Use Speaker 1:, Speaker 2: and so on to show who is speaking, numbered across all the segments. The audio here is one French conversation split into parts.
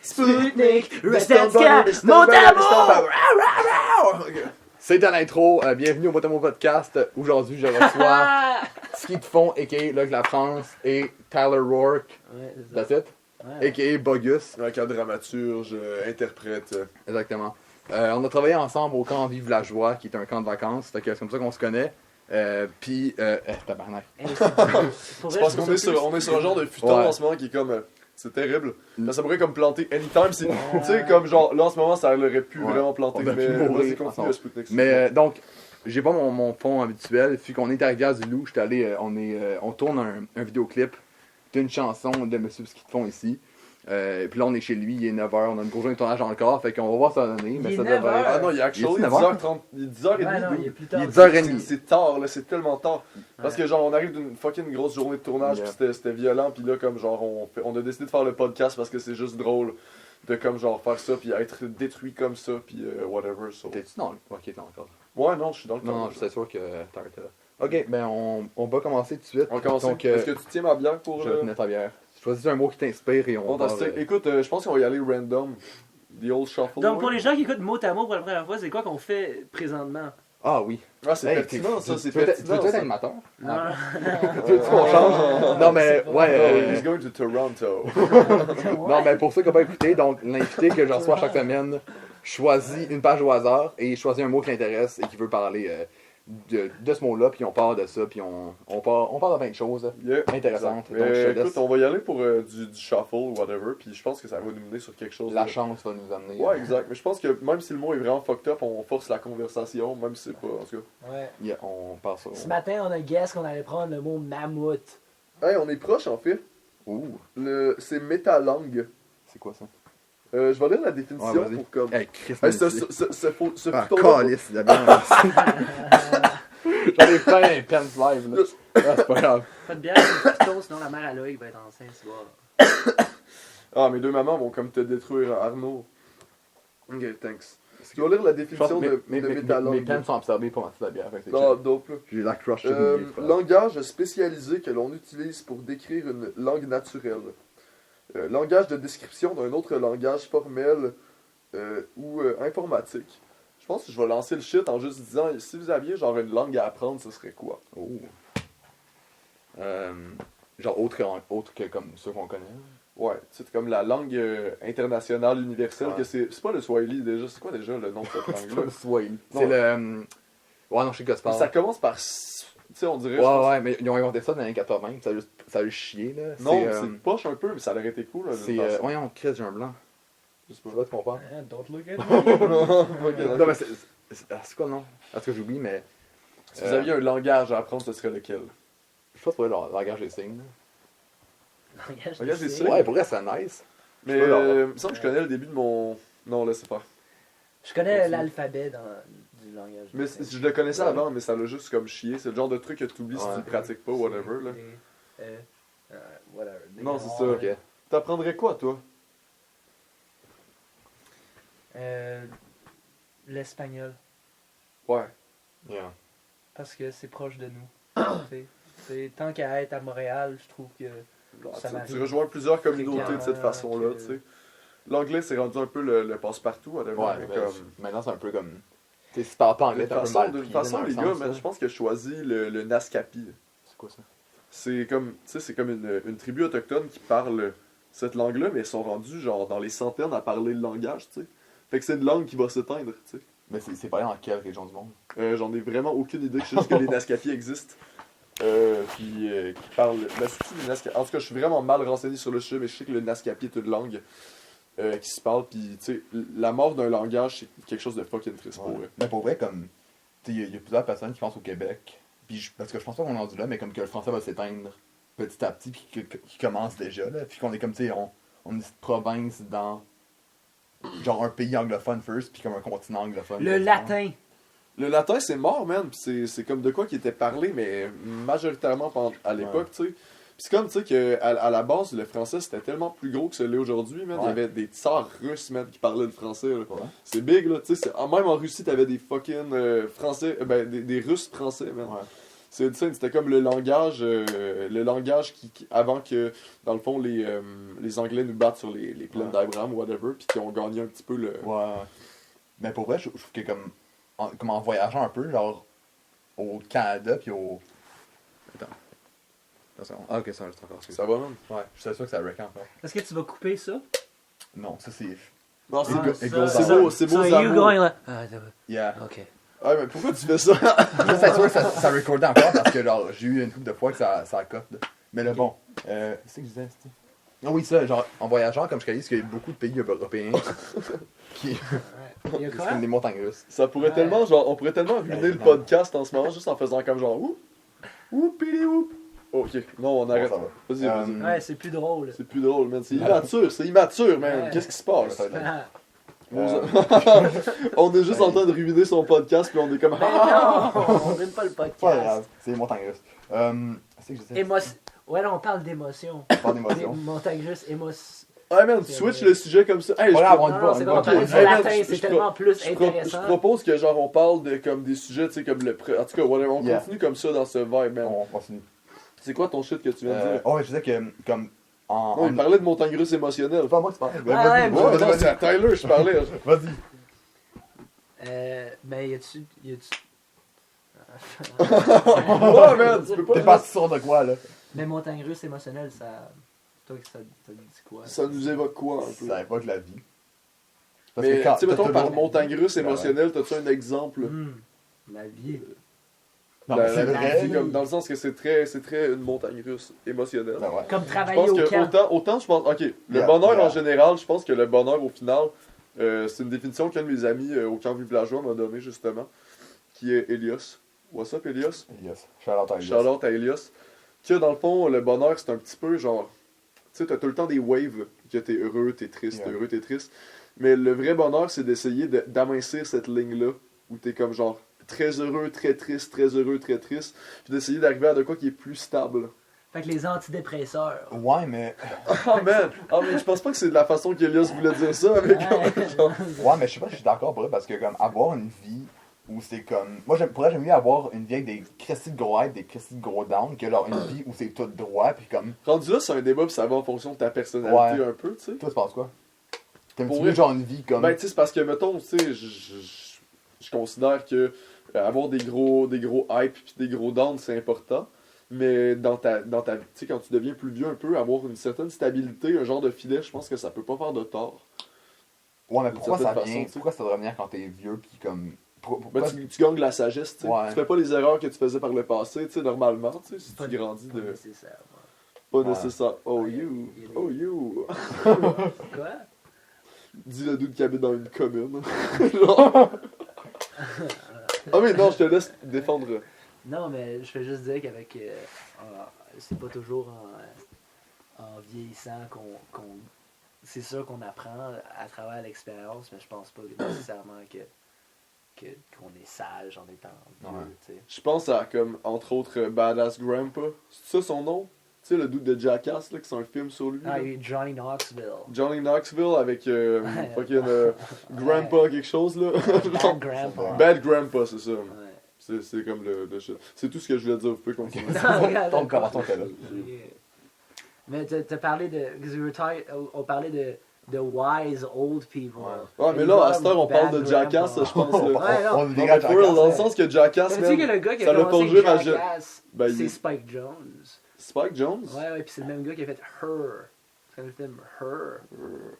Speaker 1: Sputnik, Restanska, Motamo!
Speaker 2: C'est à l'intro, bienvenue au Motamo Podcast. Aujourd'hui, je reçois Ski de fond, a.k.a. Luc La France, et Tyler Rourke, that's it, a.k.a. Bogus.
Speaker 3: Un cadre dramaturge, interprète.
Speaker 2: Exactement. On a travaillé ensemble au camp Vive la Joie, qui est un camp de vacances, fait que c'est comme ça qu'on se connaît. Puis, tabarnak.
Speaker 3: C'est parce qu'on est sur un genre de futon en ce moment qui est comme... c'est terrible. Là, ça pourrait comme planter anytime. Tu sais, comme genre, là en ce moment, ça aurait pu vraiment planter.
Speaker 2: On a pu
Speaker 3: Mais
Speaker 2: mourir
Speaker 3: vas-y, continue le Sputnik.
Speaker 2: Mais donc, j'ai pas mon fond habituel. Puis qu'on est à Rivière-du-Loup, j'étais allé, on tourne un vidéoclip d'une chanson de Monsieur Ski de fond ici. Puis là, on est chez lui, il est 9h, on a une grosse journée de tournage encore, fait qu'on va voir ça donner. Mais ça devrait
Speaker 3: Ah non, il est actually 10h30, il est 10h30.
Speaker 1: Ouais, non, il est plus tard.
Speaker 2: Il est 10h30.
Speaker 3: C'est tard, là, c'est tellement tard. Parce que genre, on arrive d'une fucking grosse journée de tournage, pis c'était violent, pis là, comme genre, on a décidé de faire le podcast parce que c'est juste drôle de comme genre faire ça, pis être détruit comme ça, pis whatever. So.
Speaker 2: T'es-tu dans le... Ok, t'es encore.
Speaker 3: Ouais, non, je suis dans le
Speaker 2: Non, je suis sûr que t'arrêtais là. Ok, ben on va commencer tout de suite.
Speaker 3: On commence.
Speaker 2: Donc,
Speaker 3: Est-ce que tu tiens ma bière pour...
Speaker 2: Je tenais ta bière. Choisis un mot qui t'inspire et on va...
Speaker 3: Fantastique. Écoute, je pense qu'on va y aller random. The old shuffle.
Speaker 1: Donc, pour les gens qui écoute mot à mot pour la première fois, c'est quoi qu'on fait présentement?
Speaker 2: Ah oui.
Speaker 3: Ah, c'est
Speaker 2: Hey,
Speaker 3: pertinent, ça, c'est
Speaker 2: Tu veux
Speaker 3: pertinent.
Speaker 2: être
Speaker 3: ça.
Speaker 2: animateur?
Speaker 1: Non.
Speaker 2: Tu veux qu'on change? Non mais, ouais...
Speaker 3: He's going to Toronto.
Speaker 2: Non, mais pour ceux qui n'ont pas écouté, donc l'invité que je reçois chaque semaine choisit une page au hasard et choisit un mot qui l'intéresse et qui veut parler de ce mot-là, puis on parle de ça, puis on parle de plein de choses intéressantes.
Speaker 3: Mais
Speaker 2: Donc, je te
Speaker 3: écoute,
Speaker 2: laisse.
Speaker 3: on va y aller pour du shuffle ou whatever, puis je pense que ça va nous mener sur quelque chose.
Speaker 2: La chance va nous amener.
Speaker 3: Ouais, exact. Mais je pense que même si le mot est vraiment fucked up, on force la conversation, même si c'est pas, en tout cas.
Speaker 1: Ouais.
Speaker 2: Yeah, on parle ça.
Speaker 4: Ce matin, on a guess qu'on allait prendre le mot mammouth.
Speaker 3: Hey, on est proche en fait.
Speaker 2: Ouh,
Speaker 3: C'est métalangue.
Speaker 2: c'est quoi ça?
Speaker 3: Je vais lire la définition
Speaker 2: Ouais, vas-y.
Speaker 3: pour comme.
Speaker 2: Hey, Chris,
Speaker 3: Hey, ce
Speaker 2: Ah,
Speaker 3: bouton-là-
Speaker 2: calice, il y a bien... J'en ai plein un pen live, là. Ah, c'est pas grave.
Speaker 1: Pas de bière, c'est plutôt, sinon la mère à Loïc va être enceinte ce soir.
Speaker 3: Ah, mes deux mamans vont comme te détruire, Arnaud. Ok, thanks. Tu vas lire la
Speaker 2: Je pense
Speaker 3: définition
Speaker 2: que
Speaker 3: de
Speaker 2: mes
Speaker 3: métalangue.
Speaker 2: pens sont absorbés pour manger la bière. fait que c'est
Speaker 3: Ah,
Speaker 2: chill.
Speaker 3: dope là.
Speaker 2: J'ai la crush sur le milieu,
Speaker 3: Langage spécialisé que l'on utilise pour décrire une langue naturelle. Langage de description d'un autre langage formel ou informatique. Je pense que je vais lancer le shit en juste disant, si vous aviez genre une langue à apprendre, ce serait quoi?
Speaker 2: Oh. Genre autre que comme ceux qu'on connaît.
Speaker 3: Ouais, c'est comme la langue internationale universelle,
Speaker 2: Ouais.
Speaker 3: que c'est pas le Swahili déjà, c'est quoi déjà le nom de cette
Speaker 2: C'est pas
Speaker 3: langue-là?
Speaker 2: le Swahili.
Speaker 3: Non.
Speaker 2: C'est le... Ouais, non, je sais que tu parles.
Speaker 3: Ça commence par... Tu sais, on dirait... je
Speaker 2: Ouais,
Speaker 3: pense-
Speaker 2: ouais, mais ils ont inventé ça dans les années 80, ça a juste chier, là.
Speaker 3: Non,
Speaker 2: c'est...
Speaker 3: c'est poche un peu, mais ça aurait été cool. Là,
Speaker 2: C'est...
Speaker 3: d'une façon.
Speaker 2: Voyons, Chris, j'ai un blanc.
Speaker 3: Je sais
Speaker 2: Je
Speaker 3: pas.
Speaker 2: sais pas ce qu'on parle.
Speaker 4: Don't look at me.
Speaker 2: Non, mais c'est quoi le nom? Est-ce que j'oublie, mais...
Speaker 3: Si vous aviez un langage à apprendre, ce serait lequel?
Speaker 2: Je sais pas si le langage des signes, là.
Speaker 3: Regarde, c'est ça.
Speaker 2: Ouais, pour vrai, c'est nice.
Speaker 3: Mais
Speaker 2: Je sais pas,
Speaker 3: il me semble que je connais le début de mon... Non, laissez faire.
Speaker 4: Je connais l'alphabet du langage.
Speaker 3: Mais je le connaissais
Speaker 2: Ouais.
Speaker 3: avant, mais ça l'a juste comme chier. C'est le genre de truc que tu oublies si
Speaker 2: Ouais.
Speaker 3: tu le pratiques pas, whatever. Là.
Speaker 4: Whatever.
Speaker 3: Non, c'est ça.
Speaker 2: Ok.
Speaker 3: T'apprendrais quoi, toi?
Speaker 4: L'espagnol.
Speaker 3: Ouais.
Speaker 2: Yeah.
Speaker 4: Parce que c'est proche de nous. Tant qu'à être à Montréal, je trouve que ça
Speaker 3: Tu
Speaker 4: m'arrive.
Speaker 3: rejoins plusieurs communautés de cette
Speaker 4: fréquemment
Speaker 3: façon-là,
Speaker 4: que-
Speaker 3: tu sais. L'anglais, c'est rendu un peu le passe-partout, whatever.
Speaker 2: Ouais,
Speaker 3: mais
Speaker 2: mais
Speaker 3: comme...
Speaker 2: maintenant, c'est un peu comme... Tu sais, si tu parles pas anglais,
Speaker 3: De
Speaker 2: t'es un peu mal
Speaker 3: toute
Speaker 2: pris,
Speaker 3: façon,
Speaker 2: dans un
Speaker 3: les
Speaker 2: sens,
Speaker 3: gars,
Speaker 2: là.
Speaker 3: man, je pense que je choisis le Naskapi.
Speaker 2: C'est quoi ça?
Speaker 3: C'est comme, tu sais, c'est comme une tribu autochtone qui parle cette langue-là, mais ils sont rendus genre dans les centaines à parler le langage, tu sais. Fait que c'est une langue qui va s'éteindre, tu sais.
Speaker 2: Mais c'est parlé dans quelle région du monde?
Speaker 3: J'en ai vraiment aucune idée, je sais juste que les Naskapi existent. Qui parlent. En tout cas, je suis vraiment mal renseigné sur le sujet, mais je sais que le Naskapi est une langue qui se parle, puis tu sais, la mort d'un langage, c'est quelque chose de fucking triste pour eux.
Speaker 2: Mais pour vrai, comme... Tu sais, il y a plusieurs personnes qui pensent au Québec, puis parce que je pense pas qu'on est rendu là, mais comme que le français va s'éteindre petit à petit, puis qui commence déjà, là. Puis qu'on est comme, tu sais, on est une petite province dans... Genre un pays anglophone first, puis comme un continent anglophone.
Speaker 4: Le latin.
Speaker 3: Le latin, c'est mort, man, pis c'est comme de quoi qui était parlé, mais majoritairement à l'époque, tu sais. Pis c'est comme, tu sais, qu'à la base, le français, c'était tellement plus gros que ce l'est aujourd'hui, man.
Speaker 2: Ouais.
Speaker 3: Il y avait des tsars russes, man, qui parlaient le français, là.
Speaker 2: Ouais.
Speaker 3: C'est big, là, tu sais. Même en Russie, t'avais des fucking français, des Russes français, man.
Speaker 2: Ouais.
Speaker 3: C'est Insane, c'était comme le langage avant que, dans le fond, les Anglais nous battent sur les plaines d'Abraham ou whatever, puis qu'ils ont gagné un petit peu le...
Speaker 2: Ouais. Mais pour vrai, je trouve que comme en voyageant un peu, genre, au Canada, puis au... Attends. Ah, ok, ça reste encore.
Speaker 3: Ça va, man?
Speaker 2: Ouais, je suis sûr que ça wreck encore.
Speaker 4: Est-ce que tu vas couper ça?
Speaker 2: Non, ça c'est...
Speaker 3: Non,
Speaker 2: Ah,
Speaker 3: c'est
Speaker 2: ça-
Speaker 3: beau, c'est beau,
Speaker 4: So you
Speaker 3: Zamo.
Speaker 4: going là?
Speaker 2: Yeah.
Speaker 4: Ok.
Speaker 3: Ah, mais pourquoi tu fais ça?
Speaker 2: Je suis sûr que ça recordait encore parce que genre, j'ai eu une couple de fois que ça cote. Là. Mais là, bon, c'est que je disais, c'était... Ah oui, ça, genre, en voyageant, comme je te dis, parce qu'il y a beaucoup de pays européens qui...
Speaker 4: Il y a
Speaker 2: c'est
Speaker 4: quoi?
Speaker 2: comme des montagnes russes.
Speaker 3: Ça pourrait
Speaker 4: Ouais.
Speaker 3: tellement, genre, on pourrait tellement ruiner le podcast en ce moment juste en faisant comme genre, oup, pili, oup. Ok, non, on arrête.
Speaker 2: ça va.
Speaker 3: Vas-y, vas-y.
Speaker 4: Ouais, c'est plus drôle.
Speaker 3: C'est plus drôle, man. C'est immature, man.
Speaker 4: Ouais.
Speaker 3: Qu'est-ce qui se passe?
Speaker 2: Ça va être-
Speaker 4: Ah.
Speaker 3: On est juste en train de ruiner son podcast, puis on est comme.
Speaker 4: Mais non, on n'aime pas le
Speaker 2: Pas grave,
Speaker 4: podcast.
Speaker 2: c'est les montagnes russes. C'est que je disais...
Speaker 4: Ouais, là, on parle d'émotion.
Speaker 2: Pas
Speaker 4: Des
Speaker 2: d'émotion.
Speaker 4: montagnes russes, émotion.
Speaker 3: Ouais, man, switch le sujet comme ça. Hey,
Speaker 2: Pas
Speaker 3: je
Speaker 2: grave,
Speaker 3: pro-
Speaker 2: on y
Speaker 4: Non,
Speaker 2: va,
Speaker 4: non,
Speaker 2: on y
Speaker 4: c'est
Speaker 2: va.
Speaker 4: bon,
Speaker 3: Ok,
Speaker 4: parler du
Speaker 3: hey, man,
Speaker 4: latin,
Speaker 3: je-
Speaker 4: c'est
Speaker 3: je
Speaker 4: tellement plus
Speaker 3: je
Speaker 4: intéressant.
Speaker 3: propose que genre on parle de comme des sujets, tu sais, comme en tout cas, whatever, on
Speaker 2: Yeah.
Speaker 3: continue comme ça dans ce vibe, man.
Speaker 2: On continue.
Speaker 3: C'est quoi ton shit que tu viens de dire?
Speaker 2: Ouais, je disais que, comme,
Speaker 3: Non, il parlait de montagne russe émotionnelle.
Speaker 2: C'est pas moi qui parlais.
Speaker 4: Ouais,
Speaker 2: Vas-y,
Speaker 4: ouais,
Speaker 3: Ouais, non, c'est à Tyler, je parlais.
Speaker 2: Vas-y.
Speaker 4: Mais y a-tu.
Speaker 3: Ouais, man, tu peux
Speaker 2: T'es
Speaker 3: pas.
Speaker 2: pas sûr de quoi, là?
Speaker 4: Mais montagne russe émotionnelle, ça. Toi, ça te dit quoi?
Speaker 3: Ça nous évoque quoi un peu?
Speaker 2: Ça évoque la vie.
Speaker 3: Mais, tu sais, mettons,
Speaker 2: t'as
Speaker 3: par
Speaker 2: toujours-
Speaker 3: montagne russe
Speaker 2: Ben ouais.
Speaker 3: émotionnelle, t'as-tu un exemple?
Speaker 4: La vie.
Speaker 2: Non, mais c'est
Speaker 3: La
Speaker 2: vrai.
Speaker 3: vie, comme, dans le sens que c'est très une montagne russe émotionnelle.
Speaker 2: Ben ouais.
Speaker 4: Comme
Speaker 3: Je
Speaker 4: travailler
Speaker 3: pense
Speaker 4: au
Speaker 3: que
Speaker 4: camp.
Speaker 3: autant je pense. Ok, le
Speaker 2: Yeah,
Speaker 3: bonheur
Speaker 2: yeah.
Speaker 3: en général, je pense que le bonheur au final, c'est une définition qu'un de mes amis au camp villageois m'a donné justement, qui est Elias. What's up, Elias?
Speaker 2: Elias. Shout-out à Elias.
Speaker 3: Shout-out à Elias. Que dans le fond, le bonheur, c'est un petit peu genre. Tu sais, t'as tout le temps des waves, que t'es heureux, t'es triste, t'es
Speaker 2: Yeah.
Speaker 3: heureux, t'es triste. Mais le vrai bonheur, c'est d'essayer d'amincir cette ligne-là, où t'es comme genre très heureux, très triste, très heureux, très triste, puis d'essayer d'arriver à de quoi qui est plus stable.
Speaker 4: Fait que les antidépresseurs.
Speaker 2: Ouais, mais...
Speaker 3: Oh man! Ah, mais je pense pas que c'est de la façon qu'Elias voulait dire ça, avec genre.
Speaker 2: Ouais, mais je sais pas si je suis d'accord pour eux, parce que, comme, avoir une vie où c'est comme... Moi, j'aime mieux avoir une vie avec des crestis de gros highs, des crestis de gros down, que, genre, une vie où c'est tout droit, puis comme...
Speaker 3: Rendu là, c'est un débat, puis ça va en fonction de ta personnalité
Speaker 2: Ouais.
Speaker 3: un peu, tu sais.
Speaker 2: Toi, tu penses quoi? T'aimes-tu
Speaker 3: Pour
Speaker 2: mieux,
Speaker 3: vrai-
Speaker 2: genre, une vie comme...
Speaker 3: Ben, tu sais, c'est parce que, mettons, tu sais, je considère que avoir des gros hype puis des gros downs, c'est important. Mais dans ta vie, tu sais, quand tu deviens plus vieux un peu, avoir une certaine stabilité, un genre de filet, je pense que ça peut pas faire de tort.
Speaker 2: Ouais, mais
Speaker 3: d'une
Speaker 2: pourquoi ça
Speaker 3: certaine
Speaker 2: vient...
Speaker 3: façon, tu sais.
Speaker 2: Pourquoi ça devrait venir quand t'es vieux, puis comme...
Speaker 3: Ben, tu gagnes de la sagesse, tu sais.
Speaker 2: Ouais.
Speaker 3: Tu fais pas les erreurs que tu faisais par le passé, tu sais, normalement, tu sais, si
Speaker 4: Pas
Speaker 3: tu grandis
Speaker 4: Pas
Speaker 3: de...
Speaker 4: nécessaire.
Speaker 3: Pas
Speaker 2: Ouais.
Speaker 3: nécessaire. Oh
Speaker 4: Ouais,
Speaker 3: you,
Speaker 4: il est-
Speaker 3: oh you.
Speaker 4: Quoi?
Speaker 3: Dis le doute qui habite dans une commune. Genre... Ah mais non, je te laisse défendre.
Speaker 4: Non, mais je veux juste dire qu'avec. C'est pas toujours en vieillissant qu'on. C'est sûr qu'on apprend à travers l'expérience, mais je pense pas nécessairement qu'on est sage en étant vieux,
Speaker 2: Ouais.
Speaker 4: tu sais.
Speaker 3: Je pense à, comme, entre autres, Badass Grandpa. C'est ça son nom? Tu sais, le doute de Jackass, là, que c'est un film sur lui.
Speaker 4: Ah,
Speaker 3: là.
Speaker 4: il est Johnny Knoxville.
Speaker 3: Johnny Knoxville avec
Speaker 4: Ouais.
Speaker 3: fucking Grandpa quelque chose, là.
Speaker 4: Bad Grandpa.
Speaker 3: Bad Grandpa, c'est ça.
Speaker 4: Ouais.
Speaker 3: C'est comme le shit. C'est tout ce que je voulais dire. Vous pouvez continuer.
Speaker 4: Non, regarde,
Speaker 2: Ton commentaire était là.
Speaker 4: Mais t'as parlé de. Because we were on parlait de wise old people.
Speaker 3: Ouais, mais
Speaker 4: Et
Speaker 3: là,
Speaker 4: les
Speaker 3: à cette heure, on
Speaker 4: bad
Speaker 3: parle de Jackass,
Speaker 4: grandpa.
Speaker 3: je pense. Là.
Speaker 4: Ouais, non.
Speaker 2: On
Speaker 3: Non,
Speaker 2: dirait
Speaker 3: mais for real, dans le
Speaker 2: Jackass.
Speaker 3: sens que Jackass,
Speaker 4: Savais-tu que
Speaker 3: man,
Speaker 4: le gars qui
Speaker 3: ça
Speaker 4: a
Speaker 3: l'a
Speaker 4: commencé
Speaker 3: forgé
Speaker 4: avec
Speaker 3: ma
Speaker 4: Jackass,
Speaker 3: Ben, il
Speaker 4: c'est
Speaker 3: est-
Speaker 4: Spike Jones.
Speaker 3: Spike Jones?
Speaker 4: Ouais, ouais, puis c'est le même gars qui a fait Her. C'est le film Her.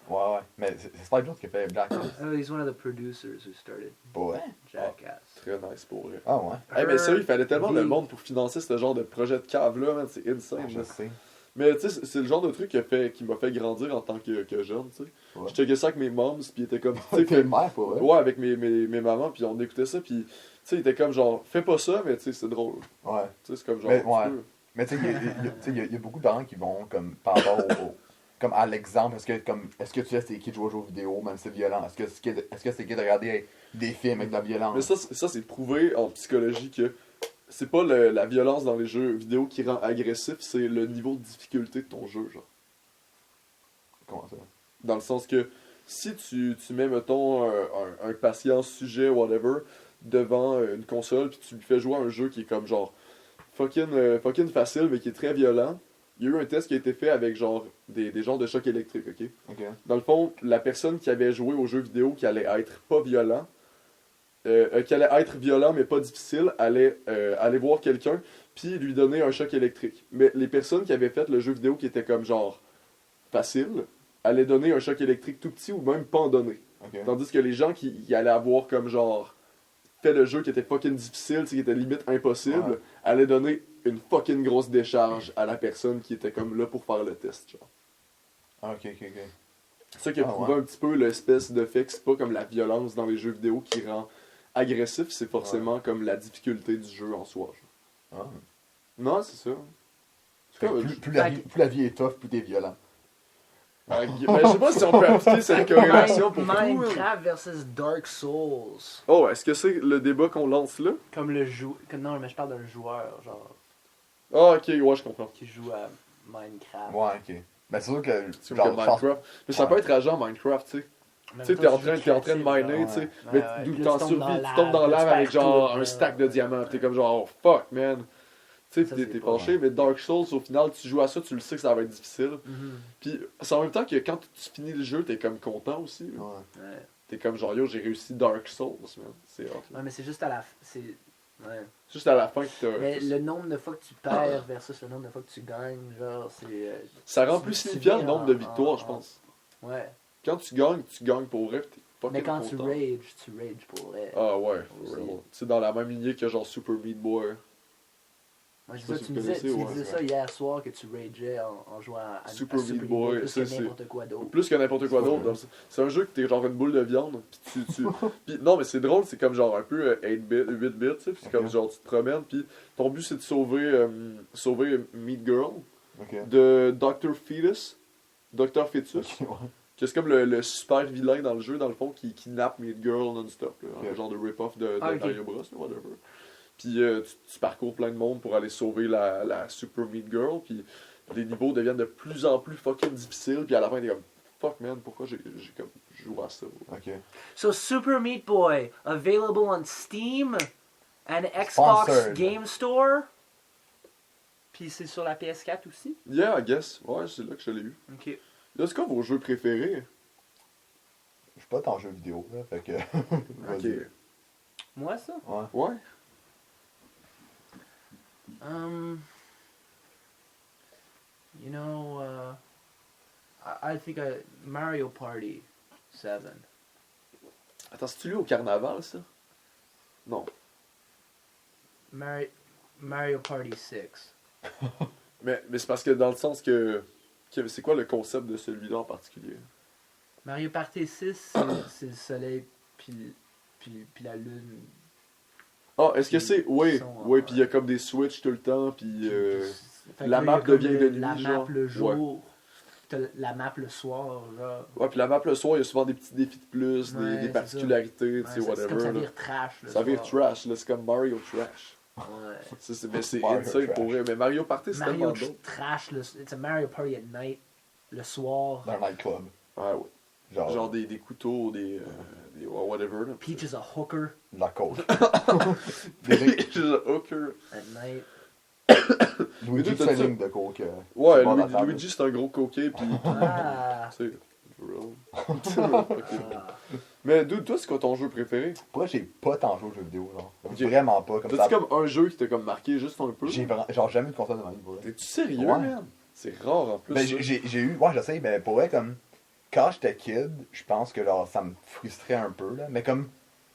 Speaker 2: Ouais, mais c'est Spike Jones qui a fait Black.
Speaker 4: Oh, he's one of the producers who started
Speaker 2: Ouais.
Speaker 4: Jackass.
Speaker 3: Très nice pour vrai.
Speaker 2: Ah ouais.
Speaker 3: Hey, mais ça, il fallait tellement de
Speaker 4: Deep.
Speaker 3: monde pour financer ce genre de projet de cave-là, man. C'est insane.
Speaker 2: Je
Speaker 3: là.
Speaker 2: sais.
Speaker 3: Mais tu sais, c'est le genre de truc qui m'a fait grandir en tant que jeune, tu sais.
Speaker 2: Ouais.
Speaker 3: Je checkais ça avec mes moms, puis ils étaient comme, tu sais,
Speaker 2: T'es mère pour eux.
Speaker 3: ouais, avec mes mamans, puis on écoutait ça, puis tu sais, ils étaient comme genre, fais pas ça, mais tu sais, c'est drôle.
Speaker 2: Ouais.
Speaker 3: Tu sais, c'est comme genre,
Speaker 2: Mais,
Speaker 3: tu
Speaker 2: ouais.
Speaker 3: peux.
Speaker 2: Mais tu sais, il y a beaucoup de parents qui vont comme par rapport comme à l'exemple, est-ce que tu laisses tes kids jouer aux jeux vidéo, même si c'est violent? Est-ce que c'est kids de regarder des films avec de la violence?
Speaker 3: Mais ça c'est prouvé en psychologie que c'est pas la violence dans les jeux vidéo qui rend agressif, c'est le niveau de difficulté de ton jeu, genre.
Speaker 2: Comment ça?
Speaker 3: Dans le sens que si tu mets, mettons, un patient sujet, whatever, devant une console, puis tu lui fais jouer à un jeu qui est comme genre fucking facile, mais qui est très violent. Il y a eu un test qui a été fait avec genre des genres de chocs électriques, ok?
Speaker 2: Ok.
Speaker 3: Dans le fond, la personne qui avait joué au jeu vidéo qui allait être pas violent, qui allait être violent mais pas difficile, allait aller voir quelqu'un puis lui donner un choc électrique. Mais les personnes qui avaient fait le jeu vidéo qui était comme genre facile, allaient donner un choc électrique tout petit ou même pas en donner.
Speaker 2: Ok.
Speaker 3: Tandis que les gens qui allaient avoir comme genre fait le jeu qui était fucking difficile, qui était limite impossible,
Speaker 2: Ouais.
Speaker 3: allaient donner une fucking grosse décharge à la personne qui était comme là pour faire le test, genre.
Speaker 2: Ah, ok.
Speaker 3: C'est ça qui a prouvé un petit peu l'espèce de fait que c'est pas comme la violence dans les jeux vidéo qui rend agressif, c'est forcément comme la difficulté du jeu en soi. Genre.
Speaker 2: Ah.
Speaker 3: Non, c'est ça. C'est
Speaker 2: Fait que
Speaker 3: comme-
Speaker 2: plus la vie est tough, plus t'es violent.
Speaker 3: Ben, je sais pas si on peut appliquer cette corrélation pour tout.
Speaker 4: Minecraft versus Dark Souls.
Speaker 3: Oh, est-ce que c'est le débat qu'on lance là?
Speaker 4: Comme non, mais je parle d'un joueur, genre,
Speaker 3: Ah, ok, ouais, je comprends.
Speaker 4: qui joue à Minecraft.
Speaker 2: Ouais, ok. Ben, c'est sûr que.
Speaker 3: C'est
Speaker 2: genre,
Speaker 3: comme
Speaker 2: je pense-
Speaker 3: Minecraft. Mais ça peut être agent Minecraft, tu sais.
Speaker 4: Mais
Speaker 3: Tu sais,
Speaker 4: mettons,
Speaker 3: t'es en train de miner,
Speaker 2: ouais.
Speaker 3: tu sais.
Speaker 4: Ouais,
Speaker 3: Mais
Speaker 4: ouais.
Speaker 3: d'où
Speaker 4: Puis
Speaker 3: t'en
Speaker 4: là, tu tombes dans
Speaker 3: survis,
Speaker 4: la
Speaker 3: tu tombes dans
Speaker 4: lave,
Speaker 3: l'ave
Speaker 4: tu
Speaker 3: avec
Speaker 4: perds
Speaker 3: genre
Speaker 4: tout,
Speaker 3: un stack de
Speaker 4: ouais.
Speaker 3: diamants. Pis t'es comme genre, oh fuck, man. Tu sais,
Speaker 4: Ça,
Speaker 3: t'es
Speaker 4: c'est
Speaker 3: fâché,
Speaker 2: pas-
Speaker 3: mais Dark Souls, au final, tu joues à ça, tu le sais que ça va être difficile.
Speaker 4: Mhm.
Speaker 3: Puis c'est en même temps que quand tu finis le jeu, t'es comme content aussi. là.
Speaker 2: Ouais.
Speaker 4: Ouais.
Speaker 3: T'es comme genre, yo, j'ai réussi Dark Souls, man. C'est hot. là.
Speaker 4: Ouais, mais c'est juste à la c'est ouais.
Speaker 3: Juste à la fin que t'as.
Speaker 4: Mais le nombre de fois que tu perds versus le nombre de fois que tu gagnes, genre, c'est
Speaker 3: Ça rend
Speaker 4: tu-
Speaker 3: plus
Speaker 4: tu
Speaker 3: signifiant le
Speaker 4: viens
Speaker 3: nombre de
Speaker 4: en-
Speaker 3: victoires,
Speaker 4: en-
Speaker 3: je pense.
Speaker 4: ouais.
Speaker 3: Quand tu gagnes pour vrai, pis t'es fucking
Speaker 4: Mais quand
Speaker 3: content.
Speaker 4: tu rages pour vrai.
Speaker 3: Ah ouais,
Speaker 4: Aussi.
Speaker 3: vraiment. Tu sais, dans la même lignée que genre Super Meat Boy.
Speaker 4: Moi,
Speaker 3: je sais pas si
Speaker 4: tu
Speaker 3: vous
Speaker 4: me disais,
Speaker 3: connaissez,
Speaker 4: tu
Speaker 3: ouais,
Speaker 4: disais ça hier soir que tu rageais en jouant à
Speaker 3: Super Meat
Speaker 4: Meat
Speaker 3: Boy,
Speaker 4: plus
Speaker 3: ça,
Speaker 4: que
Speaker 3: c'est-
Speaker 4: n'importe quoi d'autre.
Speaker 3: Plus que n'importe quoi d'autre. C'est un jeu que t'es genre une boule de viande. Pis pis non, mais c'est drôle, c'est comme genre un peu 8-bit, 8-bit, tu sais. Pis c'est comme
Speaker 2: Ok.
Speaker 3: genre tu te promènes, pis ton but c'est de sauver Meat Girl
Speaker 2: Ok.
Speaker 3: de Dr. Fetus. Dr. Fetus.
Speaker 2: Ok, ouais.
Speaker 3: Que c'est comme le super vilain dans le jeu, dans le fond, qui kidnappe Meat Girl non-stop. Là,
Speaker 2: Ok.
Speaker 3: Un genre de rip-off de
Speaker 4: Ah, ok.
Speaker 3: Mario Bros. Là, whatever. Puis tu parcours plein de monde pour aller sauver la Super Meat Girl. Puis les niveaux deviennent de plus en plus fucking difficiles. Puis à la fin, t'es comme fuck man, pourquoi j'ai comme joué à ça?
Speaker 2: Ok.
Speaker 4: So Super Meat Boy, available on Steam and Xbox
Speaker 2: Sponsored.
Speaker 4: Game Store. Puis c'est sur la PS4 aussi.
Speaker 3: Yeah, I guess. Ouais, c'est là que je l'ai eu.
Speaker 4: Ok.
Speaker 3: Là, c'est quoi vos jeux préférés?
Speaker 2: Je suis pas tant jeu vidéo, là, fait que.
Speaker 3: Ok.
Speaker 2: Vas-y.
Speaker 4: Moi ça.
Speaker 2: Ouais.
Speaker 3: Ouais.
Speaker 4: You know, I think Mario Party 7.
Speaker 3: Attends, c'est-tu lui au carnaval, ça? Non.
Speaker 4: Mario Party 6.
Speaker 3: Mais c'est parce que dans le sens que c'est quoi le concept de celui-là en particulier?
Speaker 4: Mario Party 6, c'est le soleil puis la lune.
Speaker 3: Ah, est-ce que c'est... Oui,
Speaker 4: Ils sont,
Speaker 3: oui, puis il y a comme des switches tout le temps, puis...
Speaker 4: Fait que
Speaker 3: la
Speaker 4: là,
Speaker 3: map
Speaker 4: il y a comme
Speaker 3: devient de nuit,
Speaker 4: la
Speaker 3: genre.
Speaker 4: map le jour, t'as la map le soir, genre.
Speaker 3: Ouais, puis la map le soir, il y a souvent des petits défis de plus,
Speaker 4: Ouais,
Speaker 3: des
Speaker 4: c'est
Speaker 3: particularités,
Speaker 4: Ouais,
Speaker 3: tu sais,
Speaker 4: c'est comme ça
Speaker 3: whatever. là.
Speaker 4: vire trash. le
Speaker 3: Ça vire
Speaker 4: soir.
Speaker 3: trash, là, c'est comme Mario Trash.
Speaker 4: Ouais.
Speaker 3: Mais c'est
Speaker 2: Mario
Speaker 3: insane
Speaker 2: Trash.
Speaker 3: pour vrai. Mais Mario Party, c'est
Speaker 4: Mario
Speaker 3: tellement d'autres.
Speaker 4: trash, it's a Mario Party at night, le soir.
Speaker 2: Dans un nightclub.
Speaker 3: Ouais, ouais.
Speaker 2: Genre,
Speaker 3: Genre des couteaux, des whatever. Là.
Speaker 4: Peach is a hooker
Speaker 2: de la côte.
Speaker 3: Peach is a hooker.
Speaker 4: at night.
Speaker 2: Luigi
Speaker 3: Mais toi, t'as
Speaker 2: Selling de coke.
Speaker 3: Ouais,
Speaker 2: sur le bord de la table.
Speaker 3: Luigi, c'est un gros coquet, puis...
Speaker 4: Ah.
Speaker 3: tu sais, ok.
Speaker 4: Ah.
Speaker 3: Mais dude, toi, c'est quoi ton jeu préféré?
Speaker 2: Pourquoi j'ai pas tant joué aux jeux vidéo, genre?
Speaker 3: Ok.
Speaker 2: Vraiment pas, comme ça.
Speaker 3: T'as-tu comme un jeu qui t'a comme marqué juste un peu?
Speaker 2: J'ai genre jamais eu de console de ma vie, pour vrai.
Speaker 3: T'es-tu sérieux,
Speaker 2: Ouais.
Speaker 3: man? C'est rare en plus.
Speaker 2: Ben,
Speaker 3: ça.
Speaker 2: j'ai eu, ouais, je sais, mais pour vrai, comme, quand j'étais kid, je pense que, genre, ça me frustrait un peu, là. Mais comme,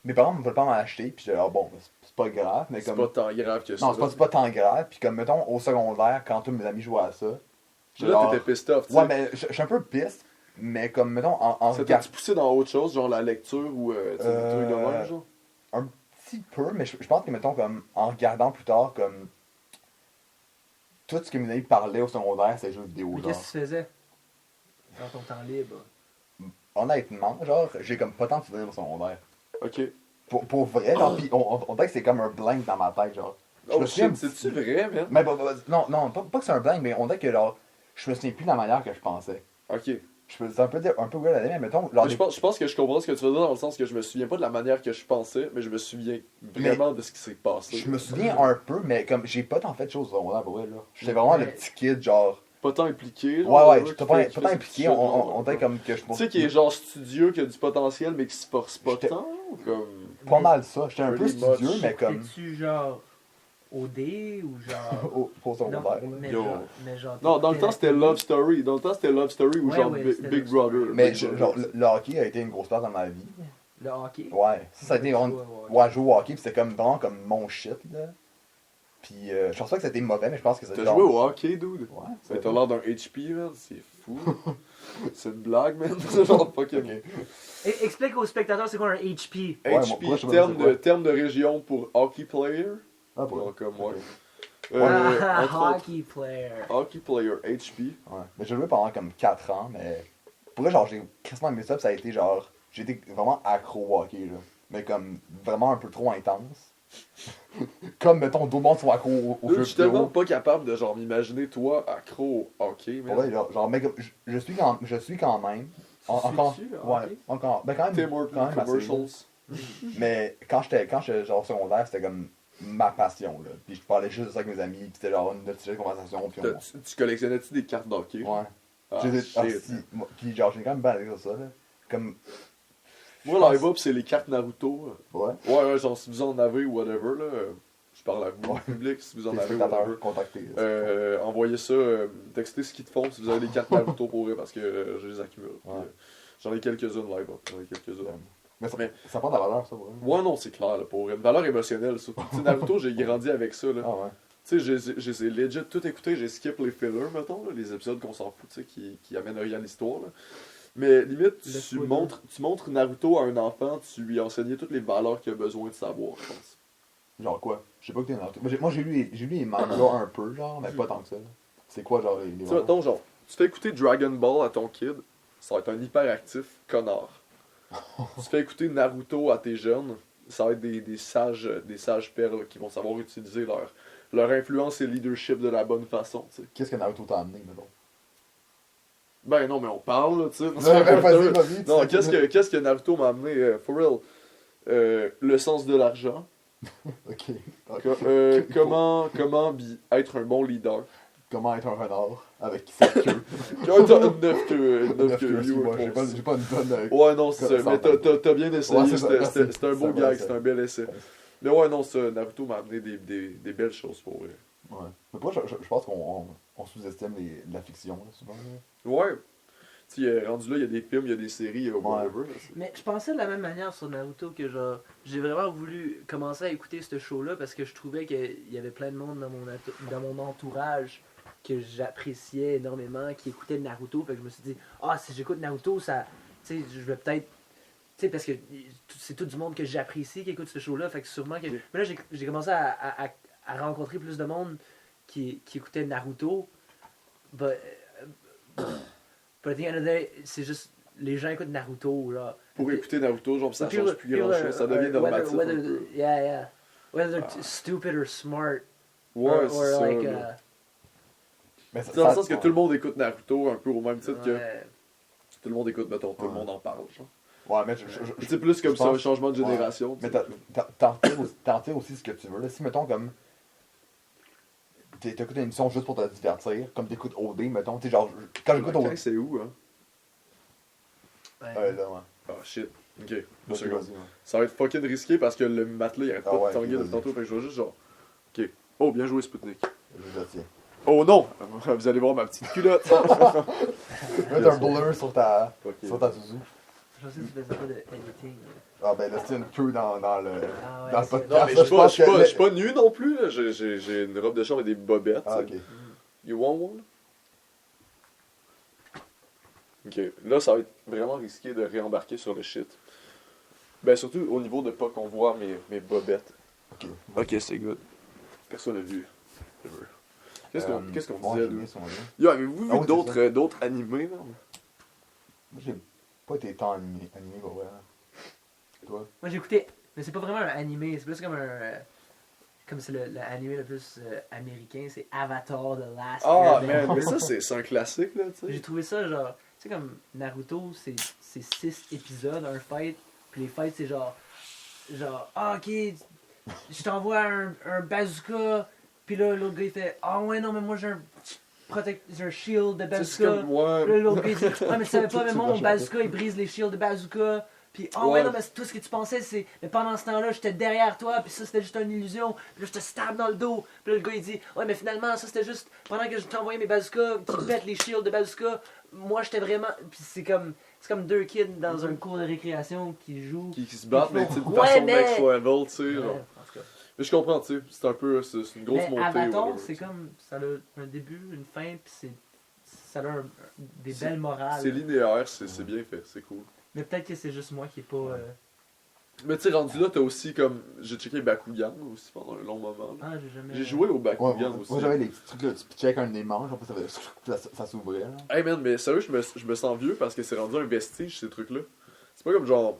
Speaker 2: mes parents me voulaient pas m'en acheter, pis j'étais, bon, c'est pas grave, mais
Speaker 3: C'est
Speaker 2: comme.
Speaker 3: pas tant grave que ça.
Speaker 2: Non, c'est pas tant grave, pis comme, mettons, au secondaire, quand tous mes amis jouaient à ça. j'étais
Speaker 3: Là,
Speaker 2: genre-
Speaker 3: t'étais pissed off, tu sais.
Speaker 2: Ouais, mais je suis un peu piste, mais comme, mettons, en
Speaker 3: Ça
Speaker 2: regardant.
Speaker 3: t'a-tu poussé dans autre chose, genre la lecture ou tu sais, des trucs de même, genre?
Speaker 2: Un petit peu, mais je pense que, mettons, comme, en regardant plus tard, comme. Tout ce que mes amis parlaient au secondaire, c'est jeux vidéo,
Speaker 4: Mais
Speaker 2: genre.
Speaker 4: qu'est-ce que tu faisais dans ton temps libre?
Speaker 2: Honnêtement, genre, j'ai comme pas tant de souvenirs au secondaire.
Speaker 3: Ok.
Speaker 2: Pour vrai, genre, pis on dirait que c'est comme un blank dans ma tête, genre. Je
Speaker 3: Oh
Speaker 2: me souviens
Speaker 3: shit, c'est-tu vrai, man?
Speaker 2: Mais non, pas que c'est un blank, mais on dirait que, genre, je me souviens plus de la manière que je pensais.
Speaker 3: Ok.
Speaker 2: C'est un peu weird à dire, mais mettons, lors
Speaker 3: Mais
Speaker 2: des...
Speaker 3: je pense que je comprends ce que tu veux dire dans le sens que je me souviens pas de la manière que je pensais, mais je me souviens vraiment de ce qui s'est passé.
Speaker 2: Je me souviens un peu, mais comme j'ai pas tant fait de choses au secondaire pour vrai, là. J'étais vraiment le petit kid, genre...
Speaker 3: Pas tant impliqué.
Speaker 2: Ouais,
Speaker 3: qui
Speaker 2: j'étais
Speaker 3: fait
Speaker 2: pas tant
Speaker 3: ses
Speaker 2: impliqué,
Speaker 3: petits
Speaker 2: on
Speaker 3: jeux,
Speaker 2: était comme que je...
Speaker 3: Tu sais, qui est genre studieux, qui a du potentiel, mais qui se force pas
Speaker 2: J'étais-
Speaker 3: tant, ou comme...
Speaker 2: Pas mal ça, j'étais un peu
Speaker 3: Pretty
Speaker 2: studieux,
Speaker 3: much.
Speaker 2: mais comme...
Speaker 4: T'es-tu genre OD ou genre.
Speaker 2: Pour secondaire.
Speaker 4: mais
Speaker 3: Yo.
Speaker 4: genre.
Speaker 3: Non, dans le temps, c'était Love Story. Dans le temps, c'était Love Story ou
Speaker 4: Ouais,
Speaker 3: genre
Speaker 4: ouais,
Speaker 3: Big
Speaker 4: c'était
Speaker 3: Big
Speaker 4: Love Story.
Speaker 3: Brother.
Speaker 2: Mais
Speaker 3: Big
Speaker 2: genre,
Speaker 3: Brother.
Speaker 2: le hockey a été une grosse part dans ma vie.
Speaker 4: Le hockey.
Speaker 2: Ouais, ça a été vraiment... Ouais, jouer au hockey, pis c'était comme vraiment comme mon shit, là. Puis je pense pas que c'était mauvais, mais je pense que c'était
Speaker 3: T'as
Speaker 2: genre...
Speaker 3: joué au hockey, dude?
Speaker 2: Ouais,
Speaker 3: Ça t'as l'air d'un HP, man. C'est fou. C'est une blague, man. C'est genre fucking...
Speaker 2: Ok.
Speaker 4: Explique aux spectateurs c'est quoi un HP.
Speaker 2: Ouais, moi,
Speaker 3: HP,
Speaker 2: moi, je sais pas
Speaker 3: terme
Speaker 2: c'est quoi.
Speaker 3: terme de région pour hockey player.
Speaker 2: Ah, pour
Speaker 3: Donc, comme moi.
Speaker 2: Ok.
Speaker 3: Entre autres,
Speaker 4: Hockey player.
Speaker 3: hockey player, HP.
Speaker 2: Ouais. Mais j'ai joué pendant comme 4 ans, mais... Pour vrai, genre, j'ai quasiment aimé ça, pis ça a été genre... J'ai été vraiment accro au hockey, là. Mais comme vraiment un peu trop intense. Comme, mettons, d'autres mondes sont accro au
Speaker 3: Dude,
Speaker 2: jeu
Speaker 3: je suis tellement
Speaker 2: vidéo.
Speaker 3: pas capable de genre m'imaginer toi accro au hockey,
Speaker 2: Pour
Speaker 3: man.
Speaker 2: vrai, genre mec, je suis quand même... encore...
Speaker 3: Suis-tu, le
Speaker 2: Ouais,
Speaker 3: hockey?
Speaker 2: encore... Ben quand même...
Speaker 3: Tim
Speaker 2: quand
Speaker 3: Hortons
Speaker 2: même assez, là.
Speaker 3: commercials.
Speaker 2: Mais quand j'étais genre secondaire, c'était comme ma passion, là. Puis je parlais juste de ça avec mes amis, puis c'était genre notre sujet de conversation, puis
Speaker 3: Tu collectionnais-tu des cartes d'hockey?
Speaker 2: Ouais.
Speaker 3: Ah,
Speaker 2: J'ai des-
Speaker 3: shit.
Speaker 2: si, moi- puis genre, j'ai quand même baladé sur ça, là. Comme...
Speaker 3: Moi, live up, c'est les cartes Naruto.
Speaker 2: Ouais.
Speaker 3: Ouais, genre si vous en avez ou whatever, là. Je parle à vous,
Speaker 2: Ouais.
Speaker 3: public, si vous en
Speaker 2: Les
Speaker 3: avez ou whatever.
Speaker 2: spectateurs contactés.
Speaker 3: Envoyez ça, textez ce qu'ils te font si vous avez des cartes Naruto pour eux parce que je les accumule. Puis,
Speaker 2: Ouais.
Speaker 3: j'en ai quelques-unes live up. J'en ai quelques-unes.
Speaker 2: Mais ça,
Speaker 3: Mais-
Speaker 2: ça prend de la valeur, ça, pour eux.
Speaker 3: Ouais, non, c'est clair, là, pour une valeur émotionnelle. Surtout, tu sais, Naruto, j'ai grandi avec ça. Là.
Speaker 2: Ah ouais.
Speaker 3: Tu sais, j'ai legit tout écouté, j'ai skip les fillers, mettons, là, les épisodes qu'on s'en fout, tu sais, qui amènent rien à l'histoire. Là. Mais limite,
Speaker 4: Le
Speaker 3: tu
Speaker 4: spoiler.
Speaker 3: montres Naruto à un enfant, tu lui enseignes toutes les valeurs qu'il a besoin de savoir, je pense.
Speaker 2: Genre quoi? Je sais pas que t'es Naruto. Moi, j'ai lu les mangas un peu, genre, mais pas tant que ça. Là. C'est quoi, genre, les
Speaker 3: Tu sais,
Speaker 2: valeurs?
Speaker 3: mettons, genre, tu fais écouter Dragon Ball à ton kid, ça va être un hyperactif connard. Tu fais écouter Naruto à tes jeunes, ça va être des sages perles qui vont savoir utiliser leur influence et leadership de la bonne façon, tu sais.
Speaker 2: Qu'est-ce que Naruto t'a amené, mettons?
Speaker 3: Ben non, mais on parle, là, tu sais.
Speaker 2: Vas-y.
Speaker 3: Non, qu'est-ce que Naruto m'a amené, for real? Le sens de l'argent.
Speaker 2: Ok.
Speaker 3: Comment être un bon leader.
Speaker 2: Comment être un renard avec 7 queues.
Speaker 3: Quand t'as 9 queues, 9
Speaker 2: 9
Speaker 3: queues,
Speaker 2: queues,
Speaker 3: you
Speaker 2: moi,
Speaker 3: were
Speaker 2: j'ai pas
Speaker 3: close.
Speaker 2: une tonne de...
Speaker 3: Ouais, non, c'est ça.
Speaker 2: Ça
Speaker 3: Mais
Speaker 2: va.
Speaker 3: t'as bien essayé.
Speaker 2: Ouais, c'est ça, merci.
Speaker 3: C'était un beau
Speaker 2: Ça va,
Speaker 3: gag,
Speaker 2: ça.
Speaker 3: c'était un bel essai.
Speaker 2: Ouais.
Speaker 3: Mais ouais, non, ça, Naruto m'a amené des belles choses pour eux.
Speaker 2: Ouais. Mais pour moi, je pense qu'on sous-estime la fiction, là, souvent. Là.
Speaker 3: Ouais. Tu sais, rendu là, il y a des films, il y a des séries, il y a whatever. là, c'est-
Speaker 4: Mais je pensais de la même manière sur Naruto que genre j'ai vraiment voulu commencer à écouter ce show-là parce que je trouvais qu'il y avait plein de monde dans mon entourage que j'appréciais énormément, qui écoutait Naruto. Fait que je me suis dit, ah, si j'écoute Naruto, ça, tu sais, je vais peut-être, tu sais, parce que c'est tout du monde que j'apprécie qui écoute ce show-là. Fait que sûrement que. Mais là, j'ai commencé à rencontrer plus de monde qui écoutait Naruto. But at the end of the day, c'est juste les gens écoutent Naruto là.
Speaker 3: Pour écouter Naruto, genre, ça
Speaker 4: Puis
Speaker 3: change plus grand chose. Ça devient normatif. un peu.
Speaker 4: Yeah. Whether they're stupid or smart.
Speaker 3: Ouais,
Speaker 4: or
Speaker 3: c'est ça.
Speaker 4: like,
Speaker 3: là.
Speaker 2: Mais
Speaker 3: C'est dans le sens que tout le monde écoute Naruto un peu au même titre que
Speaker 4: ouais.
Speaker 3: tout le monde écoute, mettons, tout le
Speaker 2: Ouais.
Speaker 3: monde en parle. Genre.
Speaker 2: Ouais, mais
Speaker 3: C'est plus comme
Speaker 2: je
Speaker 3: ça, un
Speaker 2: pense-
Speaker 3: changement de
Speaker 2: ouais.
Speaker 3: génération.
Speaker 2: Mais
Speaker 3: tu sais.
Speaker 2: t'en tires aussi ce que tu veux. Là. Si, mettons, comme... T'écoutes une émission juste pour te divertir, comme t'écoutes OD, mettons, tu sais, genre... Quand j'écoute
Speaker 3: Ok,
Speaker 2: OD...
Speaker 3: c'est où, hein?
Speaker 4: Ouais.
Speaker 2: là, ouais.
Speaker 3: Ah, shit. Ok, deux
Speaker 2: Vas-y,
Speaker 3: secondes.
Speaker 2: vas-y, ouais.
Speaker 3: Ça va être fucking risqué parce que le matelas, il arrête
Speaker 2: Ah
Speaker 3: pas
Speaker 2: ouais,
Speaker 3: de tanguer
Speaker 2: vas-y.
Speaker 3: depuis tantôt. Fait que je vais juste genre... Ok. Oh, bien joué, Sputnik.
Speaker 2: Je le tiens.
Speaker 3: Oh non! Vous allez voir ma petite culotte.
Speaker 2: Mets un blur sur ta
Speaker 3: Ok.
Speaker 2: Suzu.
Speaker 4: Je pensais que tu faisais pas de editing.
Speaker 2: Ah ben là, c'est un peu dans le
Speaker 4: Ah ouais,
Speaker 2: dans le
Speaker 4: c'est-
Speaker 2: podcast.
Speaker 3: Non, mais
Speaker 2: là,
Speaker 3: je suis
Speaker 2: que-
Speaker 3: pas nu non plus. là. J'ai une robe de chambre et des bobettes.
Speaker 2: Ah,
Speaker 3: tu sais.
Speaker 2: ok.
Speaker 3: You want one? Ok, là ça va être vraiment risqué de réembarquer sur le shit. Ben surtout au niveau de pas qu'on voit mes bobettes.
Speaker 2: Ok.
Speaker 3: Ok, c'est good. Personne n'a vu. Qu'est-ce qu'on
Speaker 2: ouais,
Speaker 3: disait,
Speaker 2: j'ai
Speaker 3: là?
Speaker 2: mis son lien.
Speaker 3: Yo, avez-vous vu
Speaker 2: Ah oui, c'est
Speaker 3: d'autres animés, là?
Speaker 2: Moi, j'ai pas été tant animé pour vrai. Toi?
Speaker 4: Moi j'ai écouté, mais c'est pas vraiment un animé, c'est plus comme comme c'est l'animé le plus américain, c'est Avatar The Last
Speaker 3: Ah,
Speaker 4: Airbender.
Speaker 3: man, mais ça c'est un classique, là, tu
Speaker 4: J'ai
Speaker 3: sais.
Speaker 4: trouvé ça genre, sais, comme Naruto, c'est 6 épisodes, un fight. Puis les fights, c'est genre, ah, ok, je t'envoie un bazooka. Puis là, l'autre gars, il fait, ah ouais, non, mais moi, j'ai un shield de
Speaker 3: Tu sais, c'est
Speaker 4: bazooka.
Speaker 3: comme, ouais.
Speaker 4: Puis là, l'autre gars, il dit, ah, mais tu savais pas, mais moi, mon bazooka, il brise les shields de bazooka. Puis, ah ouais,
Speaker 3: Ouais.
Speaker 4: non, mais tout ce que tu pensais, c'est. Mais pendant ce temps-là, j'étais derrière toi, puis ça, c'était juste une illusion. Puis là, je te stab dans le dos. Puis là, le gars, il dit, ouais, mais finalement, ça, c'était juste. Pendant que je t'envoyais mes bazookas, tu pètes les shields de bazooka, moi, j'étais vraiment. Puis c'est comme deux kids dans un cours de récréation qui jouent.
Speaker 3: Qui se battent, mais tu sais, de
Speaker 4: Ouais,
Speaker 3: façon
Speaker 4: mais-
Speaker 3: next level, tu sais.
Speaker 4: Ouais,
Speaker 3: genre.
Speaker 4: en tout cas.
Speaker 3: Mais je comprends, tu sais, c'est un peu, c'est une grosse
Speaker 4: Mais
Speaker 3: montée.
Speaker 4: Avatar,
Speaker 3: whatever,
Speaker 4: c'est
Speaker 3: tu sais.
Speaker 4: comme. Ça a un début, une fin, puis ça a des belles morales.
Speaker 3: C'est linéaire, c'est bien fait, c'est cool.
Speaker 4: Mais peut-être que c'est juste moi qui est pas.
Speaker 3: Mais tu sais, rendu là, t'as aussi comme. J'ai checké Bakugan aussi pendant un long moment. là.
Speaker 4: Ah, j'ai jamais.
Speaker 3: J'ai joué au
Speaker 2: Ouais,
Speaker 3: Bakugan
Speaker 2: moi,
Speaker 3: aussi.
Speaker 2: moi, j'avais les petits trucs là, tu check un des manches, après ça s'ouvrait. Là.
Speaker 3: Hey man, mais sérieux, je me sens vieux parce que c'est rendu un vestige ces trucs-là. C'est pas comme genre.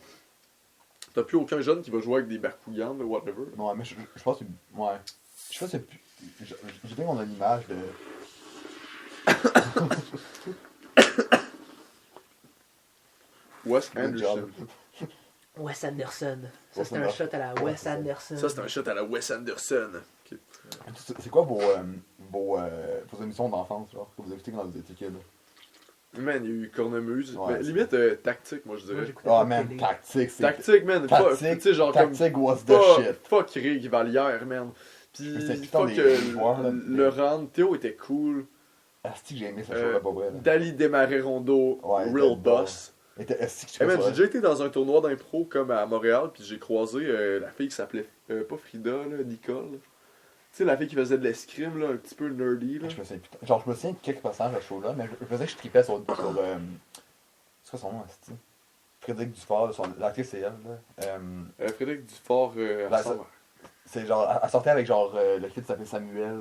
Speaker 3: T'as plus aucun jeune qui va jouer avec des Bakugan ou whatever.
Speaker 2: Ouais, mais je pense que. Ouais. Je pense que c'est plus. J'ai bien qu'on a l'image de.
Speaker 3: Wes
Speaker 2: Good
Speaker 3: Anderson.
Speaker 2: job.
Speaker 4: Wes Anderson. Ça,
Speaker 2: Wes
Speaker 4: c'est un shot à la
Speaker 2: Ouais,
Speaker 4: Wes
Speaker 2: c'est ça.
Speaker 4: Anderson.
Speaker 3: Ça, c'est un shot à la Wes Anderson. Ok.
Speaker 2: C'est quoi vos émissions d'enfance, genre, que vous écoutez quand vous étiez kid?
Speaker 3: Man, il y a eu Cornemuse.
Speaker 2: Ouais,
Speaker 3: mais
Speaker 2: c'est-
Speaker 3: limite tactique, moi je
Speaker 4: Moi,
Speaker 3: dirais.
Speaker 4: j'écoutais
Speaker 2: Ah,
Speaker 4: pas de
Speaker 2: man,
Speaker 4: télé.
Speaker 2: tactique, c'est.
Speaker 3: Tactique, man. Pas, tu
Speaker 2: Tactique,
Speaker 3: sais, genre
Speaker 2: tactique was the
Speaker 3: comme.
Speaker 2: shit.
Speaker 3: Fuck Rick Vallière, man. Puis,
Speaker 2: Mais c'était tout le temps
Speaker 3: fuck
Speaker 2: des joueurs, là.
Speaker 3: le rand. Théo était cool.
Speaker 2: Asti que j'ai aimé ce show-là, pas vrai. Là.
Speaker 3: Dali Desmarais Rondo,
Speaker 2: Ouais, il
Speaker 3: Real
Speaker 2: était bon.
Speaker 3: Boss.
Speaker 2: Asti que
Speaker 3: Hey
Speaker 2: je
Speaker 3: man,
Speaker 2: fais
Speaker 3: j'ai
Speaker 2: ça.
Speaker 3: déjà été dans un tournoi d'impro comme à Montréal, puis j'ai croisé la fille qui s'appelait, pas Frida, là, Nicole. Tu sais, la fille qui faisait de l'escrime, là, un petit peu nerdy, là.
Speaker 2: Je me souviens, genre, je me souviens de quelques passages de ce show-là, mais je faisais que je tripais sur c'est quoi son nom, Asti? Frédéric Dufort, l'actrice c'est elle, là.
Speaker 3: Frédéric Dufort, elle
Speaker 2: Ben,
Speaker 3: ressemble-
Speaker 2: C'est genre, elle sortait avec genre, le kid s'appelle Samuel,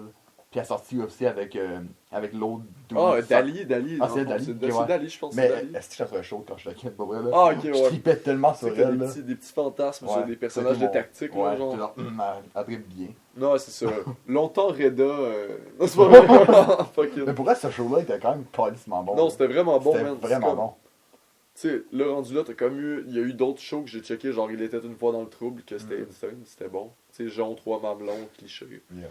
Speaker 2: puis elle sortit aussi avec l'autre dude.
Speaker 3: Ah, Dali.
Speaker 2: Ah,
Speaker 3: non,
Speaker 2: c'est
Speaker 3: non,
Speaker 2: Dali,
Speaker 3: c'est
Speaker 2: ok, ouais.
Speaker 3: Dali, je pense que
Speaker 2: Mais
Speaker 3: c'est Dali.
Speaker 2: est-ce que je trouvais chaud quand je suis pas vrai, là?
Speaker 3: Ah, ok,
Speaker 2: Je
Speaker 3: ouais.
Speaker 2: tripais tellement
Speaker 3: Tu
Speaker 2: sur
Speaker 3: sais, t'as
Speaker 2: elle, là.
Speaker 3: des petits fantasmes sur
Speaker 2: Ouais,
Speaker 3: des personnages
Speaker 2: c'était
Speaker 3: de tactique,
Speaker 2: Ouais,
Speaker 3: là,
Speaker 2: j'étais
Speaker 3: genre.
Speaker 2: genre, elle tripe bien.
Speaker 3: Non, c'est ça. Longtemps, Reda. Non, c'est pas vrai. Fucking.
Speaker 2: Mais pour elle, ce show-là était quand même calissement bon.
Speaker 3: Non, c'était vraiment bon,
Speaker 2: C'était
Speaker 3: man. C'est
Speaker 2: vraiment
Speaker 3: comme-
Speaker 2: bon.
Speaker 3: Tu sais, le rendu là, t'as comme eu. Il y a eu d'autres shows que j'ai checké, genre Il était une fois dans le trouble, que c'était insane, c'était bon. Tu sais, Jean 3 mamelons, cliché.
Speaker 2: Yeah.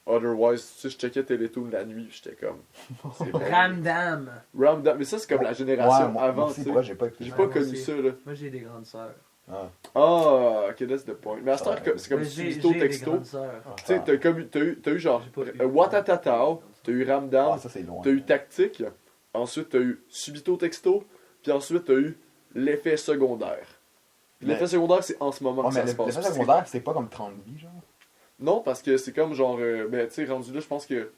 Speaker 3: Otherwise, tu sais, je checkais Télétoon la nuit, pis j'étais comme. c'est bon.
Speaker 4: Ramdam.
Speaker 3: Ramdam. Mais ça, c'est comme la génération
Speaker 2: moi
Speaker 3: avant,
Speaker 2: aussi,
Speaker 3: tu
Speaker 2: pour vrai,
Speaker 3: sais.
Speaker 2: j'ai pas écouté.
Speaker 3: J'ai
Speaker 4: Ouais,
Speaker 3: pas
Speaker 4: moi
Speaker 3: connu
Speaker 4: aussi.
Speaker 3: ça, là.
Speaker 4: Moi, j'ai des grandes sœurs.
Speaker 2: Ah.
Speaker 3: Ah, ok, that's the point. Mais à ce temps,
Speaker 2: Ouais.
Speaker 3: c'est comme
Speaker 4: Mais
Speaker 3: subito
Speaker 4: j'ai des
Speaker 3: texto.
Speaker 4: grandes sœurs.
Speaker 3: Tu sais, t'as eu genre
Speaker 4: J'ai pas vu.
Speaker 3: Watatatao, t'as eu Ramdam,
Speaker 2: Ah, ça c'est loin.
Speaker 3: t'as eu Tactique, ensuite t'as eu Subito Texto, puis ensuite t'as eu l'effet secondaire. Puis
Speaker 2: Mais-
Speaker 3: l'effet secondaire, c'est en ce moment
Speaker 2: Ouais,
Speaker 3: que
Speaker 2: mais
Speaker 3: ça se passe.
Speaker 2: l'effet
Speaker 3: Puis c'est-
Speaker 2: secondaire, c'est pas comme 30 vies, genre.
Speaker 3: Non, parce que c'est comme genre, ben tu sais, rendu là, je pense que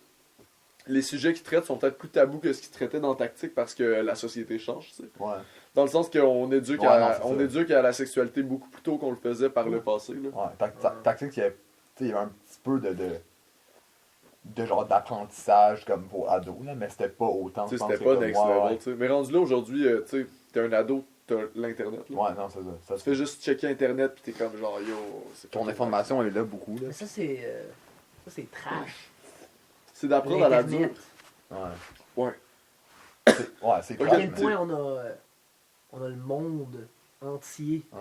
Speaker 3: les sujets qu'ils traitent sont peut-être plus tabous que ce qu'ils traitaient dans Tactique parce que la société change, tu sais.
Speaker 2: Ouais.
Speaker 3: Dans le sens qu'on éduque,
Speaker 2: Ouais,
Speaker 3: à,
Speaker 2: non, c'est
Speaker 3: on
Speaker 2: ça.
Speaker 3: éduque à la sexualité beaucoup plus tôt qu'on le faisait par le passé, là.
Speaker 2: Ouais. Tactique, il y avait, tu sais, il y avait un petit peu de genre d'apprentissage comme pour ados, là, mais c'était pas autant.
Speaker 3: Tu sais,
Speaker 2: je pense,
Speaker 3: c'était
Speaker 2: que
Speaker 3: pas
Speaker 2: comme
Speaker 3: next
Speaker 2: moi,
Speaker 3: level,
Speaker 2: ouais.
Speaker 3: tu sais. Mais rendu là, aujourd'hui, tu sais, t'es un ado, t'as l'internet, là.
Speaker 2: Ouais, non, c'est ça.
Speaker 3: Tu fais juste checker internet pis t'es comme genre yo. c'est
Speaker 2: Ton
Speaker 3: pas-
Speaker 2: information, elle est là beaucoup, là.
Speaker 4: Mais ça, c'est trash.
Speaker 3: C'est d'apprendre à la dure.
Speaker 4: L'Internet.
Speaker 2: Ouais.
Speaker 3: Ouais.
Speaker 2: C'est
Speaker 3: Ok,
Speaker 4: À
Speaker 2: clair,
Speaker 4: quel
Speaker 2: mais-
Speaker 4: point on a le monde entier
Speaker 2: Ouais.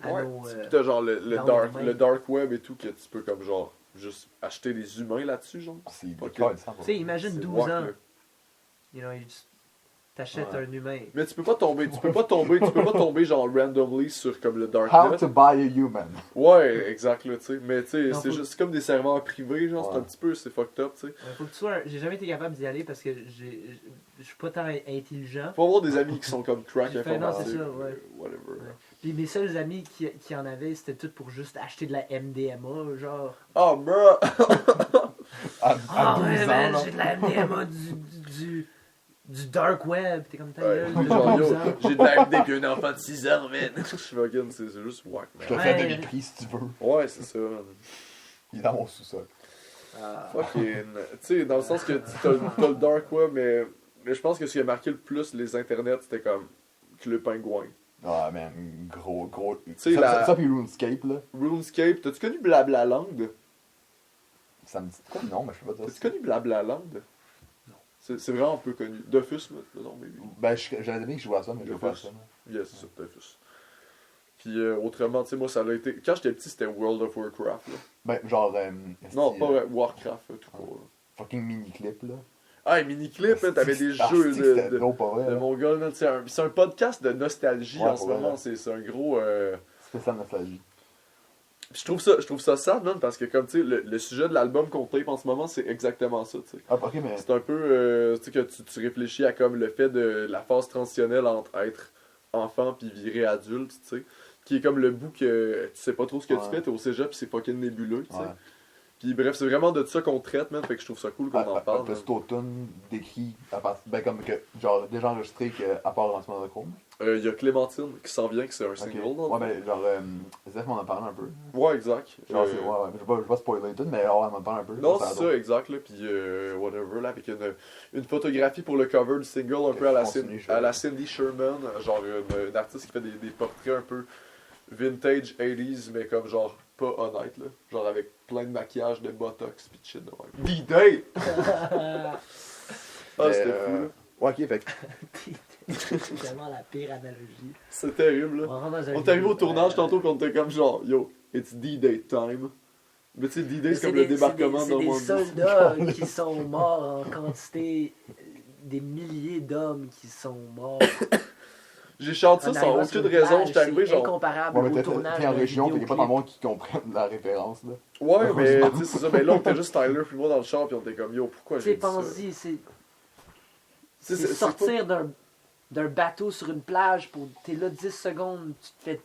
Speaker 4: à
Speaker 3: Ouais.
Speaker 4: nos.
Speaker 3: Pis t'as genre
Speaker 4: dans nos
Speaker 3: le dark web et tout que tu peux comme genre juste acheter des humains là-dessus genre.
Speaker 2: C'est des
Speaker 3: Ok.
Speaker 2: cas, ça,
Speaker 4: Tu sais, imagine
Speaker 3: C'est
Speaker 4: 12
Speaker 3: wack,
Speaker 4: ans.
Speaker 3: là.
Speaker 4: You know, t'achètes
Speaker 2: Ouais.
Speaker 4: un humain.
Speaker 3: Mais tu peux pas tomber genre randomly sur comme le dark
Speaker 2: How
Speaker 3: web.
Speaker 2: to buy a human.
Speaker 3: Ouais, exact là, tu sais. Mais tu sais,
Speaker 4: Non,
Speaker 3: c'est
Speaker 4: faut-
Speaker 3: juste c'est comme des serveurs privés genre, c'est
Speaker 2: Ouais.
Speaker 3: un petit peu, c'est fucked up, tu sais.
Speaker 4: Faut que tu sois. J'ai jamais été capable d'y aller parce que je suis pas tant intelligent.
Speaker 3: Faut avoir des amis qui sont comme crack
Speaker 4: J'ai fait, non,
Speaker 3: informatique.
Speaker 4: c'est ça, ouais.
Speaker 3: Whatever.
Speaker 4: Ouais. Puis mes seuls amis qui en avaient, c'était tout pour juste acheter de la MDMA, genre.
Speaker 3: Oh bro!
Speaker 2: À
Speaker 4: Ah
Speaker 2: 12
Speaker 4: ouais,
Speaker 2: ans,
Speaker 4: man,
Speaker 2: là.
Speaker 4: j'ai de la MDMA du dark web. T'es comme ta gueule, de
Speaker 3: Genre,
Speaker 4: 12
Speaker 3: yo,
Speaker 4: ans.
Speaker 3: j'ai de la MD qu'un enfant de 6 ans, man. Je suis fucking, c'est juste whack,
Speaker 2: Je te
Speaker 3: man.
Speaker 2: fais
Speaker 4: Ouais.
Speaker 2: demi-prix si tu veux.
Speaker 3: Ouais, c'est ça, man.
Speaker 2: Il est dans mon sous-sol.
Speaker 4: Ah.
Speaker 3: Fucking. Tu sais, dans le sens que t'as le dark web, mais je pense que ce qui a marqué le plus les internets, c'était comme Club Pingouin.
Speaker 2: Ah, man, gros.
Speaker 3: sais,
Speaker 2: Ça, puis RuneScape, là.
Speaker 3: RuneScape, t'as-tu connu Blablaland?
Speaker 2: Ça me dit quoi? Non, mais je peux pas dire
Speaker 3: T'as-tu
Speaker 2: ça.
Speaker 3: connu Blablaland? C'est vraiment peu connu. Dofus, non, mais oui.
Speaker 2: Ben, j'avais dit que je jouais à ça, mais je joue pas à ça. là.
Speaker 3: Yeah, c'est ça, Dofus. Puis autrement, tu sais, moi, ça a été. Quand j'étais petit, c'était World of Warcraft, là.
Speaker 2: Ben, genre.
Speaker 3: Non,
Speaker 2: esti,
Speaker 3: pas Warcraft, tout court. Là.
Speaker 2: Fucking mini-clip, là.
Speaker 3: Ah, mini-clip, hein, t'avais des jeux
Speaker 2: C'était
Speaker 3: de
Speaker 2: drôle, pas vrai.
Speaker 3: de
Speaker 2: là.
Speaker 3: Mongol, man. C'est un podcast de nostalgie
Speaker 2: Ouais,
Speaker 3: en ce
Speaker 2: pour vrai.
Speaker 3: moment. C'est un gros.
Speaker 2: Spécial nostalgie.
Speaker 3: Je trouve ça sad, man, parce que, comme tu sais, le sujet de l'album qu'on tape en ce moment, c'est exactement ça, tu sais.
Speaker 2: Ah, ok, mais.
Speaker 3: C'est un peu, tu sais, que tu réfléchis à comme le fait de la phase transitionnelle entre être enfant puis virer adulte, tu sais. Qui est comme le bout que tu sais pas trop ce que tu
Speaker 2: Ouais.
Speaker 3: fais, t'es au cégep pis c'est fucking nébuleux, tu sais.
Speaker 2: Ouais.
Speaker 3: Puis bref, c'est vraiment de ça qu'on traite, man, fait que je trouve ça cool qu'on en parle.
Speaker 2: T'as cet automne décrit à partir. Ben, comme que. Genre, déjà enregistré qu'à part en ce moment de Chrome.
Speaker 3: Il y a Clémentine qui s'en vient, que c'est un
Speaker 2: Ok.
Speaker 3: single, dans le
Speaker 2: Ouais,
Speaker 3: fond.
Speaker 2: ben, genre. Zef m'en a parlé un peu.
Speaker 3: Ouais, exact.
Speaker 2: Genre, c'est- ouais, je vais pas spoiler tout, mais ouais, elle m'en parle un peu.
Speaker 3: Non,
Speaker 2: Ça a
Speaker 3: c'est
Speaker 2: l'air
Speaker 3: ça, exact, là, pis whatever, là, avec une photographie pour le cover du single, un peu à la,
Speaker 2: Continue, je
Speaker 3: à la
Speaker 2: vais-
Speaker 3: Cindy Sherman, genre une artiste qui fait des portraits un peu vintage 80s, mais comme genre pas honnête, là, genre avec plein de maquillage, de botox, pis de shit, de même. D-Day! Ah,
Speaker 2: Mais,
Speaker 3: c'était fou, là.
Speaker 2: Ouais, ok, fait que.
Speaker 4: C'est tellement la pire analogie.
Speaker 3: C'est terrible, là.
Speaker 4: rentre dans un
Speaker 3: On est arrivé au tournage
Speaker 4: euh,
Speaker 3: tantôt qu'on était comme genre, yo, it's D-Day time. Mais tu sais, D-Day, c'est comme le
Speaker 4: des-
Speaker 3: débarquement
Speaker 4: c'est
Speaker 3: dans
Speaker 4: des
Speaker 3: mon
Speaker 4: soldats qui sont morts en quantité, des milliers d'hommes qui sont morts.
Speaker 3: J'ai chanté ça
Speaker 4: En
Speaker 3: sans
Speaker 4: arrivant sur
Speaker 3: aucune
Speaker 4: une
Speaker 3: raison,
Speaker 4: plage,
Speaker 3: j'étais arrivé
Speaker 4: c'est
Speaker 3: genre.
Speaker 4: incomparable
Speaker 2: Ouais, mais
Speaker 4: au
Speaker 2: t'es
Speaker 4: tournage
Speaker 2: en
Speaker 4: d'un
Speaker 2: région, fait qu'il y a pas tant de
Speaker 4: vidéoclip.
Speaker 2: monde qui comprenne la référence, là.
Speaker 3: Ouais, mais tu sais, c'est ça. Mais là, on était juste Tyler puis moi dans le char, puis on était comme, yo, pourquoi
Speaker 4: Tu
Speaker 3: j'ai
Speaker 4: sais,
Speaker 3: dit ça?
Speaker 4: pense-y,
Speaker 3: Tu sais,
Speaker 4: c'est
Speaker 3: c'est
Speaker 4: sortir d'un bateau sur une plage pour. T'es là 10 secondes, tu te fais.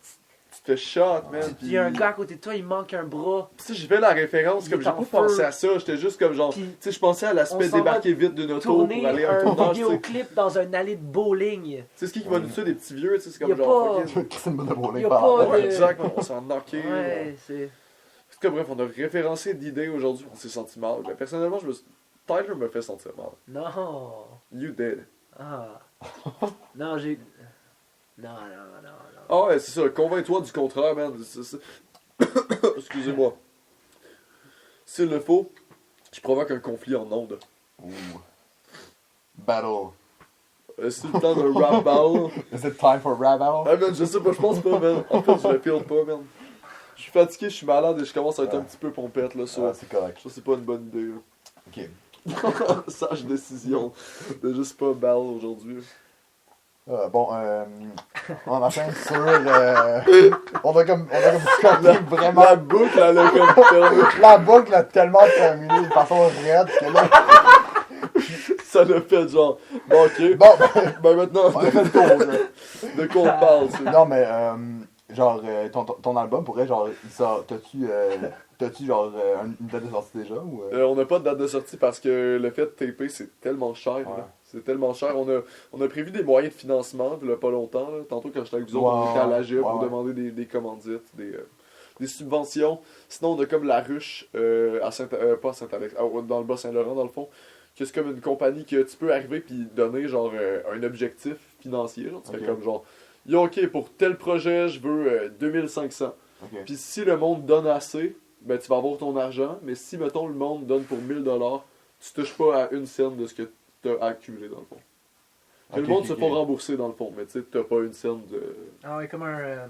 Speaker 3: Tu te shot, man.
Speaker 4: Il y a un gars à côté de toi, il manque un bras.
Speaker 3: Tu sais, j'ai fait la référence,
Speaker 4: Il
Speaker 3: comme
Speaker 4: est
Speaker 3: j'ai
Speaker 4: en
Speaker 3: pas
Speaker 4: feu.
Speaker 3: pensé à ça. J'étais juste comme genre,
Speaker 4: Puis,
Speaker 3: tu sais, je pensais à l'aspect
Speaker 4: on s'en va
Speaker 3: débarquer vite d'une auto
Speaker 4: Tourner
Speaker 3: pour aller à un
Speaker 4: un
Speaker 3: tournage, tu sais.
Speaker 4: vidéoclip dans un allée de bowling.
Speaker 3: Tu sais, ce qui va nous tuer des petits vieux, tu sais, c'est
Speaker 4: Y a
Speaker 3: comme genre,
Speaker 4: pas-
Speaker 3: fucking.
Speaker 2: C'est une bonne bowling
Speaker 4: Y a
Speaker 2: par
Speaker 4: pas
Speaker 2: rapport.
Speaker 3: Ouais,
Speaker 4: de-
Speaker 3: exact, on s'en knocké.
Speaker 4: Ouais, c'est.
Speaker 3: En tout cas, bref, on a référencé d'idées aujourd'hui, on s'est senti mal. Ben, personnellement, Tyler me fait sentir mal.
Speaker 4: Non.
Speaker 3: You did.
Speaker 4: Ah. Non, j'ai. Non.
Speaker 3: Ah ouais, c'est ça, convainc-toi du contraire, man. Excusez-moi. S'il le faut, je provoque un conflit en ondes.
Speaker 2: Ouh. Battle.
Speaker 3: C'est le temps d'un rap battle.
Speaker 2: Is it time for rap battle?
Speaker 3: Ah man, je sais pas, je pense pas, man. En fait, je le feel pas, man. Je suis fatigué, je suis malade et je commence à être un petit peu pompette, là, ça.
Speaker 2: Ah, c'est correct.
Speaker 3: Ça, c'est pas une bonne idée, là.
Speaker 2: Ok.
Speaker 3: Sage décision de juste pas battle aujourd'hui.
Speaker 2: Bon, on enchaîne sur. On a comme scotché vraiment.
Speaker 3: La boucle, elle a comme fermé.
Speaker 2: La boucle a tellement terminé de façon raide que là.
Speaker 3: Ça l'a fait genre, bon, ok.
Speaker 2: Bon,
Speaker 3: Ben maintenant,
Speaker 2: on a fait le tour, là.
Speaker 3: de quoi on parle, tu sais.
Speaker 2: Non, mais genre, ton album pourrait, genre, il sort. T'as-tu genre une date de sortie déjà ou.
Speaker 3: On n'a pas de date de sortie parce que le fait de taper, c'est tellement cher.
Speaker 2: Ouais.
Speaker 3: là. C'est tellement cher. On a prévu des moyens de financement, il y a pas longtemps. Là. Tantôt, quand j'étais avec vous autres, on était à l'AGE pour demander des commandites, des subventions. Sinon, on a comme La Ruche, pas à Saint-Alex, dans le Bas-Saint-Laurent, dans le fond, que c'est comme une compagnie que tu peux arriver puis donner genre un objectif financier. Genre. Tu fais
Speaker 2: Ok.
Speaker 3: comme genre, yo, ok, pour tel projet, je veux 2500.
Speaker 2: Ok.
Speaker 3: Puis si le monde donne assez, ben tu vas avoir ton argent. Mais si, mettons, le monde donne pour 1000$, tu touches pas à une scène de ce que tu as accumulé, dans le fond. Que le
Speaker 2: Ok,
Speaker 3: monde
Speaker 2: ok,
Speaker 3: se
Speaker 2: ok.
Speaker 3: fait rembourser, dans le fond. Mais tu sais, t'as pas une scène de...
Speaker 4: Ah ouais, comme un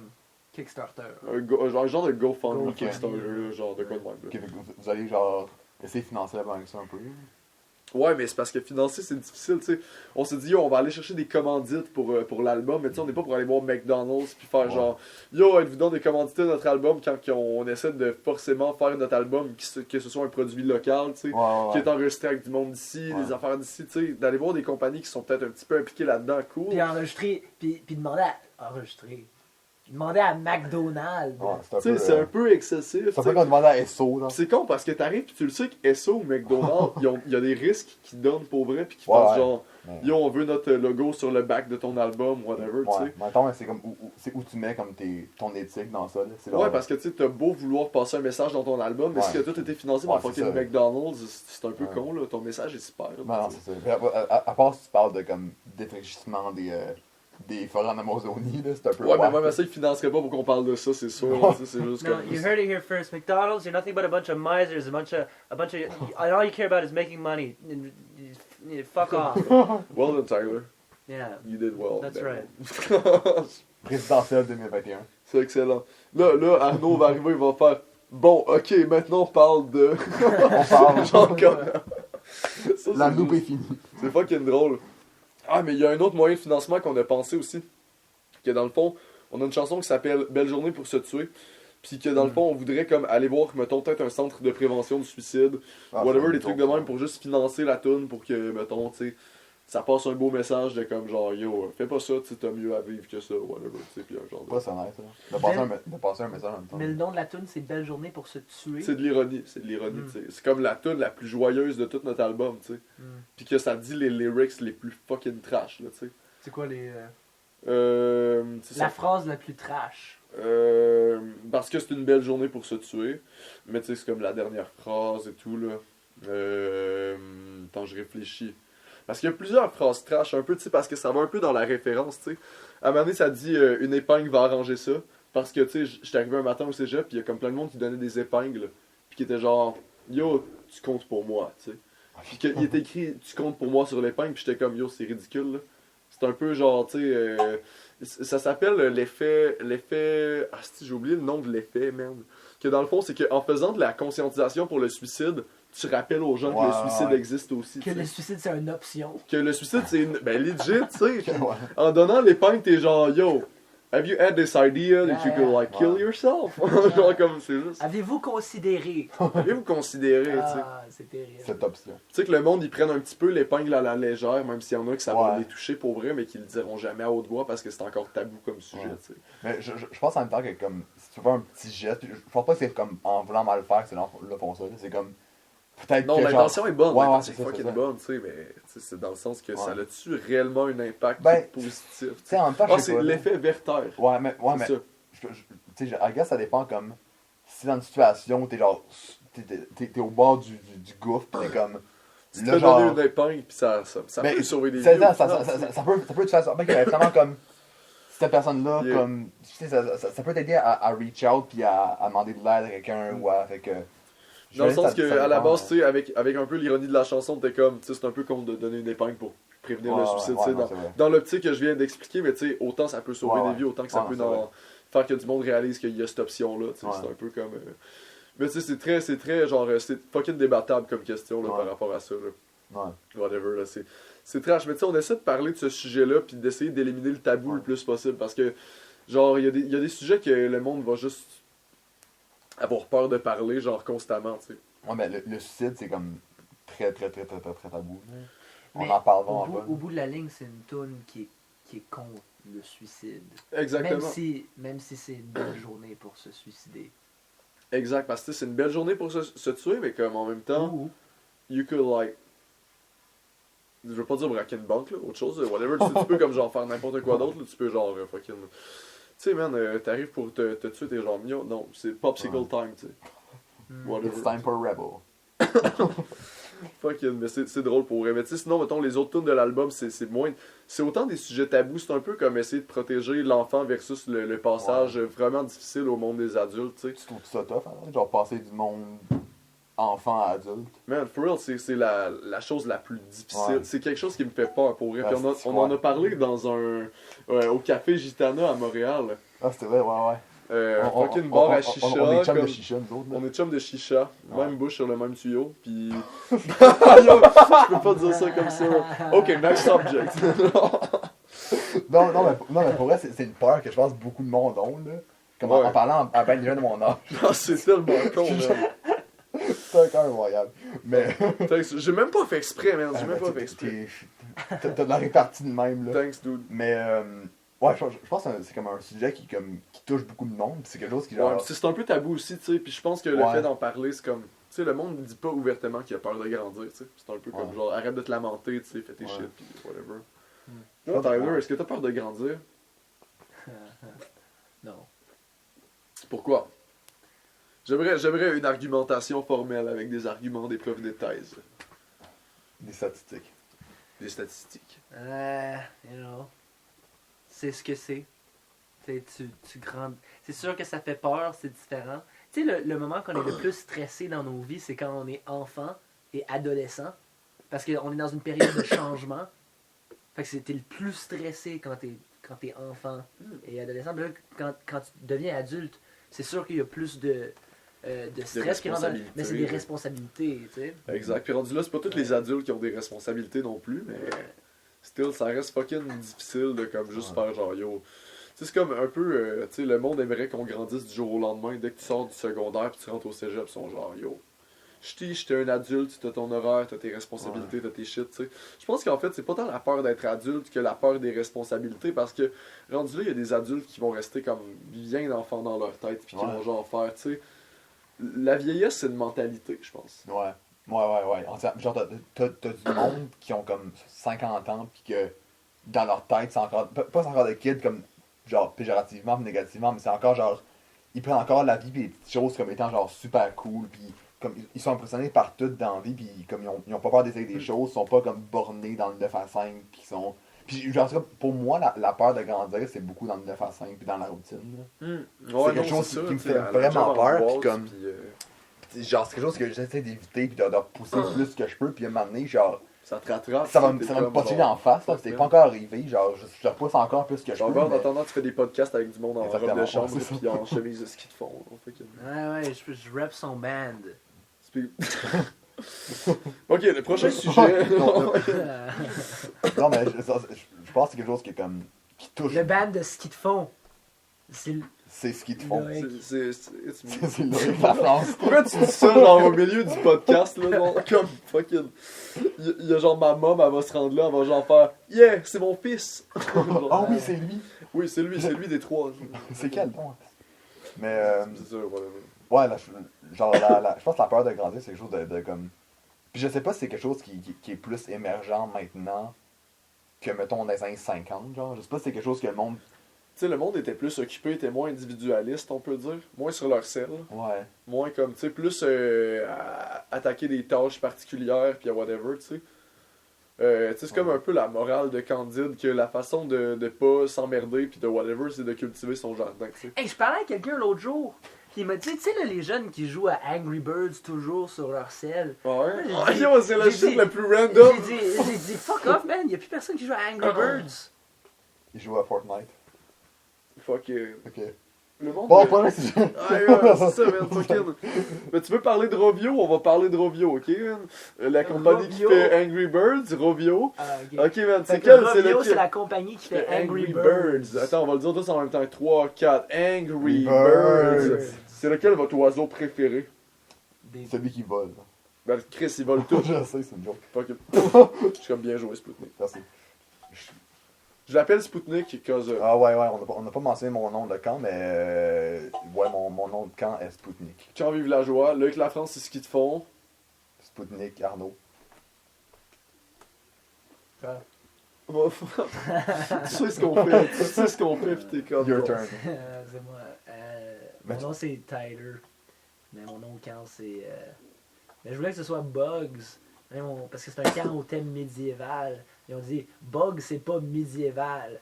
Speaker 4: Kickstarter.
Speaker 3: un genre de GoFundMe,
Speaker 4: GoFundMe.
Speaker 3: Kickstarter, là, genre de quoi de même. là.
Speaker 2: Ok, fait que vous allez, genre, essayer de financer la banque ça un peu.
Speaker 3: Ouais, mais c'est parce que financer, c'est difficile, tu sais. On s'est dit, yo, on va aller chercher des commandites pour l'album, mais tu sais, on n'est pas pour aller voir McDonald's puis faire
Speaker 2: Ouais.
Speaker 3: genre, yo, êtes-vous dans des commandités de notre album quand on essaie de forcément faire notre album, que ce soit un produit local, tu sais, qui est enregistré avec du monde d'ici,
Speaker 2: Ouais.
Speaker 3: des affaires d'ici, tu sais, d'aller voir des compagnies qui sont peut-être un petit peu impliquées là-dedans, cool.
Speaker 4: Puis enregistrer, puis demander à enregistrer. Demander à McDonald's.
Speaker 2: Ouais, c'est un
Speaker 3: Tu sais,
Speaker 2: peu.
Speaker 3: c'est un peu excessif,
Speaker 2: C'est un
Speaker 3: tu
Speaker 2: peu
Speaker 3: sais.
Speaker 2: comme demander à SO, là.
Speaker 3: Puis c'est con parce que t'arrives pis tu le sais que SO ou McDonald's, il y a des risques qu'ils donnent pour vrai pis qu'ils
Speaker 2: Ouais,
Speaker 3: pensent
Speaker 2: ouais.
Speaker 3: genre,
Speaker 2: Ouais.
Speaker 3: yo, on veut notre logo sur le back de ton album, whatever, tu sais.
Speaker 2: Ouais, mais attends, mais c'est comme c'est où tu mets comme ton éthique dans ça, là. C'est
Speaker 3: Ouais, parce que tu sais, t'as beau vouloir passer un message dans ton album, mais
Speaker 2: Ouais.
Speaker 3: si tout était financé par
Speaker 2: Ouais, c'est
Speaker 3: fucking
Speaker 2: ça.
Speaker 3: McDonald's, c'est un peu
Speaker 2: Ouais.
Speaker 3: con, là. Ton message est super. là,
Speaker 2: Non,
Speaker 3: tu sais.
Speaker 2: c'est ça. Puis à part si tu parles de comme défraîchissement des forêts en Amazonie, là, c'est un peu.
Speaker 3: Ouais, mais
Speaker 2: whack,
Speaker 3: même
Speaker 2: là.
Speaker 3: ça, ils financeraient pas pour qu'on parle de ça, c'est sûr.
Speaker 2: Non.
Speaker 3: là, tu sais, c'est juste
Speaker 5: No,
Speaker 3: comme.
Speaker 5: you heard it here first. McDonald's, you're nothing but a bunch of misers, a bunch of, and all you care about is making money. And
Speaker 4: Yeah, fuck off.
Speaker 3: Well done, Tyler.
Speaker 4: Yeah.
Speaker 3: You did well.
Speaker 4: That's
Speaker 3: Ben.
Speaker 2: Présidentielle 2021.
Speaker 3: C'est excellent. Là, Arnaud va arriver, il va faire bon, ok, maintenant on parle de.
Speaker 2: On parle.
Speaker 3: Genre comme. Ça,
Speaker 2: La
Speaker 3: c'est
Speaker 2: loupe est
Speaker 3: juste-
Speaker 2: finie.
Speaker 3: C'est fucking drôle. Ah, mais il y a un autre moyen de financement qu'on a pensé aussi. Que dans le fond, on a une chanson qui s'appelle Belle journée pour se tuer. Puis que dans le fond, on voudrait comme aller voir, mettons, peut-être un centre de prévention du suicide.
Speaker 2: Ah,
Speaker 3: Whatever,
Speaker 2: c'est
Speaker 3: des
Speaker 2: une
Speaker 3: trucs de
Speaker 2: joke,
Speaker 3: même
Speaker 2: ça.
Speaker 3: pour juste financer la tune pour que, mettons, tu sais, ça passe un beau message de comme genre, yo, fais pas ça, tu sais, t'as mieux à vivre que ça, whatever, tu sais, puis un genre de.
Speaker 2: Pas ça nice, ça. De passer un message en même temps.
Speaker 4: Mais le nom de la tune, c'est Belle journée pour se tuer.
Speaker 3: C'est de l'ironie,
Speaker 4: Mm.
Speaker 3: tu sais. C'est comme la tune la plus joyeuse de tout notre album, tu sais.
Speaker 4: Mm.
Speaker 3: Puis que ça dit les lyrics les plus fucking trash, là, tu sais.
Speaker 4: C'est quoi les.
Speaker 3: C'est
Speaker 4: La
Speaker 3: ça.
Speaker 4: phrase la plus trash.
Speaker 3: Parce que c'est une belle journée pour se tuer. Mais tu sais, c'est comme la dernière phrase et tout, là. Attends, je réfléchis. Parce qu'il y a plusieurs phrases trash, un peu, tu sais, parce que ça va un peu dans la référence, tu sais. À un moment donné, ça dit une épingle va arranger ça. Parce que, tu sais, j'étais arrivé un matin au cégep, puis il y a comme plein de monde qui donnait des épingles. Puis qui était genre, yo, tu comptes pour moi, tu sais. Puis qu'il était écrit, tu comptes pour moi sur l'épingle, puis j'étais comme, yo, c'est ridicule, là. C'est un peu genre, tu sais, ça s'appelle l'effet, ah, si j'ai oublié le nom de l'effet, merde. Que dans le fond, c'est qu'en faisant de la conscientisation pour le suicide, tu rappelles aux gens que le
Speaker 2: Ouais,
Speaker 3: suicide
Speaker 2: ouais.
Speaker 3: existe aussi.
Speaker 4: Que
Speaker 3: tu sais.
Speaker 4: le suicide, c'est une option.
Speaker 3: Que le suicide, c'est une. Ben, legit, tu sais. Puis
Speaker 2: Ouais.
Speaker 3: en donnant l'épingle, t'es genre, yo, have you had this idea that you could, like, kill
Speaker 2: Ouais.
Speaker 3: yourself? Genre, comme, c'est juste.
Speaker 4: Avez-vous considéré?
Speaker 3: Avez-vous considéré, tu sais.
Speaker 4: Ah, c'est terrible.
Speaker 2: Cette option.
Speaker 3: Tu sais que le monde, ils prennent un petit peu l'épingle à la légère, même s'il y en a que ça va
Speaker 2: Ouais.
Speaker 3: les toucher pour vrai, mais qu'ils le diront jamais à haute voix parce que c'est encore tabou comme sujet,
Speaker 2: Ouais.
Speaker 3: tu sais.
Speaker 2: Mais je pense en même temps que comme si tu veux un petit geste, je pense pas que c'est comme en voulant mal faire que ces gens-là font ça. là. C'est comme peut-être
Speaker 3: Non,
Speaker 2: que genre.
Speaker 3: l'intention est bonne,
Speaker 2: Ouais, ouais,
Speaker 3: l'intention
Speaker 2: c'est
Speaker 3: est
Speaker 2: ça,
Speaker 3: fucking
Speaker 2: c'est ça.
Speaker 3: bonne, tu sais, mais tu sais, c'est dans le sens que ça
Speaker 2: Ouais.
Speaker 3: a-tu réellement un impact
Speaker 2: Ben,
Speaker 3: positif, tu
Speaker 2: Tu
Speaker 3: sais.
Speaker 2: sais, en même temps,
Speaker 3: Ah,
Speaker 2: je sais
Speaker 3: c'est
Speaker 2: pas. là.
Speaker 3: l'effet Werther.
Speaker 2: Ouais, mais
Speaker 3: C'est ça.
Speaker 2: tu sais, I guess ça dépend comme si dans une situation où t'es genre t'es au bord du gouffre pis t'es comme
Speaker 3: Tu
Speaker 2: là,
Speaker 3: te
Speaker 2: genre-
Speaker 3: donnes une épingle, pis ça
Speaker 2: Ben,
Speaker 3: peut sauver des vies.
Speaker 2: c'est ça,
Speaker 3: au final, tu sais.
Speaker 2: ça peut te faire sortir. Ben, vraiment comme cette personne-là,
Speaker 3: Yeah.
Speaker 2: comme tu sais, ça peut t'aider à reach out puis à demander de l'aide à quelqu'un ou à fait que
Speaker 3: Dans le sens
Speaker 2: ça
Speaker 3: que, à la
Speaker 2: dépend,
Speaker 3: base, tu sais, avec un peu l'ironie de la chanson, t'es comme, tu sais, c'est un peu con de donner une épingle pour prévenir
Speaker 2: Ouais,
Speaker 3: le suicide,
Speaker 2: ouais,
Speaker 3: tu sais,
Speaker 2: non, c'est vrai.
Speaker 3: dans l'optique que je viens d'expliquer, mais tu sais, autant ça peut sauver
Speaker 2: Ouais,
Speaker 3: des vies, autant que ça
Speaker 2: ouais,
Speaker 3: peut
Speaker 2: c'est vrai.
Speaker 3: faire que du monde réalise qu'il y a cette option-là, tu sais,
Speaker 2: Ouais.
Speaker 3: c'est un peu comme... Mais tu sais, c'est très, genre, c'est fucking débattable comme question, là,
Speaker 2: Ouais.
Speaker 3: par rapport à ça, là.
Speaker 2: Ouais.
Speaker 3: Whatever, là, c'est trash, mais tu sais, on essaie de parler de ce sujet-là, puis d'essayer d'éliminer le tabou
Speaker 2: Ouais.
Speaker 3: le plus possible, parce que, genre, il y a des sujets que le monde va juste avoir peur de parler, genre, constamment, tu sais.
Speaker 2: Ouais, mais le suicide c'est comme très tabou. On
Speaker 4: Mais
Speaker 2: en parle
Speaker 4: au
Speaker 2: vraiment
Speaker 4: bout,
Speaker 2: pas.
Speaker 4: au bout de la ligne, c'est une toune qui est contre le suicide.
Speaker 3: Exactement.
Speaker 4: Même si c'est une belle journée pour se suicider.
Speaker 3: Exact, parce que tu sais, c'est une belle journée pour se tuer, mais comme en même temps,
Speaker 4: Ou,
Speaker 3: you could like. Je veux pas dire braquer une banque, là, autre chose, whatever. Tu sais, tu peux comme genre faire n'importe quoi d'autre, là, tu peux genre fucking. Tu sais, man, t'arrives pour te tuer, t'es genre mignon. Non, c'est popsicle
Speaker 2: Ouais.
Speaker 3: time, tu sais.
Speaker 4: hmm,
Speaker 3: Whatever.
Speaker 2: It's time for a rebel.
Speaker 3: Fucking, mais c'est drôle pour vrai. Mais tu sais, sinon, mettons, les autres tunes de l'album, c'est moins. C'est autant des sujets tabous, c'est un peu comme essayer de protéger l'enfant versus le passage vraiment difficile au monde des adultes, tu sais.
Speaker 2: Tu trouves ça tough, hein? Genre passer du monde enfant à adulte.
Speaker 3: Man, for real, c'est la chose la plus difficile.
Speaker 2: Ouais.
Speaker 3: C'est quelque chose qui me fait peur pour vrai.
Speaker 2: Ah,
Speaker 3: Puis
Speaker 2: c'est-
Speaker 3: on en a
Speaker 2: ouais.
Speaker 3: parlé dans un. Au Café Gitana à Montréal.
Speaker 2: Ah, c'était vrai, ouais.
Speaker 3: Fucking bar à chicha.
Speaker 2: On est chum de
Speaker 3: comme-
Speaker 2: chicha, nous autres. là.
Speaker 3: On est chum de chicha,
Speaker 2: Ouais.
Speaker 3: même bouche sur le même tuyau, puis... Yo, je peux pas dire ça comme ça. Ok, next subject.
Speaker 2: Non, mais pour vrai, c'est une peur que je pense beaucoup de monde ont, là. Comme
Speaker 3: Ouais.
Speaker 2: en parlant à ben des gens de mon âge.
Speaker 3: Non, c'est tellement con, man.
Speaker 2: C'est encore incroyable. Mais.
Speaker 3: Thanks. J'ai même pas fait exprès, man. J'ai même pas fait
Speaker 2: t'es-
Speaker 3: exprès.
Speaker 2: T'as de la répartie de même, là.
Speaker 3: Thanks, dude.
Speaker 2: Mais, ouais, je pense que c'est comme un sujet qui touche beaucoup de monde. Pis c'est quelque chose qui,
Speaker 3: Ouais,
Speaker 2: genre.
Speaker 3: pis c'est un peu tabou aussi, tu sais. Puis je pense que le
Speaker 2: Ouais.
Speaker 3: fait d'en parler, c'est comme... Tu sais, le monde dit pas ouvertement qu'il a peur de grandir, tu sais. C'est un peu comme
Speaker 2: Ouais.
Speaker 3: genre, arrête de te lamenter, tu sais, fais tes
Speaker 2: Ouais.
Speaker 3: shit, pis whatever.
Speaker 2: Je
Speaker 3: Toi,
Speaker 2: pense que-
Speaker 3: Tyler, est-ce que t'as peur de grandir?
Speaker 4: non.
Speaker 3: Pourquoi? J'aimerais une argumentation formelle avec des arguments, des preuves, des thèses,
Speaker 2: Des statistiques.
Speaker 3: des statistiques.
Speaker 4: You know, c'est ce que c'est. Tu grand... C'est sûr que ça fait peur, c'est différent. Tu sais, le moment qu'on est le plus stressé dans nos vies, c'est quand on est enfant et adolescent. parce qu'on est dans une période de changement. Fait que t'es le plus stressé quand t'es enfant et adolescent. Mais là, quand tu deviens adulte, c'est sûr qu'il y a plus de stress qui rentre dans... Mais c'est des responsabilités, tu sais.
Speaker 3: Exact. Puis rendu là, c'est pas tous les adultes qui ont des responsabilités non plus, mais still, ça reste fucking difficile de comme juste faire genre yo. Tu sais, c'est comme un peu, tu sais, le monde aimerait qu'on grandisse du jour au lendemain. Dès que tu sors du secondaire puis tu rentres au cégep, ils sont genre yo. J'étais un adulte, t'as ton horaire, t'as tes responsabilités, t'as tes shit, tu sais. Je pense qu'en fait, c'est pas tant la peur d'être adulte que la peur des responsabilités, parce que rendu là, il y a des adultes qui vont rester comme bien d'enfants dans leur tête puis qui vont genre faire, tu sais. La vieillesse, c'est une mentalité, je pense.
Speaker 2: Ouais. Genre, t'as du monde qui ont comme 50 ans, puis que dans leur tête, c'est encore. Pas c'est encore des kids comme, genre, péjorativement, négativement, mais c'est encore genre. Ils prennent encore la vie, pis les petites choses comme étant genre super cool, puis comme ils sont impressionnés par tout dans la vie, puis comme ils ont pas peur d'essayer des choses, ils sont pas comme bornés dans le 9 à 5, puis ils sont. Puis genre, pour moi, la peur de grandir, c'est beaucoup dans le 9 à 5, puis dans la routine.
Speaker 3: Ouais,
Speaker 2: quelque chose qui me fait vraiment peur, puis comme. Genre, c'est quelque chose que j'essaie d'éviter puis de repousser plus que je peux, puis à un moment donné, genre,
Speaker 3: ça te rattrape.
Speaker 2: ça va me pocher en face, là, c'est pas encore arrivé, genre, je repousse encore plus que je peux.
Speaker 3: En attendant, tu fais des podcasts avec du monde en robe de chambre, puis en chemise de ski de fond.
Speaker 4: Ouais, je rep son band.
Speaker 3: Ok, le prochain sujet.
Speaker 2: Non, mais je pense que c'est quelque chose qui est comme, qui touche.
Speaker 4: Le band de ski de fond.
Speaker 2: C'est ce qu'ils te font.
Speaker 3: C'est
Speaker 2: Loïc la France.
Speaker 3: Pourquoi tu dis ça genre au milieu du podcast là, genre, comme fucking. Il y a genre ma mom, elle va se rendre là, elle va genre faire yeah, c'est mon fils.
Speaker 2: Ah oui, c'est lui.
Speaker 3: Oui, c'est lui des trois.
Speaker 2: C'est quel bon? Mais
Speaker 3: c'est ça, voilà.
Speaker 2: ouais, je pense que la peur de grandir, c'est quelque chose de comme. Puis je sais pas si c'est quelque chose qui est plus émergent maintenant que mettons dans les années 50, genre. Je sais pas si c'est quelque chose que le monde.
Speaker 3: Tu sais, le monde était plus occupé, était moins individualiste, on peut dire. Moins sur leur selle.
Speaker 2: Ouais.
Speaker 3: Moins comme, tu sais, plus à attaquer des tâches particulières, puis à whatever, tu sais. Tu sais, c'est comme un peu la morale de Candide, que la façon de pas s'emmerder, puis de whatever, c'est de cultiver son jardin, tu sais.
Speaker 4: Hey, je parlais à quelqu'un l'autre jour, qui m'a dit, tu sais, là, les jeunes qui jouent à Angry Birds toujours sur leur selle.
Speaker 3: Ouais.
Speaker 4: Moi, j'ai dit-
Speaker 3: Yo, c'est le
Speaker 4: j'ai
Speaker 3: shit
Speaker 4: dit-
Speaker 3: le plus random.
Speaker 4: J'ai dit, fuck off, man, y a plus personne qui joue à Angry Birds.
Speaker 2: Il joue à Fortnite.
Speaker 3: Fuck.
Speaker 2: Ok.
Speaker 3: Le monde.
Speaker 2: Bon, pas là, c'est
Speaker 3: C'est ça, man, fucking. Mais tu veux parler de Rovio, on va parler de Rovio, ok, man? La compagnie qui
Speaker 4: Rovio.
Speaker 3: fait Angry Birds, Rovio.
Speaker 4: Ah,
Speaker 3: Ok, man,
Speaker 4: Fait
Speaker 3: c'est
Speaker 4: que
Speaker 3: quel?
Speaker 4: Rovio,
Speaker 3: C'est
Speaker 4: c'est la compagnie qui fait Angry Birds.
Speaker 3: Birds. Attends, on va le dire tous en même temps. 3, 4. Angry
Speaker 2: Birds.
Speaker 3: Birds. C'est lequel votre oiseau préféré?
Speaker 2: Celui qui vole.
Speaker 3: Ben, Chris, il vole tout.
Speaker 2: Je sais, c'est une joke.
Speaker 3: Fuck it. Je suis comme bien joué, Spoutnik.
Speaker 2: Merci.
Speaker 3: Je l'appelle Spoutnik cause.
Speaker 2: Ah ouais, on n'a pas mentionné mon nom de camp, mais ouais, mon nom de camp est Spoutnik.
Speaker 3: Quand vive la joie, Loïc La France, c'est ce qu'ils te font.
Speaker 2: Spoutnik, Arnaud.
Speaker 3: Tu sais ce qu'on fait, pis t'es comme.
Speaker 2: Your
Speaker 3: bon.
Speaker 2: turn.
Speaker 4: C'est moi.
Speaker 2: Mais
Speaker 4: Mon nom c'est Tyler. Mais mon nom camp c'est. Mais je voulais que ce soit Bugs. Parce que c'est un camp au thème médiéval. Ils ont dit Bugs c'est pas médiéval.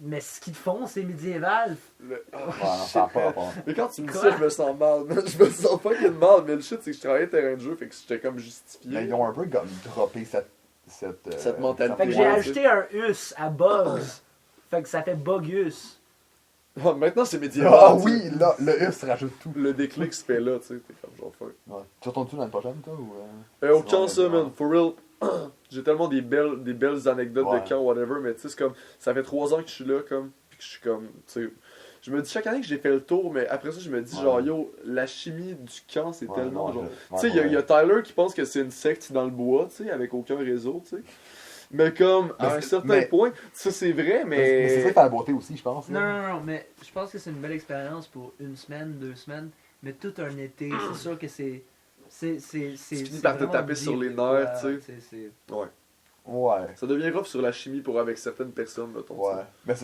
Speaker 4: Mais ce qu'ils font c'est médiéval.
Speaker 3: Le-
Speaker 2: Ouais,
Speaker 3: Oh,
Speaker 2: non, ça n'a pas rapport.
Speaker 3: Mais quand tu me dis
Speaker 4: Quoi?
Speaker 3: ça, je me sens mal. Je me sens fucking mal. Mais le shit, c'est que je travaillais terrain de jeu, fait que j'étais comme justifié.
Speaker 2: Mais ils ont un peu comme droppé
Speaker 3: Cette mentalité.
Speaker 4: Fait que j'ai ajouté un us à Bugs. Fait que ça fait Bugus.
Speaker 3: Ah, maintenant, c'est médiéval.
Speaker 2: Ah
Speaker 3: tu sais.
Speaker 2: oui, là, le US rajoute tout.
Speaker 3: Le déclic se fait là, tu sais. T'es comme genre fuck.
Speaker 2: Ouais. Tu retournes-tu l'année prochaine, toi, ou...
Speaker 3: Aucun
Speaker 2: C'est
Speaker 3: ça,
Speaker 2: bon,
Speaker 3: man. For real. J'ai tellement des belles anecdotes
Speaker 2: Ouais.
Speaker 3: de camp, whatever. Mais tu sais, c'est comme. Ça fait 3 ans que je suis là, comme. Puis que je suis comme. Tu sais. Je me dis chaque année que j'ai fait le tour, mais après ça, je me dis,
Speaker 2: Ouais.
Speaker 3: genre, yo, la chimie du camp, c'est
Speaker 2: Ouais,
Speaker 3: tellement
Speaker 2: non,
Speaker 3: genre.
Speaker 2: je-
Speaker 3: Tu sais, il y a Tyler qui pense que c'est une secte dans le bois, tu sais, avec aucun réseau, tu sais. Mais comme, à
Speaker 2: Mais
Speaker 3: un
Speaker 2: c'est-
Speaker 3: certain
Speaker 2: mais-
Speaker 3: point, ça c'est vrai,
Speaker 2: Mais c'est ça qui
Speaker 3: mais.
Speaker 2: fait la beauté aussi, je pense.
Speaker 4: Non,
Speaker 2: là.
Speaker 4: non, mais je pense que c'est une belle expérience pour 1 semaine, 2 semaines. Mais tout un été, c'est sûr que c'est. C'est
Speaker 3: finis par te
Speaker 4: vraiment
Speaker 3: taper sur les
Speaker 4: deep,
Speaker 3: nerfs,
Speaker 4: ouais,
Speaker 3: tu sais.
Speaker 4: c'est-
Speaker 3: Ouais.
Speaker 2: Ouais.
Speaker 3: Ça devient rough sur la chimie pour avec certaines personnes, mettons. tu sais.
Speaker 2: Ouais. Mais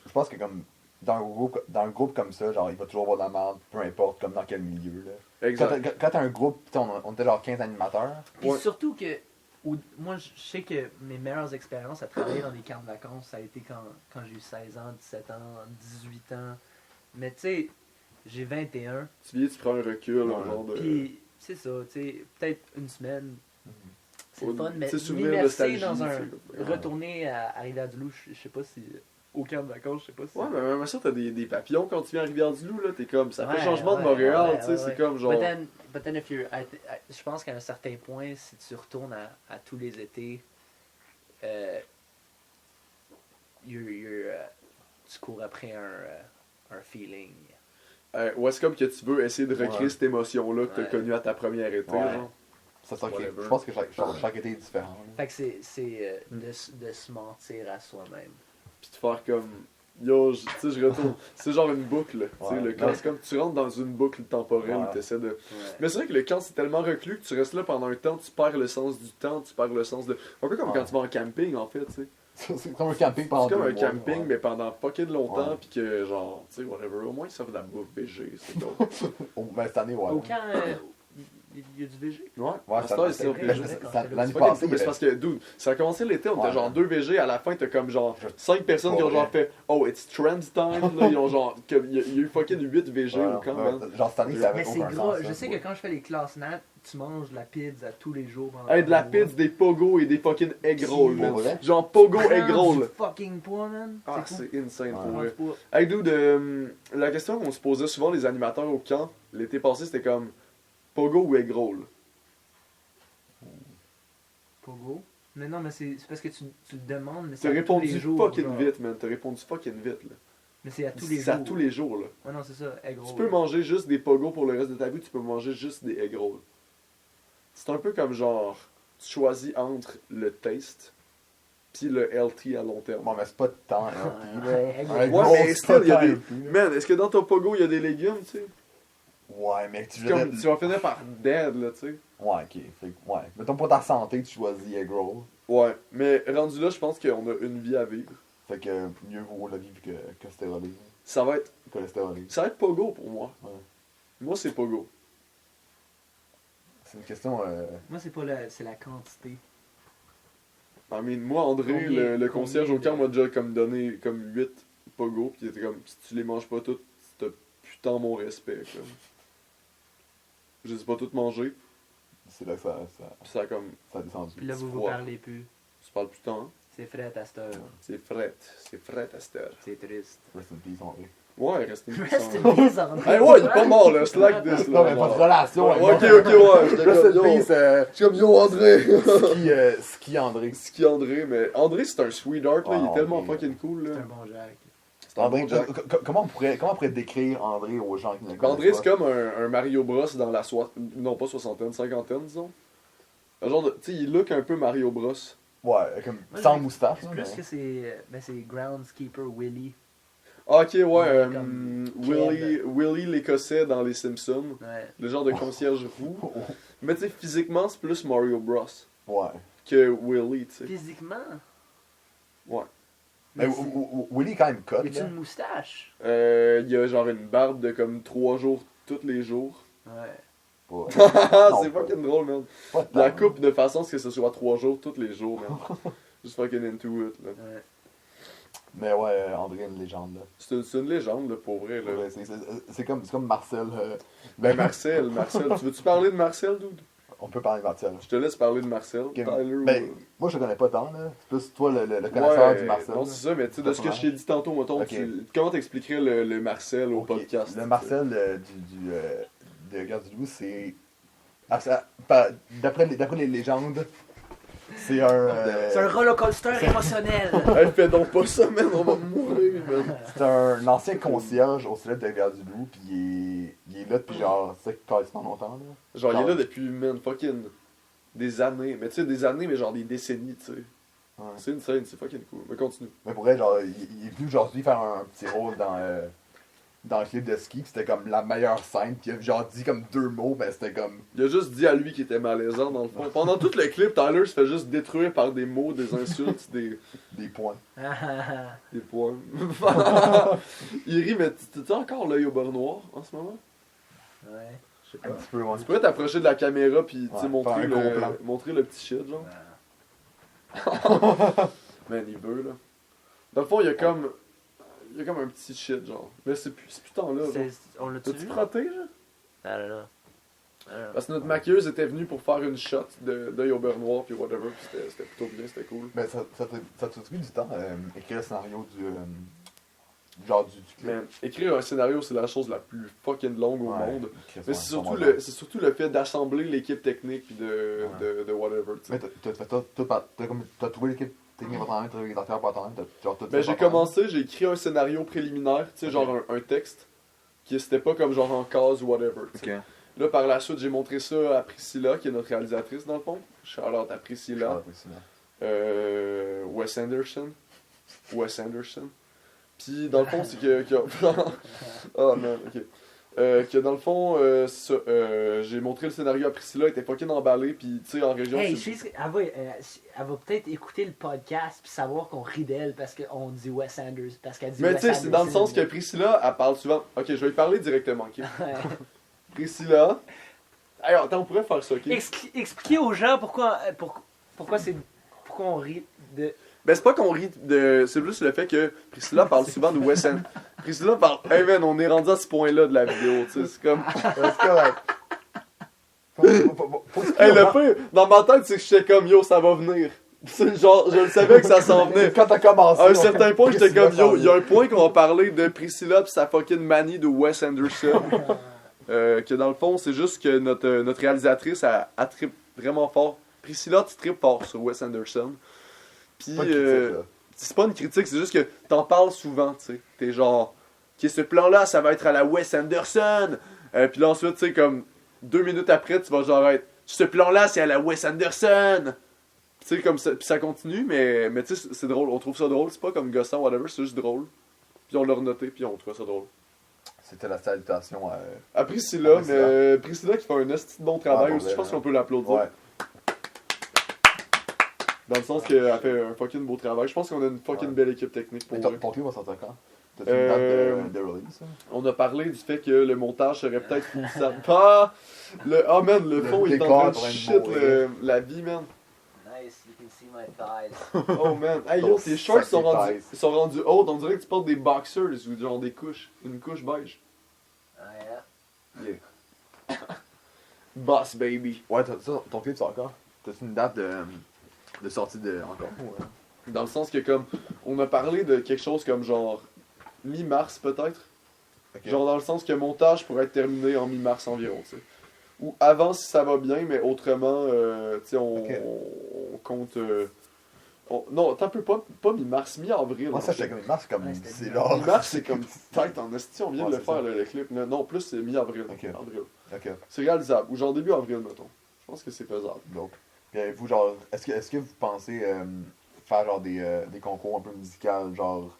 Speaker 2: je pense que comme dans un groupe comme ça, genre il va toujours avoir de la merde, peu importe comme dans quel milieu. Là.
Speaker 3: Exact.
Speaker 2: Quand t'as un groupe, tu sais, on était genre 15 animateurs.
Speaker 4: Puis
Speaker 3: Ouais.
Speaker 4: surtout que, moi je sais que mes meilleures expériences à travailler dans des camps de vacances, ça a été quand j'ai eu 16 ans, 17 ans, 18 ans. Mais tu sais, j'ai 21.
Speaker 3: Tu viens, tu prends un recul,
Speaker 2: Ouais.
Speaker 3: un genre de.
Speaker 4: Puis c'est ça, tu sais, peut-être 1 semaine, c'est le fun, mais
Speaker 3: Tu sais, souvenir,
Speaker 4: m'immerser
Speaker 3: nostalgie,
Speaker 4: dans un...
Speaker 3: tu sais.
Speaker 4: Retourner à Rivière-du-Loup, je sais pas si... Au camp de vacances, je sais pas si...
Speaker 3: Ouais, mais même ça, t'as des papillons quand tu viens à Rivière-du-Loup, là. T'es comme, ça fait
Speaker 4: Ouais,
Speaker 3: changement de
Speaker 4: ouais,
Speaker 3: Montréal,
Speaker 4: ouais,
Speaker 3: tu sais.
Speaker 4: ouais,
Speaker 3: C'est
Speaker 4: ouais.
Speaker 3: comme genre.
Speaker 4: But then if you're... je pense qu'à un certain point, si tu retournes à tous les étés, tu cours après un feeling.
Speaker 3: Ouais, c'est comme que tu veux essayer de recréer
Speaker 2: Ouais.
Speaker 3: cette émotion-là que t'as
Speaker 4: Ouais.
Speaker 3: connue à ta première été,
Speaker 2: Ouais.
Speaker 3: genre.
Speaker 2: C'est ça qui est-
Speaker 3: Whatever.
Speaker 2: je pense que chaque été est différent. là.
Speaker 4: Fait que c'est de se mentir à soi-même.
Speaker 3: Puis de faire comme. Yo, tu sais, je retourne. C'est genre une boucle, tu sais.
Speaker 2: Ouais.
Speaker 3: Le camp, c'est comme tu rentres dans une boucle temporelle
Speaker 2: Ouais.
Speaker 3: où t'essaies de.
Speaker 4: Ouais.
Speaker 3: Mais c'est vrai que le camp, c'est tellement reclus que tu restes là pendant un temps, tu perds le sens du temps, tu perds le sens de. Un peu comme
Speaker 2: Ouais.
Speaker 3: quand tu vas en camping, en fait, tu sais.
Speaker 2: C'est comme un camping pendant
Speaker 3: C'est comme
Speaker 2: 2
Speaker 3: un
Speaker 2: mois,
Speaker 3: camping,
Speaker 2: ouais.
Speaker 3: mais pendant fucking longtemps,
Speaker 2: Ouais.
Speaker 3: pis que, genre, tu sais, whatever. Au moins, ils servent de la bouffe végé, c'est dope.
Speaker 2: Oh, ben, cette année, ouais.
Speaker 4: Au camp, il y a du VG.
Speaker 3: Ouais,
Speaker 2: Ouais,
Speaker 3: à ce
Speaker 2: ça-
Speaker 3: temps, ils
Speaker 4: c'est
Speaker 3: servent
Speaker 4: vrai,
Speaker 3: végé.
Speaker 4: je sais.
Speaker 2: L'année
Speaker 3: C'est fucking
Speaker 2: passée,
Speaker 3: cool, mais c'est parce que, dude, ça a commencé l'été, on était
Speaker 2: Ouais.
Speaker 3: genre 2 VG, à la fin, t'as comme genre 5 personnes qui ont
Speaker 2: Ouais.
Speaker 3: genre fait Oh, it's trend time, là, ils ont genre, il y a eu fucking 8 VG au camp, man.
Speaker 2: Genre cette année, ça avait
Speaker 4: Mais c'est
Speaker 2: aucun
Speaker 4: gras.
Speaker 2: sens.
Speaker 4: Je sais que quand je fais les classes nat, tu manges de la pizza tous les jours. pendant
Speaker 3: Hey, de la
Speaker 4: un mois.
Speaker 3: pizza, des pogo et des fucking egg rolls,
Speaker 2: Pour
Speaker 3: man.
Speaker 2: vrai?
Speaker 3: Genre pogo
Speaker 4: Prends
Speaker 3: egg
Speaker 4: du
Speaker 3: roll.
Speaker 4: fucking poids, man.
Speaker 3: Ah,
Speaker 4: C'est cool.
Speaker 3: c'est insane
Speaker 2: Ouais.
Speaker 3: pour
Speaker 4: Prends
Speaker 3: vrai.
Speaker 4: du poids.
Speaker 3: Hey, dude, la question qu'on se posait souvent, les animateurs au camp, l'été passé, c'était comme pogo ou egg roll.
Speaker 4: Pogo. Mais non, mais c'est parce que tu le demandes, mais
Speaker 3: T'as
Speaker 4: c'est à tous
Speaker 3: répondu
Speaker 4: les jours.
Speaker 3: fucking
Speaker 4: genre.
Speaker 3: vite, man. T'as répondu fucking vite, là.
Speaker 4: Mais c'est à tous les jours.
Speaker 3: C'est à tous les jours, là.
Speaker 4: Ouais, non, c'est ça. Egg roll.
Speaker 3: Tu peux manger juste des pogos pour le reste de ta vie, tu peux manger juste des egg rolls. C'est un peu comme genre, tu choisis entre le taste puis le healthy à long terme.
Speaker 2: Bon, mais c'est pas tant
Speaker 4: Ouais,
Speaker 2: healthy,
Speaker 4: ouais,
Speaker 2: là.
Speaker 4: egg
Speaker 2: Un
Speaker 4: roll.
Speaker 3: Ouais,
Speaker 2: gros,
Speaker 3: mais
Speaker 2: c'est
Speaker 3: still, il y a
Speaker 2: pas
Speaker 3: des-
Speaker 2: healthy, là.
Speaker 3: Man, est-ce que dans ton pogo, il y a des légumes, tu sais?
Speaker 2: Ouais, mais tu
Speaker 3: C'est comme, tu vas finir par dead, là, tu sais.
Speaker 2: Ouais, ok. Fait que, ouais. Mettons pour ta santé, tu choisis egg roll.
Speaker 3: Ouais, mais rendu là, je pense qu'on a une vie à vivre.
Speaker 2: Fait que mieux vaut la vie que stérolisé.
Speaker 3: Ça va être
Speaker 2: Cholestérolisé.
Speaker 3: pogo pour moi.
Speaker 2: Ouais.
Speaker 3: Moi, c'est pogo.
Speaker 2: C'est une question.
Speaker 4: Moi, c'est la quantité.
Speaker 3: I mean, moi, André,
Speaker 4: Combien-
Speaker 3: le concierge
Speaker 4: combien
Speaker 3: au camp
Speaker 4: de-
Speaker 3: m'a déjà comme donné comme 8 pogos, pis il était comme, si tu les manges pas toutes, t'as putain mon respect, comme. Je les ai pas toutes mangées,
Speaker 2: C'est là que ça
Speaker 3: pis ça a comme,
Speaker 2: a descendu.
Speaker 4: Puis là, vous vous
Speaker 3: froid.
Speaker 4: parlez plus.
Speaker 3: tu parles plus tant, hein.
Speaker 4: C'est frais à cette heure.
Speaker 3: C'est fret à cette heure.
Speaker 4: C'est triste.
Speaker 2: Rest in peace, André.
Speaker 3: Ouais, reste une
Speaker 4: Rest
Speaker 3: puissance.
Speaker 4: in peace, André.
Speaker 3: Hey, ouais, il est pas mort, là, slack this, là.
Speaker 2: Non, mais pas de relation.
Speaker 3: Ouais,
Speaker 2: avec
Speaker 3: ok,
Speaker 2: moi.
Speaker 3: ok, ouais, j'étais
Speaker 2: Rest
Speaker 3: comme,
Speaker 2: in
Speaker 3: yo,
Speaker 2: peace,
Speaker 3: je suis comme, yo, André.
Speaker 2: ski André.
Speaker 3: Ski André, mais André, c'est un sweetheart, là, il est
Speaker 2: Ah,
Speaker 3: tellement
Speaker 2: ok.
Speaker 3: fucking cool,
Speaker 4: C'est
Speaker 3: là.
Speaker 4: un bon Jack.
Speaker 3: C'est un
Speaker 2: André,
Speaker 3: bon Jack.
Speaker 2: comment on pourrait décrire André aux gens qui ne le
Speaker 3: Ben, André,
Speaker 2: connaissent
Speaker 3: c'est
Speaker 2: pas?
Speaker 3: comme un Mario Bros dans la non pas soixantaine, cinquantaine, disons. Un genre de, tu sais, il look un peu Mario Bros.
Speaker 2: Ouais, comme
Speaker 4: Moi,
Speaker 2: sans
Speaker 4: je-
Speaker 2: moustache.
Speaker 4: C'est
Speaker 2: là,
Speaker 4: plus
Speaker 2: mais-
Speaker 4: que c'est Groundskeeper Willy.
Speaker 3: Ah, ok, ouais,
Speaker 4: Comme
Speaker 3: Willy l'Écossais dans Les Simpsons.
Speaker 4: Ouais.
Speaker 3: Le genre de concierge roux. Mais tu sais, physiquement, c'est plus Mario Bros.
Speaker 2: Ouais.
Speaker 3: Que Willy, tu sais.
Speaker 4: Physiquement.
Speaker 3: Ouais.
Speaker 2: Mais
Speaker 4: Mais c'est-
Speaker 2: Willy est quand même cut.
Speaker 4: Y a-tu
Speaker 2: là.
Speaker 4: une moustache?
Speaker 3: Il y a genre une barbe de comme 3 jours tous les jours.
Speaker 4: Ouais.
Speaker 2: Ouais.
Speaker 3: C'est
Speaker 2: pas-
Speaker 3: fucking drôle, man.
Speaker 2: Pas
Speaker 3: La
Speaker 2: tant.
Speaker 3: coupe de façon à ce que ce soit 3 jours tous les jours, man. Just fucking into it, là.
Speaker 4: Ouais.
Speaker 2: Mais ouais, André est une légende. Là.
Speaker 3: C'est une légende, là, pour vrai, là.
Speaker 2: Ouais, c'est comme Marcel.
Speaker 3: Ben Marcel, tu veux-tu parler de Marcel, dude?
Speaker 2: On peut parler de Marcel.
Speaker 3: Je te laisse parler de Marcel.
Speaker 2: Ok,
Speaker 3: Tyler,
Speaker 2: ben,
Speaker 3: ou-
Speaker 2: moi je le connais pas tant, là. C'est plus toi le connaisseur
Speaker 3: Ouais,
Speaker 2: du Marcel.
Speaker 3: non,
Speaker 2: là.
Speaker 3: c'est ça, mais tu sais, de ce que je t'ai dit tantôt, mettons,
Speaker 2: Ok.
Speaker 3: comment t'expliquerais le Marcel au
Speaker 2: Ok,
Speaker 3: podcast?
Speaker 2: Le Marcel de Gare du Loup, c'est. D'après les légendes, c'est
Speaker 4: C'est un rollercoaster émotionnel.
Speaker 3: Elle fait donc pas ça, man, on va mourir, man.
Speaker 2: c'est un ancien concierge au célèbre de Gare du Loup, puis il est là depuis genre, c'est quasiment longtemps, là.
Speaker 3: Genre, il est là depuis, man, fucking des années. Mais tu sais, des années, mais genre des décennies, tu sais.
Speaker 2: Ouais.
Speaker 3: C'est insane, c'est fucking cool. Mais continue.
Speaker 2: Mais pour vrai, genre, il est venu aujourd'hui faire un petit rôle dans le clip de ski, pis c'était comme la meilleure scène, pis il a genre dit comme 2 mots, mais c'était comme.
Speaker 3: Il a juste dit à lui qu'il était malaisant, dans le fond. Pendant tout le clip, Tyler se fait juste détruire par des mots, des insultes,
Speaker 2: Des points.
Speaker 3: des points. Il rit, mais t'as encore l'œil au beurre noir en ce moment?
Speaker 4: Ouais. Je sais
Speaker 2: Un
Speaker 4: pas.
Speaker 2: petit peu, ouais.
Speaker 3: Tu pourrais t'approcher de la caméra pis tu sais,
Speaker 2: Ouais,
Speaker 3: montrer,
Speaker 2: faire un gros plan.
Speaker 3: montrer le petit shit, genre. Man, il veut, là. Dans le fond, il y a comme. Il y a comme un petit shit, genre. Mais c'est plus tant là, genre.
Speaker 4: On l'a-tu
Speaker 3: T'as-tu
Speaker 4: vu?
Speaker 3: frotté, genre?
Speaker 4: Ah là là.
Speaker 3: Parce que notre maquilleuse était venue pour faire une shot d'œil au beurre noir, puis whatever, puis c'était plutôt bien, c'était cool.
Speaker 2: Mais ça t'a pris du temps, écrire le scénario du clip.
Speaker 3: Mais écrire un scénario, c'est la chose la plus fucking longue au
Speaker 2: Ouais,
Speaker 3: monde.
Speaker 2: Chris,
Speaker 3: Mais
Speaker 2: ouais,
Speaker 3: c'est surtout le fait d'assembler l'équipe technique puis de whatever. tu sais.
Speaker 2: Mais t'as trouvé l'équipe technique par toi-même, t'as trouvé les acteurs par toi-même, t'as tout
Speaker 3: Ben,
Speaker 2: fait
Speaker 3: j'ai
Speaker 2: par
Speaker 3: commencé, j'ai écrit un scénario préliminaire, tu sais,
Speaker 2: Ok.
Speaker 3: genre un texte, qui c'était pas comme genre en case ou whatever. tu sais.
Speaker 2: toi-même.
Speaker 3: Là, par la suite, j'ai montré ça à Priscilla, qui est notre réalisatrice dans le fond. Shout-out à
Speaker 2: Ok.
Speaker 3: Priscilla. Wes Anderson. Puis dans le fond, c'est que oh non, ok. Que dans le fond, j'ai montré le scénario à Priscilla, elle était fucking emballée, puis tu sais, en région.
Speaker 4: Hey,
Speaker 3: c'est-
Speaker 4: je sais, elle va peut-être écouter le podcast puis savoir qu'on rit d'elle parce qu'on dit Wes Anderson. Parce qu'elle dit
Speaker 3: Mais
Speaker 4: Wes
Speaker 3: tu sais, c'est dans le sens que Priscilla, elle parle souvent. Ok, je vais lui parler directement, ok.
Speaker 4: Ouais.
Speaker 3: Priscilla. Hey, attends, on pourrait faire ça, ok?
Speaker 4: Expliquez aux gens pourquoi on rit de.
Speaker 3: Ben, c'est pas qu'on rit de. C'est plus le fait que Priscilla parle souvent de Wes Anderson. Priscilla parle. Hey man, on est rendu à ce point-là de la vidéo, tu sais. C'est comme.
Speaker 2: C'est correct. Faut
Speaker 3: Hey, le pire, dans ma tête, c'est que j'étais comme yo, ça va venir. C'est genre, je le savais que ça s'en venait.
Speaker 2: Quand t'as commencé.
Speaker 3: À un certain point, j'étais comme yo, il y a
Speaker 2: a
Speaker 3: un point qu'on va parler de Priscilla pis sa fucking manie de Wes Anderson. Que dans le fond, c'est juste que notre réalisatrice, elle trippe vraiment fort. Priscilla, tu trippes fort sur Wes Anderson. Pis, c'est pas une critique, c'est juste que t'en parles souvent, tu sais. T'es genre, ok, ce plan-là, ça va être à la Wes Anderson. Puis là, ensuite, tu sais, comme 2 minutes après, tu vas genre être, ce plan-là, c'est à la Wes Anderson. Tu sais, comme ça, puis ça continue, mais tu sais, c'est drôle. On trouve ça drôle, c'est pas comme gossant, whatever, c'est juste drôle. Puis on l'a renoté, puis on trouve ça drôle.
Speaker 2: C'était la salutation.
Speaker 3: À Priscilla,
Speaker 2: Priscilla.
Speaker 3: mais Priscilla qui fait un esti de bon travail
Speaker 2: Ah,
Speaker 3: aussi,
Speaker 2: bon,
Speaker 3: je pense
Speaker 2: ben,
Speaker 3: qu'on peut l'applaudir.
Speaker 2: Ouais.
Speaker 3: Dans le sens qu'elle fait un fucking beau travail. Je pense qu'on a une fucking
Speaker 2: Ouais.
Speaker 3: belle équipe technique pour
Speaker 2: Mais
Speaker 3: vrai.
Speaker 2: ton clip va sortir quand? T'as-tu une date de release?
Speaker 3: On a parlé du fait que le montage serait peut-être ça pas oh man, le fond il est en train de
Speaker 2: décor pourrait
Speaker 3: shit
Speaker 2: mourir.
Speaker 3: la vie man.
Speaker 4: Nice, you can see my thighs.
Speaker 3: Oh man, hey yo,
Speaker 2: Ton
Speaker 3: tes shorts
Speaker 2: sacrifice.
Speaker 3: sont rendus hautes, on dirait que tu portes des boxers ou genre des couches, une couche beige.
Speaker 4: Ah, yeah.
Speaker 3: Yeah. Boss baby.
Speaker 2: Ouais, ton clip sort quand? T'as-tu une date de sortie de encore? Ouais.
Speaker 3: Dans le sens que comme on a parlé de quelque chose comme genre mi-mars peut-être.
Speaker 2: Ok.
Speaker 3: Genre dans le sens que montage pourrait être terminé en mi-mars environ, tu sais. Ou avant si ça va bien, mais autrement, tu sais,
Speaker 2: Ok.
Speaker 3: on compte... non, t'as un peu pas mi-mars, mi-avril.
Speaker 2: Moi, ça, j'étais comme mars, comme.
Speaker 4: Ouais, c'était
Speaker 2: C'est
Speaker 4: bien.
Speaker 2: genre.
Speaker 3: Mi-mars, c'est comme tête en esti, on vient
Speaker 2: Ouais,
Speaker 3: de le
Speaker 2: c'est
Speaker 3: faire,
Speaker 2: ça.
Speaker 3: le clip. Non, plus c'est mi-avril.
Speaker 2: Ok.
Speaker 3: Avril.
Speaker 2: Ok.
Speaker 3: C'est réalisable. Ou genre début avril, mettons. Je pense que c'est faisable.
Speaker 2: Donc. Puis vous, genre, est-ce que vous pensez faire genre des concours un peu musicaux, genre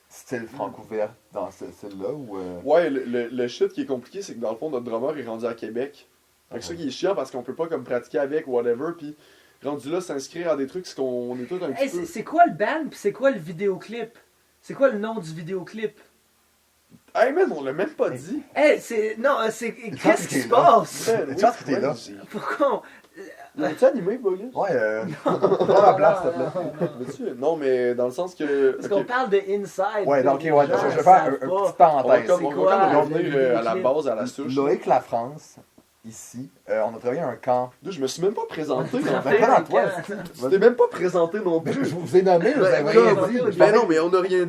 Speaker 2: style franco-vert dans ce style-là ou.
Speaker 3: Ouais, le shit qui est compliqué, c'est que dans le fond, notre drummer est rendu à Québec. Fait que ça qui est chiant parce qu'on peut pas comme pratiquer avec, whatever, puis rendu là, s'inscrire à des trucs, c'est qu'on est tous un
Speaker 4: Hey,
Speaker 3: petit peu...
Speaker 4: c'est quoi le band pis c'est quoi le vidéoclip? C'est quoi le nom du vidéoclip?
Speaker 3: Hey man, on l'a même pas dit!
Speaker 4: Hey, c'est. Non, c'est.
Speaker 2: chance
Speaker 4: Qu'est-ce
Speaker 2: que
Speaker 4: qui
Speaker 2: t'es
Speaker 4: se
Speaker 2: là.
Speaker 4: passe?
Speaker 3: Man,
Speaker 2: Une chance que t'es là.
Speaker 4: Pourquoi?
Speaker 3: L'as-tu animé, Bogus?
Speaker 2: Ouais, prends la place, s'il te plaît.
Speaker 3: Veux-tu? Non, mais dans le sens que...
Speaker 4: Parce
Speaker 3: ok,
Speaker 4: qu'on parle de Inside.
Speaker 2: Ouais,
Speaker 4: puis
Speaker 2: donc,
Speaker 4: les
Speaker 2: ouais,
Speaker 4: gens
Speaker 2: je vais faire
Speaker 4: savent
Speaker 2: un
Speaker 4: pas.
Speaker 2: petite parenthèse.
Speaker 3: on va
Speaker 4: quoi,
Speaker 3: comme
Speaker 4: le
Speaker 3: revenir à la
Speaker 4: vidéoclip?
Speaker 3: base, à la souche.
Speaker 2: Loïc La France, ici, on a travaillé à un camp.
Speaker 3: Dude, je me suis même pas présenté.
Speaker 4: Ça
Speaker 3: non.
Speaker 4: fait
Speaker 2: Ben,
Speaker 4: un
Speaker 2: toi,
Speaker 4: camp.
Speaker 3: Tu t'es même pas présenté non
Speaker 2: Mais
Speaker 3: plus.
Speaker 2: je vous ai nommé, vous avez
Speaker 3: comme-
Speaker 2: rien dit.
Speaker 3: Mais non, mais on a rien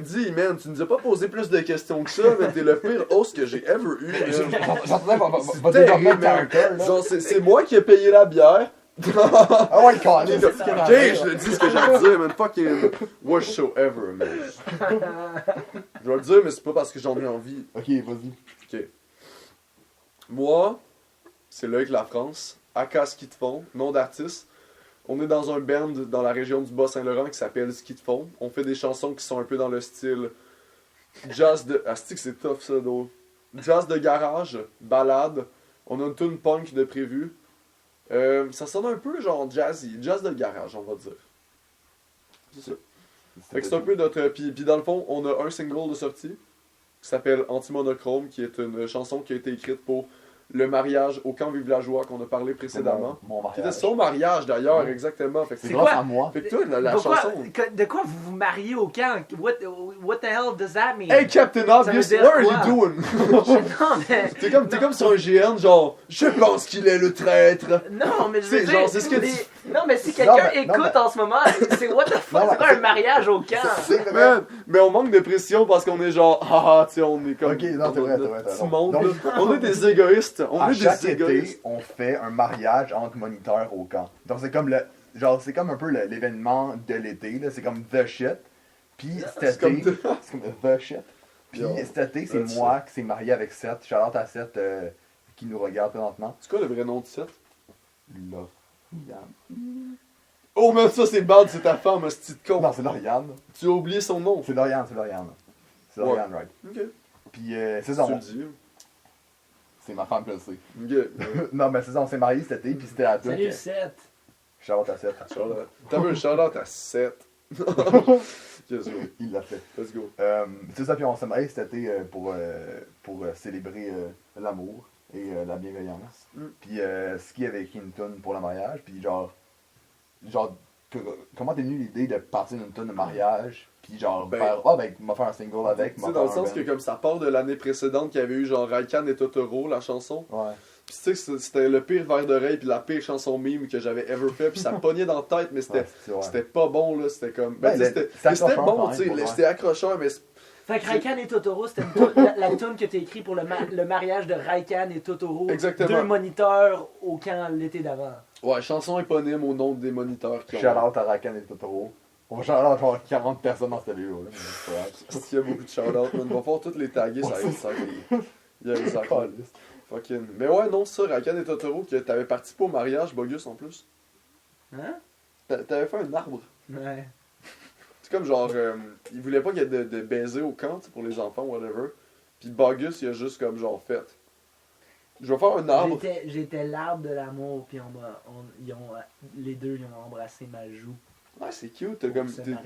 Speaker 3: dit, man. Tu nous as pas posé plus de questions que ça, mais t'es le pire host que j'ai ever eu, man.
Speaker 2: J'entendais votre
Speaker 3: Terrible,
Speaker 2: développement de
Speaker 3: man.
Speaker 2: caractère, là.
Speaker 3: Genre, c'est moi qui ai payé la bière.
Speaker 2: Ah ouais, calé,
Speaker 3: Ok,
Speaker 2: c'est ce qu'il y a
Speaker 3: je le dis ce que j'ai à dire, man. Fucking worst show ever, man. Je vais le dire, mais c'est pas parce que j'en ai envie.
Speaker 2: Ok, vas-y.
Speaker 3: Ok. Moi, c'est Loïc La France, aka Ski de fond, nom d'artiste. On est dans un band dans la région du Bas-Saint-Laurent qui s'appelle Ski de fond. On fait des chansons qui sont un peu dans le style jazz de... Asti que c'est tough ça, d'eau. Jazz de garage, ballade. On a une tune punk de prévu. Ça sonne un peu genre jazzy, jazz de garage, on va dire. C'est ça. Fait que c'est un peu notre... Puis dans le fond, on a un single de sortie qui s'appelle Anti-Monochrome, qui est une chanson qui a été écrite pour le mariage au camp villageois qu'on a parlé précédemment.
Speaker 2: Mon
Speaker 3: Qui était
Speaker 2: mariage.
Speaker 3: son mariage d'ailleurs,
Speaker 2: Ouais.
Speaker 3: exactement. Fait que
Speaker 2: C'est
Speaker 4: C'est
Speaker 2: grâce
Speaker 4: quoi?
Speaker 2: à moi.
Speaker 3: Fait que toi, la
Speaker 4: Pourquoi-
Speaker 3: chanson.
Speaker 4: de quoi vous vous mariez au camp? What the hell does that mean?
Speaker 3: Hey Captain Obvious,
Speaker 4: dire
Speaker 3: what are
Speaker 4: quoi?
Speaker 3: you doing?
Speaker 4: Non, mais...
Speaker 3: T'es comme sur un GN, genre, je pense qu'il est le traître.
Speaker 4: Non, mais je veux
Speaker 3: C'est
Speaker 4: dire...
Speaker 3: genre, c'est ce que
Speaker 4: Non, mais si
Speaker 2: Non,
Speaker 4: quelqu'un
Speaker 2: mais- non,
Speaker 4: écoute
Speaker 2: mais-
Speaker 4: en ce moment, c'est what the fuck?
Speaker 2: Non,
Speaker 4: C'est quoi
Speaker 2: mais-
Speaker 4: un mariage au camp?
Speaker 2: C'est vrai.
Speaker 3: Man, mais on manque de pression parce qu'on est genre, tu sais, on est comme.
Speaker 2: Ok, non, t'es vrai,
Speaker 3: notre
Speaker 2: t'es vrai, t'as
Speaker 3: petit
Speaker 2: raison.
Speaker 3: monde,
Speaker 2: Donc-
Speaker 3: là. On est des égoïstes. On
Speaker 2: À
Speaker 3: est
Speaker 2: chaque
Speaker 3: des égoïstes.
Speaker 2: été, on fait un mariage entre moniteurs au camp. Donc c'est comme c'est comme un peu l'événement de l'été, là. C'est comme the shit. Puis cet
Speaker 3: C'est comme
Speaker 2: été, c'est comme the shit. Puis
Speaker 3: Yo,
Speaker 2: cet été, c'est
Speaker 3: that's
Speaker 2: moi qui s'est marié avec Seth. Shout-out à Seth qui nous regarde présentement.
Speaker 3: C'est quoi le vrai nom de Seth?
Speaker 2: Lauriane.
Speaker 3: Oh, man, ça c'est bad, c'est ta femme, ce petit con.
Speaker 2: Non, c'est Lauriane.
Speaker 3: Tu as oublié son nom.
Speaker 2: C'est Lauriane, c'est Lauriane. C'est
Speaker 3: Ouais.
Speaker 2: Lauriane, right.
Speaker 3: Ok.
Speaker 2: Puis c'est ça,
Speaker 3: Tu le dis.
Speaker 2: c'est ma femme, je le sais.
Speaker 3: Ok.
Speaker 2: Non, mais c'est ça, on s'est mariés cet été, puis c'était la tune.
Speaker 4: Salut, Seth.
Speaker 2: Shout-out à Seth.
Speaker 3: T'as vu un shout-out à 7. Let's go.
Speaker 2: Il l'a fait.
Speaker 3: Let's go.
Speaker 2: C'est ça, puis on s'est mariés cet été pour célébrer l'amour et la bienveillance.
Speaker 3: Mm.
Speaker 2: Puis Ski avait écrit une tune pour le mariage, puis genre comment t'es venue l'idée de partir d'une tune de mariage, puis genre
Speaker 3: Ben-
Speaker 2: faire, m'a faire un single avec,
Speaker 3: Tu
Speaker 2: m'a
Speaker 3: sais,
Speaker 2: faire
Speaker 3: dans le
Speaker 2: un
Speaker 3: sens que
Speaker 2: band.
Speaker 3: comme ça part de l'année précédente qu'il y avait eu genre Raikan et Totoro, la chanson.
Speaker 2: Ouais.
Speaker 3: Puis tu sais que c'était le pire verre d'oreille puis la pire chanson meme que j'avais ever fait. Puis ça pognait dans la tête, mais c'était
Speaker 2: Ouais, c'est vrai.
Speaker 3: c'était pas bon là. C'était comme.
Speaker 2: Ben,
Speaker 3: tu sais,
Speaker 2: c'est
Speaker 3: mais c'était
Speaker 2: accrocheur
Speaker 3: bon,
Speaker 2: quand
Speaker 3: tu sais.
Speaker 2: même, ouais.
Speaker 3: C'était accrocheur, mais.
Speaker 4: Fait que Raikan et Totoro, c'était une toune- la tune que t'as écrit pour le mariage de Raikan et Totoro.
Speaker 3: Exactement.
Speaker 4: Deux moniteurs au camp l'été d'avant.
Speaker 3: Ouais, chanson éponyme au nom des moniteurs qui ont.
Speaker 2: Shout-out à Rakan et Totoro. On va shout-out à 40 personnes dans cette vidéo. Là. mais c'est pas grave.
Speaker 3: Parce qu'il y a beaucoup de shout-out, man. On va falloir toutes les taguer, ça va être ça. Il y a exactement. Fucking. Mais ouais, non, ça, Raikan et Totoro, que t'avais participé au mariage, Bogus en plus.
Speaker 4: Hein?
Speaker 3: T'avais fait un arbre.
Speaker 4: Ouais.
Speaker 3: C'est comme genre, il voulait pas qu'il y ait de baiser au camp, tu sais, pour les enfants, whatever. Puis Bogus, il a juste comme genre fait. Je vais faire un arbre.
Speaker 4: J'étais l'arbre de l'amour, puis les deux ils ont embrassé ma joue.
Speaker 3: Ouais, c'est cute. T'as comme,
Speaker 4: C'est
Speaker 3: tu
Speaker 4: marrant.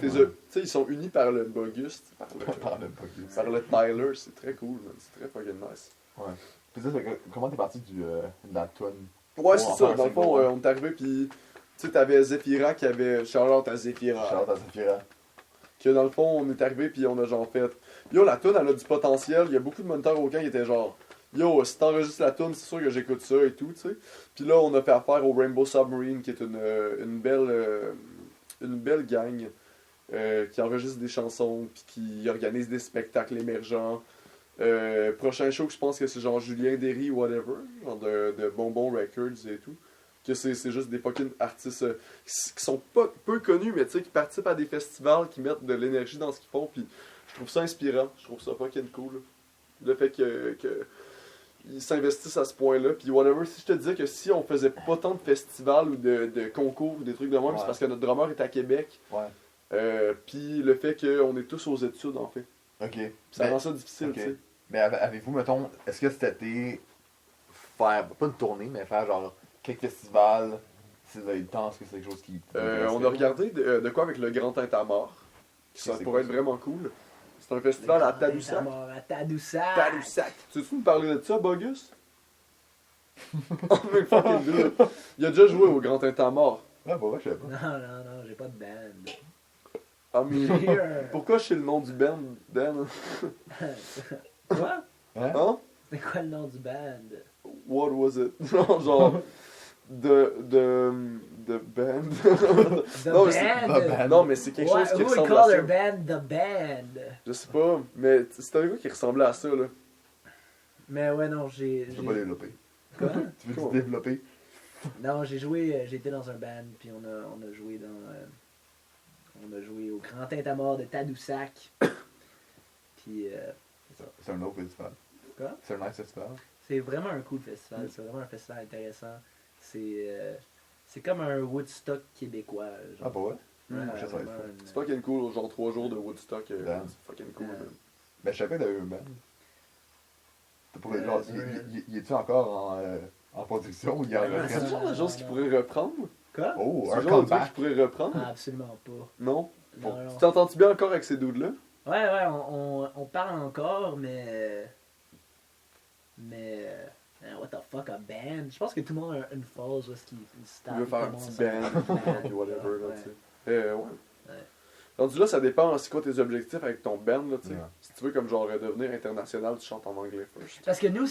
Speaker 3: sais, ils sont unis par le Bogus, par
Speaker 2: Parle pas plus.
Speaker 3: par le Tyler. C'est très cool, man. C'est très fucking nice.
Speaker 2: Puis ça, comment t'es parti de la tune?
Speaker 3: Ouais,
Speaker 2: On
Speaker 3: c'est
Speaker 2: va
Speaker 3: ça.
Speaker 2: faire
Speaker 3: Dans
Speaker 2: un
Speaker 3: le fond,
Speaker 2: single,
Speaker 3: on est arrivé, puis tu sais, t'avais Zephyra qui avait. Charlotte à Zephyra.
Speaker 2: Shout-out à Saphira.
Speaker 3: Que dans le fond, on est arrivé, puis on a genre fait. Yo, la tune, elle a du potentiel. Il y a beaucoup de moniteurs au camp qui étaient genre. Yo, si t'enregistres la tune, c'est sûr que j'écoute ça et tout, tu sais. Puis là, on a fait affaire au Rainbow Submarine, qui est une belle gang qui enregistre des chansons, puis qui organise des spectacles émergents. Prochain show, je pense que c'est genre Julien Derry, whatever, genre de Bonbon Records et tout. Que c'est juste des fucking artistes qui sont pas peu connus, mais tu sais, qui participent à des festivals, qui mettent de l'énergie dans ce qu'ils font, puis je trouve ça inspirant, je trouve ça fucking cool. Le fait que ils s'investissent à ce point-là, puis whatever, si je te disais que si on faisait pas tant de festivals ou de concours ou des trucs de même,
Speaker 2: Ouais.
Speaker 3: c'est parce que notre drummer est à Québec,
Speaker 2: Ouais.
Speaker 3: puis le fait qu'on est tous aux études, en fait.
Speaker 2: Ok.
Speaker 3: Ça
Speaker 2: Mais-
Speaker 3: rend ça difficile,
Speaker 2: ok.
Speaker 3: tu sais.
Speaker 2: Mais avez-vous, mettons, est-ce que cet été, faire, pas une tournée, mais faire genre quelques festivals, si vous avez le temps, est-ce que c'est quelque chose qui.
Speaker 3: On a regardé de quoi avec le Grand Tintamarre. Ça
Speaker 2: C'est
Speaker 3: pourrait
Speaker 2: quoi,
Speaker 3: être vraiment cool. C'est un festival à Tadoussac.
Speaker 4: À Tadoussac.
Speaker 3: Tadoussac. Tu veux-tu me parler de ça, Bogus? Oh, mais fucking dude. Il a déjà joué au Grand Tintamarre.
Speaker 2: Ah, bah ouais, je sais pas.
Speaker 4: Non, j'ai pas de band.
Speaker 3: Ah, mais
Speaker 4: Here.
Speaker 3: pourquoi je sais le nom du band, Dan?
Speaker 4: Quoi?
Speaker 2: Hein?
Speaker 3: Hein?
Speaker 4: C'est quoi le nom du band?
Speaker 3: What was it? Non, genre... The band.
Speaker 4: The
Speaker 3: Non, mais
Speaker 4: Band?
Speaker 2: The Band.
Speaker 3: Non, mais c'est quelque chose qui
Speaker 4: Who would
Speaker 3: ressemble à
Speaker 4: call
Speaker 3: ça.
Speaker 4: their band The Band?
Speaker 3: Je sais pas, mais c'était un gars qui ressemblait à ça, là.
Speaker 4: Mais ouais, non, j'ai...
Speaker 2: Tu veux pas développer.
Speaker 4: Quoi?
Speaker 2: Tu veux
Speaker 3: Cool.
Speaker 2: te développer?
Speaker 4: Non, j'étais dans un band, puis on a joué dans... on a joué au Grand Tintamarre de Tadoussac. Puis
Speaker 2: C'est un autre festival.
Speaker 4: Quoi?
Speaker 2: C'est un nice festival.
Speaker 4: c'est vraiment un cool festival, c'est vraiment un festival intéressant. C'est comme un Woodstock québécois.
Speaker 2: Ah,
Speaker 4: Genre.
Speaker 2: bah ouais?
Speaker 4: Ouais,
Speaker 2: ça va être
Speaker 4: vraiment
Speaker 2: fun.
Speaker 4: une-
Speaker 3: C'est fucking cool, genre 3 jours de Woodstock.
Speaker 2: Dan.
Speaker 3: C'est fucking cool,
Speaker 4: Dan.
Speaker 3: man.
Speaker 2: Ben, je savais que t'avais eu un band. Genre, il est-tu encore en production ou il y a un
Speaker 4: Ouais,
Speaker 3: C'est le
Speaker 2: retraite?
Speaker 3: genre de choses qui pourrait reprendre.
Speaker 4: Quoi?
Speaker 2: Oh,
Speaker 3: C'est
Speaker 2: un
Speaker 3: le genre de truc
Speaker 2: comeback.
Speaker 3: qui pourrait reprendre.
Speaker 4: Ah, absolument pas.
Speaker 3: Non?
Speaker 4: Non, non.
Speaker 3: Tu t'entends-tu bien encore avec ces dudes-là?
Speaker 4: Ouais, on parle encore, mais What the fuck, a band? Je pense que tout le monde a une phase où est-ce qu'il se
Speaker 3: Il veut faire un petit band, puis whatever, là,
Speaker 4: Ouais.
Speaker 3: tu sais. Ouais.
Speaker 4: Ouais.
Speaker 3: Rendu là, ça dépend, c'est quoi tes objectifs avec ton band, là, tu sais.
Speaker 2: Ouais.
Speaker 3: Si tu veux, comme genre, devenir international, tu chantes en anglais first.
Speaker 4: Parce que nous,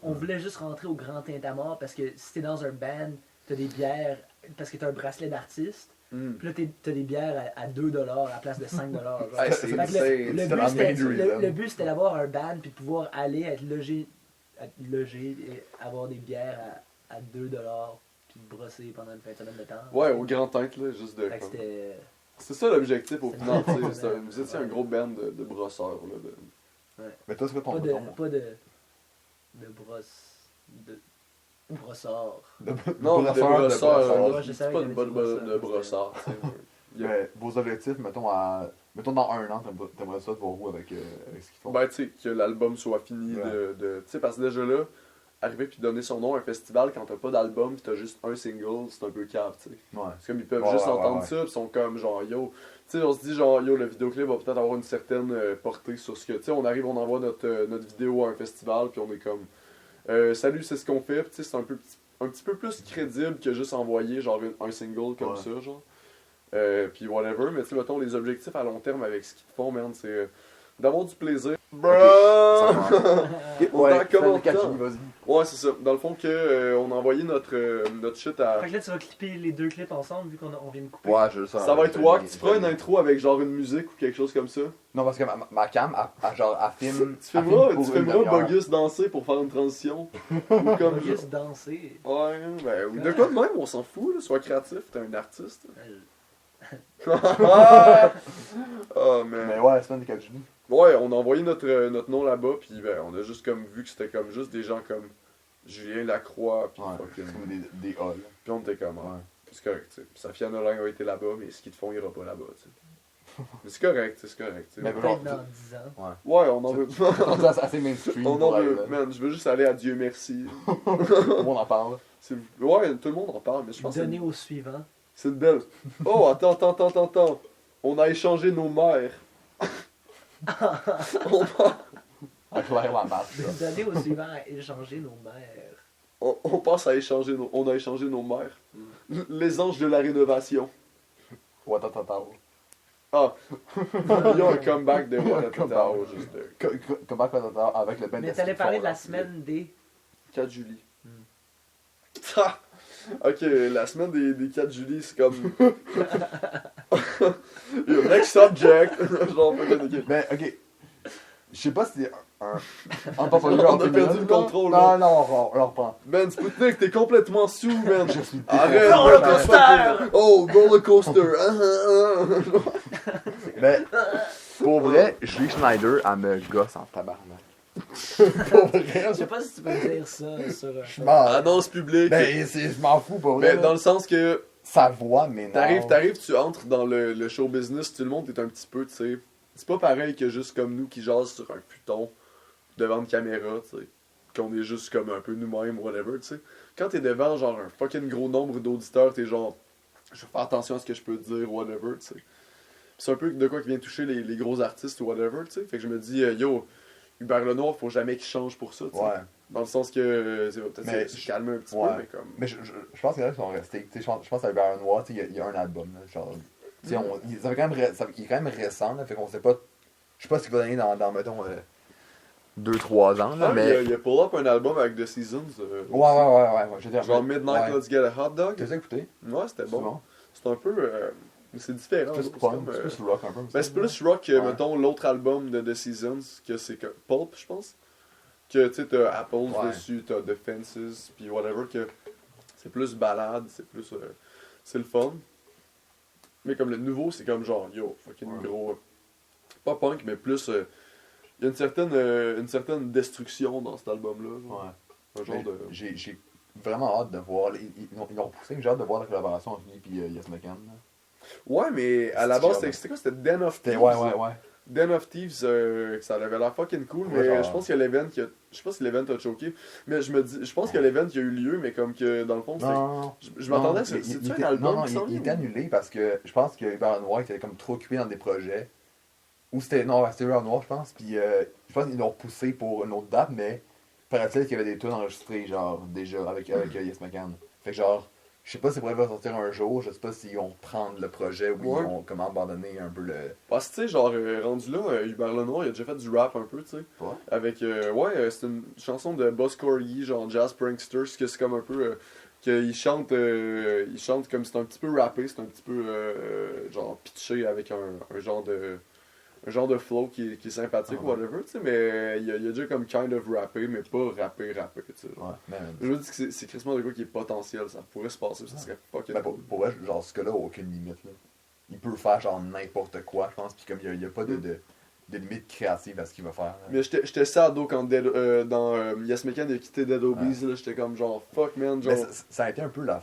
Speaker 4: on voulait juste rentrer au Grand Tintamarre parce que si t'es dans un band, t'as des bières, parce que t'as un bracelet d'artiste, puis là t'as des bières à 2$ à la place de 5$. Genre.
Speaker 3: Hey, c'est
Speaker 4: Fait que
Speaker 3: insane.
Speaker 4: le
Speaker 2: C'est
Speaker 4: but,
Speaker 2: la
Speaker 4: c'était-
Speaker 2: main reason.
Speaker 4: le but, c'était d'avoir un band puis de pouvoir aller être logé et avoir des bières à 2$ puis de brosser pendant une fin de semaine de temps.
Speaker 3: Ouais, au grand teinte, là, juste de.
Speaker 4: Fait que
Speaker 3: comme-
Speaker 4: c'était.
Speaker 3: C'est ça l'objectif au
Speaker 4: C'est
Speaker 3: final, tu sais.
Speaker 4: le-
Speaker 3: Vous étiez un gros band de brosseurs, là.
Speaker 2: Mais toi, c'est quoi
Speaker 4: Pas
Speaker 2: ton
Speaker 4: de,
Speaker 2: bouton?
Speaker 4: pas de brosse. De brossard.
Speaker 3: Non, de brosseurs,
Speaker 4: Ouais, je
Speaker 3: c'est
Speaker 4: savais
Speaker 3: pas
Speaker 4: qu'il y
Speaker 3: une
Speaker 4: avait
Speaker 3: bonne
Speaker 4: du
Speaker 3: de
Speaker 4: brossard.
Speaker 3: brossard, tu sais. Yeah.
Speaker 2: Mais vos objectifs, mettons dans un an, t'aimerais ça te voir où avec ce qu'ils font?
Speaker 3: Ben, tu sais, que l'album soit fini
Speaker 2: Ouais.
Speaker 3: tu sais, parce que déjà là, arriver puis donner son nom à un festival quand t'as pas d'album pis t'as juste un single, c'est un peu cave, tu sais.
Speaker 2: Ouais.
Speaker 3: C'est comme ils peuvent
Speaker 2: Ouais,
Speaker 3: juste
Speaker 2: ouais,
Speaker 3: entendre
Speaker 2: ouais.
Speaker 3: ça pis sont comme genre yo. Tu sais, on se dit genre yo, le vidéoclip va peut-être avoir une certaine portée sur ce que. Tu sais, on arrive, on envoie notre vidéo à un festival pis on est comme salut, c'est ce qu'on fait. Pis tu sais, c'est un petit peu plus crédible que juste envoyer genre un single comme
Speaker 2: Ouais.
Speaker 3: ça, genre. Puis whatever, mais tu sais, mettons, les objectifs à long terme avec ce qu'ils font, man, c'est d'avoir du plaisir.
Speaker 2: Ça
Speaker 3: Bruh!
Speaker 2: va.
Speaker 3: Ouais, comment
Speaker 2: fais le
Speaker 3: temps?
Speaker 2: catchy, vas-y.
Speaker 3: Ouais, c'est ça. Dans le fond, on a envoyé notre shit à.
Speaker 4: Fait que là, tu vas clipper les deux clips ensemble vu qu'on vient de couper.
Speaker 2: Ouais, je le sens.
Speaker 3: Ça va être wack. Tu feras une intro avec genre une musique ou quelque chose comme ça.
Speaker 2: Non, parce que ma cam, elle filme.
Speaker 3: Tu filmeras Bogus danser pour faire une transition. Ou
Speaker 4: On
Speaker 3: comme
Speaker 4: va juste danser.
Speaker 3: Ouais, ben, ou de quoi de même, on s'en fout, là. Sois créatif, t'es un artiste. Oh,
Speaker 2: Mais
Speaker 3: man.
Speaker 2: ouais, semaine de 4 juillet.
Speaker 3: Ouais, on a envoyé notre nom là-bas, puis ben, on a juste comme vu que c'était comme juste des gens comme Julien Lacroix, puis
Speaker 2: Ouais,
Speaker 3: fucking.
Speaker 2: c'est comme des halls.
Speaker 3: Puis on était comme,
Speaker 2: Ouais.
Speaker 3: c'est correct, tu sais. Puis Safia Nolin a été là-bas, mais ce qu'ils te font, il ira pas là-bas, tu sais. Mais c'est correct, tu sais, c'est correct, tu sais.
Speaker 2: Mais
Speaker 4: Peut-être dans 10 ans.
Speaker 3: Ouais, on en veut.
Speaker 2: C'est assez mainstream.
Speaker 3: On en
Speaker 2: pour
Speaker 3: veut.
Speaker 2: elle,
Speaker 3: Man, je veux juste aller à Dieu merci.
Speaker 2: Tout le monde en parle.
Speaker 3: Ouais, tout le monde en parle, mais je pense que
Speaker 4: Donner au suivant.
Speaker 3: c'est une belle. Oh, attends. On a échangé nos mères.
Speaker 2: À Claire Lamarche. ça.
Speaker 4: Donner au suivant à échanger nos mères.
Speaker 3: On passe à échanger on a échangé nos mères. Les anges de la rénovation.
Speaker 2: Watatata.
Speaker 3: Ah, il y a un comeback de Watatata, juste de
Speaker 2: Comment Watatata avec le band
Speaker 4: Mais t'allais parler de la semaine des.
Speaker 3: 4 juillet. Ah! Ok, la semaine des 4 juillet, c'est comme. Yo, next subject. Genre, ok.
Speaker 2: Mais ok. Je sais pas si c'est un
Speaker 3: On a perdu le contrôle, là.
Speaker 2: Non, on le reprend.
Speaker 3: Man, Spoutnik, t'es complètement sous, man.
Speaker 2: Je suis
Speaker 3: Arrête,
Speaker 4: Roller
Speaker 3: man,
Speaker 4: coaster!
Speaker 3: Oh, roller coaster. Ah.
Speaker 2: Mais pour vrai, Julie Schneider, elle me gosse en tabarnak. Pour vrai,
Speaker 4: Je sais pas si tu peux dire ça sur.
Speaker 2: je m'en.
Speaker 3: Annonce publique.
Speaker 2: Ben, je m'en fous pour vrai.
Speaker 3: Mais dans le sens que
Speaker 2: Sa voix, mais non.
Speaker 3: t'arrives, tu entres dans le show business, tout le monde est un petit peu, tu sais. C'est pas pareil que juste comme nous qui jasent sur un futon devant une caméra, tu sais. Qu'on est juste comme un peu nous-mêmes, whatever, tu sais. Quand t'es devant genre un fucking gros nombre d'auditeurs, t'es genre, je vais faire attention à ce que je peux dire, whatever, tu sais. C'est un peu de quoi qui vient toucher les gros artistes ou whatever, tu sais. Fait que je me dis, yo, Hubert Lenoir, faut jamais qu'il change pour ça, tu sais.
Speaker 2: Ouais.
Speaker 3: Dans le sens que, peut-être
Speaker 2: Mais
Speaker 3: se calmer un petit
Speaker 2: ouais.
Speaker 3: peu, mais comme.
Speaker 2: Mais je pense qu'il y en a qui sont restés. Tu sais, je pense à Hubert Noir, tu sais, il y a un album, là, genre. Tu sais, ça fait quand même il est quand même récent, là, fait qu'on sait pas. Je sais pas ce qu'il va donner dans mettons, 2-3 ans, là,
Speaker 3: Ah,
Speaker 2: mais.
Speaker 3: il a pull up un album avec The Seasons.
Speaker 2: Ouais, je veux dire.
Speaker 3: Genre Midnight,
Speaker 2: ouais.
Speaker 3: Let's Get a Hot Dog.
Speaker 2: T'as ça écouté?
Speaker 3: Ouais, c'était
Speaker 2: C'est
Speaker 3: bon. C'est un peu. C'est différent.
Speaker 2: C'est
Speaker 3: là,
Speaker 2: plus
Speaker 3: c'est
Speaker 2: punk,
Speaker 3: comme,
Speaker 2: c'est plus rock un peu.
Speaker 3: ben, c'est plus rock que,
Speaker 2: Ouais.
Speaker 3: mettons, l'autre album de The Seasons, que c'est Pulp, je pense. Que, tu sais, t'as Apples
Speaker 2: Ouais.
Speaker 3: dessus, t'as The Fences, puis whatever, que c'est plus balade, c'est plus. C'est le fun. Mais comme le nouveau, c'est comme genre, yo, fucking
Speaker 2: Ouais.
Speaker 3: gros. Pas punk, mais plus. Il y a une certaine destruction dans cet album-là. genre.
Speaker 2: Ouais.
Speaker 3: Un genre
Speaker 2: Mais
Speaker 3: de.
Speaker 2: J'ai vraiment hâte de voir. Ils l'ont poussé, mais j'ai hâte de voir la collaboration entre lui et Yes McCann. là.
Speaker 3: Ouais, mais à la
Speaker 2: C'est
Speaker 3: base,
Speaker 2: chiant,
Speaker 3: c'était quoi? C'était Den of Thieves.
Speaker 2: Ouais.
Speaker 3: Den of Thieves, ça avait l'air fucking cool,
Speaker 2: Ouais,
Speaker 3: mais
Speaker 2: genre.
Speaker 3: je pense que l'event je sais pas si l'event a choqué, mais je pense que l'event il a eu lieu, mais comme que dans le fond,
Speaker 2: Non.
Speaker 3: je m'attendais à
Speaker 2: Non,
Speaker 3: c'est
Speaker 2: il
Speaker 3: un
Speaker 2: était-
Speaker 3: album
Speaker 2: non,
Speaker 3: qui s'en
Speaker 2: il
Speaker 3: vient,
Speaker 2: était
Speaker 3: ou?
Speaker 2: annulé parce que je pense que Hubert Noir était comme trop occupé dans des projets. Ou c'était. Non, c'était Hubert Noir, je pense. Puis je pense qu'ils l'ont repoussé pour une autre date, mais paraît-il qu'il y avait des tunes enregistrées, genre, déjà, avec Yes McCann. Fait que genre, je sais pas si pourrait sortir un jour, je sais pas s'ils vont reprendre le projet ou
Speaker 3: Ouais.
Speaker 2: ils vont comment abandonner un peu le...
Speaker 3: Parce que, tu sais, genre, rendu là, Hubert Lenoir, il a déjà fait du rap un peu, tu sais.
Speaker 2: Ouais.
Speaker 3: Avec, c'est une chanson de Boss Corey, genre Jazz Prankster, ce que c'est comme un peu. Qu'il chante, il chante comme c'est un petit peu rappé, c'est un petit peu, genre, pitché avec un genre de. Un genre de flow qui est sympathique ou
Speaker 2: Ouais.
Speaker 3: whatever, tu sais, mais il a déjà comme kind of rappé, mais pas rappé, tu sais.
Speaker 2: Ouais, mais...
Speaker 3: Je veux dire que c'est crissement de quoi qui est potentiel, ça pourrait se passer, ça serait fucking
Speaker 2: Ben,
Speaker 3: cool.
Speaker 2: pour vrai, genre, ce gars-là a aucune limite, là. Il peut faire, genre, n'importe quoi, je pense, pis comme il y a pas de limite créative à ce qu'il va faire. Là.
Speaker 3: Mais j'étais sado quand dans Yes McCann il a quitté Dead Obies, là, j'étais comme genre fuck man, genre.
Speaker 2: Mais ça a été un peu la...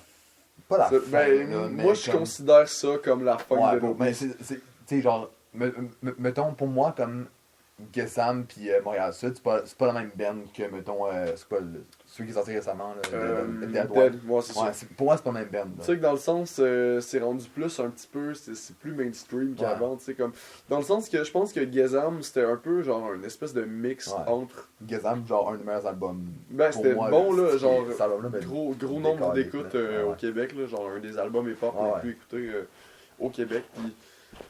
Speaker 2: Pas la
Speaker 3: Ça-
Speaker 2: fin,
Speaker 3: ben,
Speaker 2: là, mais
Speaker 3: moi je
Speaker 2: comme...
Speaker 3: considère ça comme la fin
Speaker 2: Ouais,
Speaker 3: de Dead
Speaker 2: mais
Speaker 3: Obies.
Speaker 2: tu sais, genre, mettons, pour moi, comme Gessam pis Montréal-Sud, c'est pas la même band que, mettons, c'est pas celui qui est sorti récemment, là, Dead One.
Speaker 3: Ouais, c'est ça.
Speaker 2: Ouais, pour moi, c'est pas la même band.
Speaker 3: Tu
Speaker 2: là.
Speaker 3: sais que dans le sens, c'est rendu plus un petit peu, c'est plus mainstream qu'avant, tu sais, comme. Dans le sens que je pense que Gazam, c'était un peu genre une espèce de mix
Speaker 2: Ouais.
Speaker 3: entre.
Speaker 2: Gessam, genre, un des meilleurs albums.
Speaker 3: Ben,
Speaker 2: pour
Speaker 3: c'était
Speaker 2: moi,
Speaker 3: bon, là, genre.
Speaker 2: cet album-là, mais
Speaker 3: Gros nombre
Speaker 2: décalé,
Speaker 3: d'écoutes
Speaker 2: là.
Speaker 3: au
Speaker 2: Ouais.
Speaker 3: Québec, là, genre un des albums hip-hop
Speaker 2: Ouais,
Speaker 3: les
Speaker 2: ouais.
Speaker 3: plus écoutés au Québec. Puis,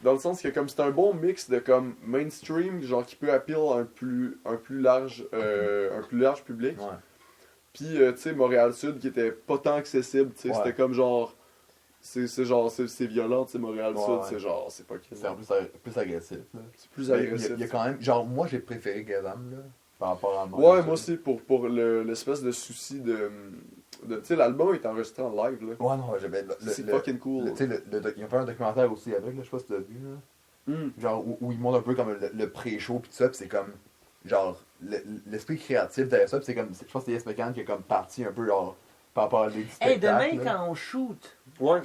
Speaker 3: dans le sens que comme c'est un bon mix de comme mainstream, genre qui peut appeler un plus large public.
Speaker 2: Ouais.
Speaker 3: Puis tu sais Montréal-Sud qui était pas tant accessible, tu sais,
Speaker 2: Ouais.
Speaker 3: c'était comme genre c'est violent, tu sais Montréal-Sud,
Speaker 2: Ouais, ouais.
Speaker 3: c'est genre c'est pas
Speaker 2: C'est un plus agressif. Là.
Speaker 3: c'est plus
Speaker 2: Mais
Speaker 3: agressif.
Speaker 2: il y a quand même. Genre, moi, j'ai préféré Gazam, là, par rapport à
Speaker 3: Ouais, moi aussi pour l'espèce de souci de tu sais l'album est enregistré en live là.
Speaker 2: Ouais, non, j'avais.
Speaker 3: C'est fucking cool.
Speaker 2: Tu sais, ils ont fait un documentaire aussi avec, là, je sais pas si tu l'as vu, là. Genre, où ils montrent un peu comme le pré-show pis tout ça, pis c'est comme. Genre, l'esprit créatif derrière ça, pis c'est comme. Je pense que c'est Yes McCann qui est comme parti un peu, genre, par rapport à l'idée du
Speaker 4: Hey,
Speaker 2: spectacle.
Speaker 4: demain,
Speaker 2: là.
Speaker 4: quand on shoot,
Speaker 3: Ouais.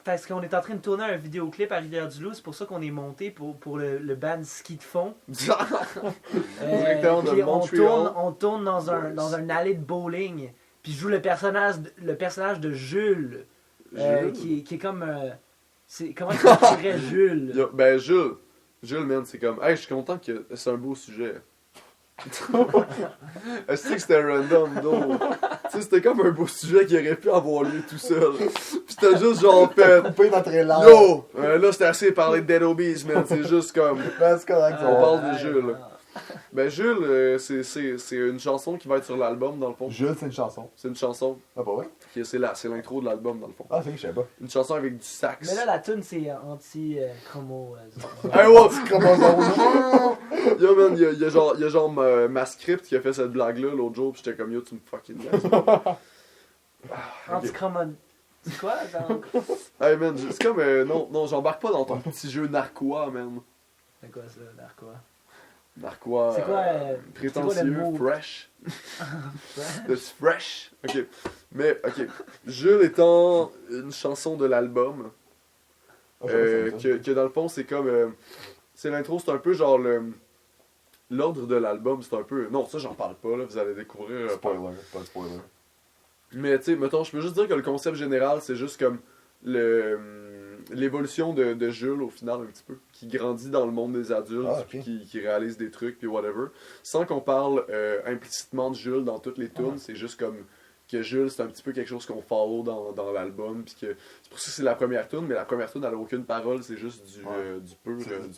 Speaker 4: parce qu'on est en train de tourner un vidéoclip à Rivière-du-Loup, c'est pour ça qu'on est monté pour le band ski de fond.
Speaker 3: Directement de
Speaker 4: Puis
Speaker 3: Montréal.
Speaker 4: on tourne dans
Speaker 3: Nice.
Speaker 4: dans un allée de bowling. Puis je joue le personnage de Jules,
Speaker 3: Jules?
Speaker 4: qui est comme... comment tu décrirais Jules?
Speaker 3: Ben Jules man, c'est comme hey, je suis content que c'est un beau sujet. Est-ce que c'était random, non? Tu sais, c'était comme un beau sujet qui aurait pu avoir lieu tout seul. Pis c'était juste genre fait.
Speaker 2: Coupé dans très lent.
Speaker 3: Yo! Là, c'était assez parler de Dead Obies, man. C'est juste comme.
Speaker 2: Ben, c'est correct, ça
Speaker 3: On
Speaker 2: va.
Speaker 3: parle de Jules. Ben, Jules, c'est une chanson qui va être sur l'album, dans le fond.
Speaker 2: Jules, c'est une chanson.
Speaker 3: C'est une chanson.
Speaker 2: Ah, pas vrai?
Speaker 3: C'est l'intro de l'album, dans le fond.
Speaker 2: Ah, c'est que je savais pas.
Speaker 3: Une chanson avec du sax.
Speaker 4: Mais là, la tune c'est anti-chromo.
Speaker 3: Hey, ouais! Yo, man, il y a genre ma script qui a fait cette blague-là l'autre jour, pis j'étais comme yo, tu me fucking niaises.
Speaker 4: Anti-chromo. C'est quoi? Genre...
Speaker 3: Hey, man, c'est comme. Non, j'embarque pas dans ton petit jeu narquois, man.
Speaker 4: C'est quoi ça, Narquois?
Speaker 3: Narquois.
Speaker 4: C'est quoi,
Speaker 3: prétentieux,
Speaker 4: c'est quoi le mot?
Speaker 3: fresh. C'est fresh. Ok. Mais, ok. Jules étant une chanson de l'album,
Speaker 2: Ah, je sais pas,
Speaker 3: que dans le fond, c'est comme. C'est l'intro, c'est un peu genre l'ordre de l'album, c'est un peu. Non, ça, j'en parle pas, là, vous allez découvrir.
Speaker 2: Spoiler, pas de spoiler.
Speaker 3: Mais tu sais, mettons, je peux juste dire que le concept général, c'est juste comme l'évolution de Jules au final un petit peu, qui grandit dans le monde des adultes,
Speaker 2: Ah, ok.
Speaker 3: puis qui réalise des trucs, puis whatever, sans qu'on parle implicitement de Jules dans toutes les tunes, c'est juste comme que Jules, c'est un petit peu quelque chose qu'on follow dans l'album, puis que c'est pour ça que c'est la première tune, mais la première tune, elle a aucune parole, c'est juste du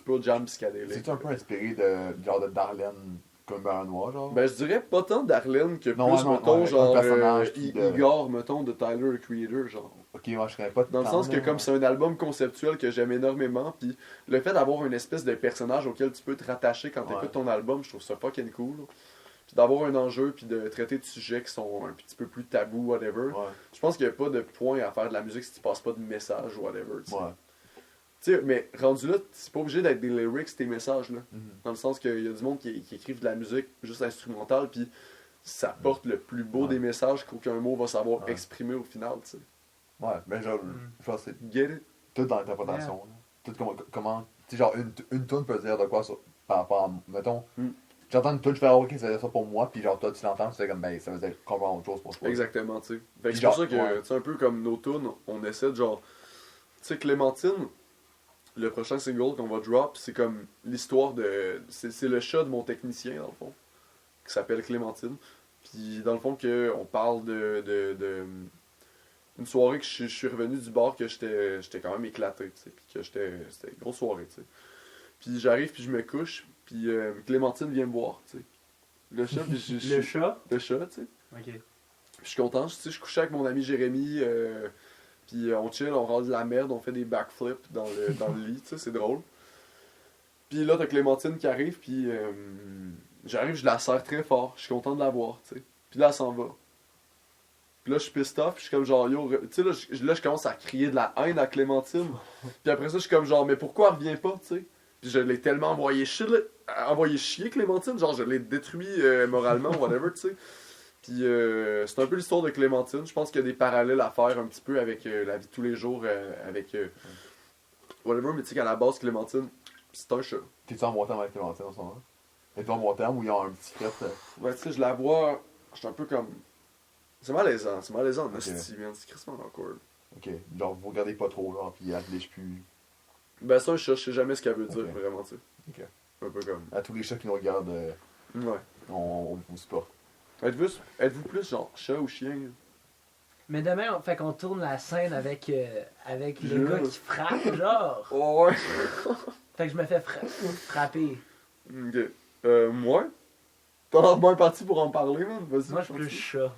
Speaker 3: pur jam psychédélique.
Speaker 2: C'est un peu inspiré de genre de Darlene comme un noir, genre?
Speaker 3: Ben, je dirais pas tant Darlene que
Speaker 2: Non,
Speaker 3: plus,
Speaker 2: non,
Speaker 3: mettons,
Speaker 2: ouais,
Speaker 3: genre
Speaker 2: un personnage qui de-
Speaker 3: Igor, mettons, de Tyler, the Creator, genre.
Speaker 2: Ok, moi je connais pas
Speaker 3: Dans le
Speaker 2: tant,
Speaker 3: sens que
Speaker 2: là.
Speaker 3: comme c'est un album conceptuel que j'aime énormément, puis le fait d'avoir une espèce de personnage auquel tu peux te rattacher quand tu
Speaker 2: Ouais.
Speaker 3: écoutes ton album, je trouve ça fucking cool. Puis d'avoir un enjeu, puis de traiter de sujets qui sont un petit peu plus tabous, whatever.
Speaker 2: Ouais,
Speaker 3: Je pense qu'il n'y a pas de point à faire de la musique si tu passes pas de message, whatever. Tu sais.
Speaker 2: ouais.
Speaker 3: Tu sais, mais rendu là, c'est pas obligé d'être des lyrics, tes messages, là.
Speaker 2: Mhm.
Speaker 3: Dans le sens qu'il y a du monde qui écrivent de la musique juste instrumentale, puis ça porte le plus beau
Speaker 2: Ouais.
Speaker 3: des messages qu'aucun mot va savoir
Speaker 2: Ouais.
Speaker 3: exprimer au final, tu sais.
Speaker 2: Ouais, mais genre, je pense que c'est
Speaker 3: Get it?
Speaker 2: tout dans l'interprétation. là. Tout comment tu sais, genre, une tune peut dire de quoi par rapport à. Mettons,
Speaker 3: Mm.
Speaker 2: j'entends une tune, je fais, ah, ok, ça veut dire ça pour moi, puis genre, toi, tu l'entends, tu fais comme, ben, ça veut dire complètement autre chose pour toi.
Speaker 3: Exactement, tu sais. Fait que c'est
Speaker 2: Genre,
Speaker 3: pour ça que,
Speaker 2: ouais.
Speaker 3: tu sais, un peu comme nos tunes, on essaie de genre. Tu sais, Clémentine, le prochain single qu'on va drop, c'est comme l'histoire de. C'est le chat de mon technicien, dans le fond. qui s'appelle Clémentine. Puis dans le fond, on parle de une soirée que je suis revenu du bar, que j'étais quand même éclaté, tu sais, puis que c'était une grosse soirée, tu sais. Puis j'arrive, puis je me couche, puis Clémentine vient me voir, tu sais. Le chat, puis
Speaker 4: Le chat?
Speaker 3: Le chat, tu sais.
Speaker 4: Ok.
Speaker 3: Puis je suis content, tu sais, je couchais avec mon ami Jérémy, puis on chill, on rase de la merde, on fait des backflips dans le lit, tu sais, c'est drôle. Puis là, t'as Clémentine qui arrive, puis j'arrive, je la serre très fort, je suis content de la voir, tu sais. Puis là, elle s'en va. Puis là, je suis pissed off, puis je suis comme genre, yo, tu sais, là, je commence à crier de la haine à Clémentine. Puis après ça, je suis comme genre, mais pourquoi elle revient pas, tu sais? Puis je l'ai tellement envoyé chier, Clémentine, genre, je l'ai détruit moralement, whatever, tu sais. Puis c'est un peu l'histoire de Clémentine. Je pense qu'il y a des parallèles à faire un petit peu avec la vie de tous les jours, avec whatever, mais tu sais qu'à la base, Clémentine, c'est un chat.
Speaker 2: T'es-tu en bon terme avec Clémentine en ce moment? Es-tu en bon terme ou il y a un petit fret?
Speaker 3: Ouais, tu sais, je la vois, je suis un peu comme. C'est malaisant en
Speaker 2: Ok.
Speaker 3: hostie, man, c'est crissement awkward.
Speaker 2: Ok, genre vous regardez pas trop, genre, pis elle te lèche plus.
Speaker 3: Ben, c'est un chat, je sais jamais ce qu'elle veut dire,
Speaker 2: Ok.
Speaker 3: vraiment, tu sais.
Speaker 2: Ok.
Speaker 3: Un peu comme.
Speaker 2: À tous les chats qui nous regardent,
Speaker 3: Ouais.
Speaker 2: on vous supporte.
Speaker 3: Êtes-vous plus genre chat ou chien?
Speaker 4: Mais demain, fait qu'on tourne la scène avec le
Speaker 3: Je-
Speaker 4: gars qui frappe, genre.
Speaker 3: Oh, ouais.
Speaker 4: Fait que je me fais frapper.
Speaker 3: Ok. Moi? T'en as moins parti pour en parler, man? Vas-y.
Speaker 4: Moi, je suis plus chat.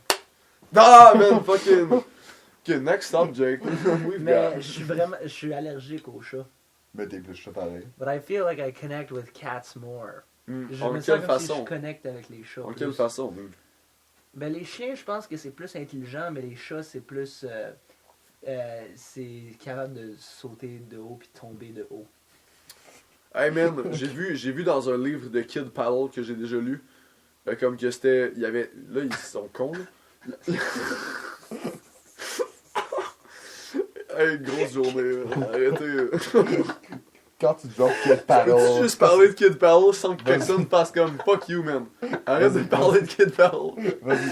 Speaker 3: Ah, man, fucking. Ok, next stop, Jake. Oui,
Speaker 4: Mais je suis allergique aux chats.
Speaker 2: Mais t'es plus chat pareil.
Speaker 4: But I feel like I connect with cats more. Je
Speaker 3: En
Speaker 4: me sens
Speaker 3: quelle
Speaker 4: comme si
Speaker 3: façon?
Speaker 4: je connecte avec les chats.
Speaker 3: En
Speaker 4: plus.
Speaker 3: quelle façon, man?
Speaker 4: Ben, les chiens, je pense que c'est plus intelligent, mais les chats, c'est plus. C'est capable de sauter de haut puis tomber de haut.
Speaker 3: Hey, man, j'ai vu dans un livre de Kid Paddle que j'ai déjà lu, comme que c'était. Il y avait. Là, ils sont cons, là. Hey, grosse journée, là. Arrêtez.
Speaker 2: Quand tu drops Kid Paddle.
Speaker 3: Peux-tu juste parler de Kid Paddle sans que personne fasse comme fuck you, man? Arrête de
Speaker 2: Vas-y.
Speaker 3: parler de Kid Paddle.
Speaker 2: Vas-y.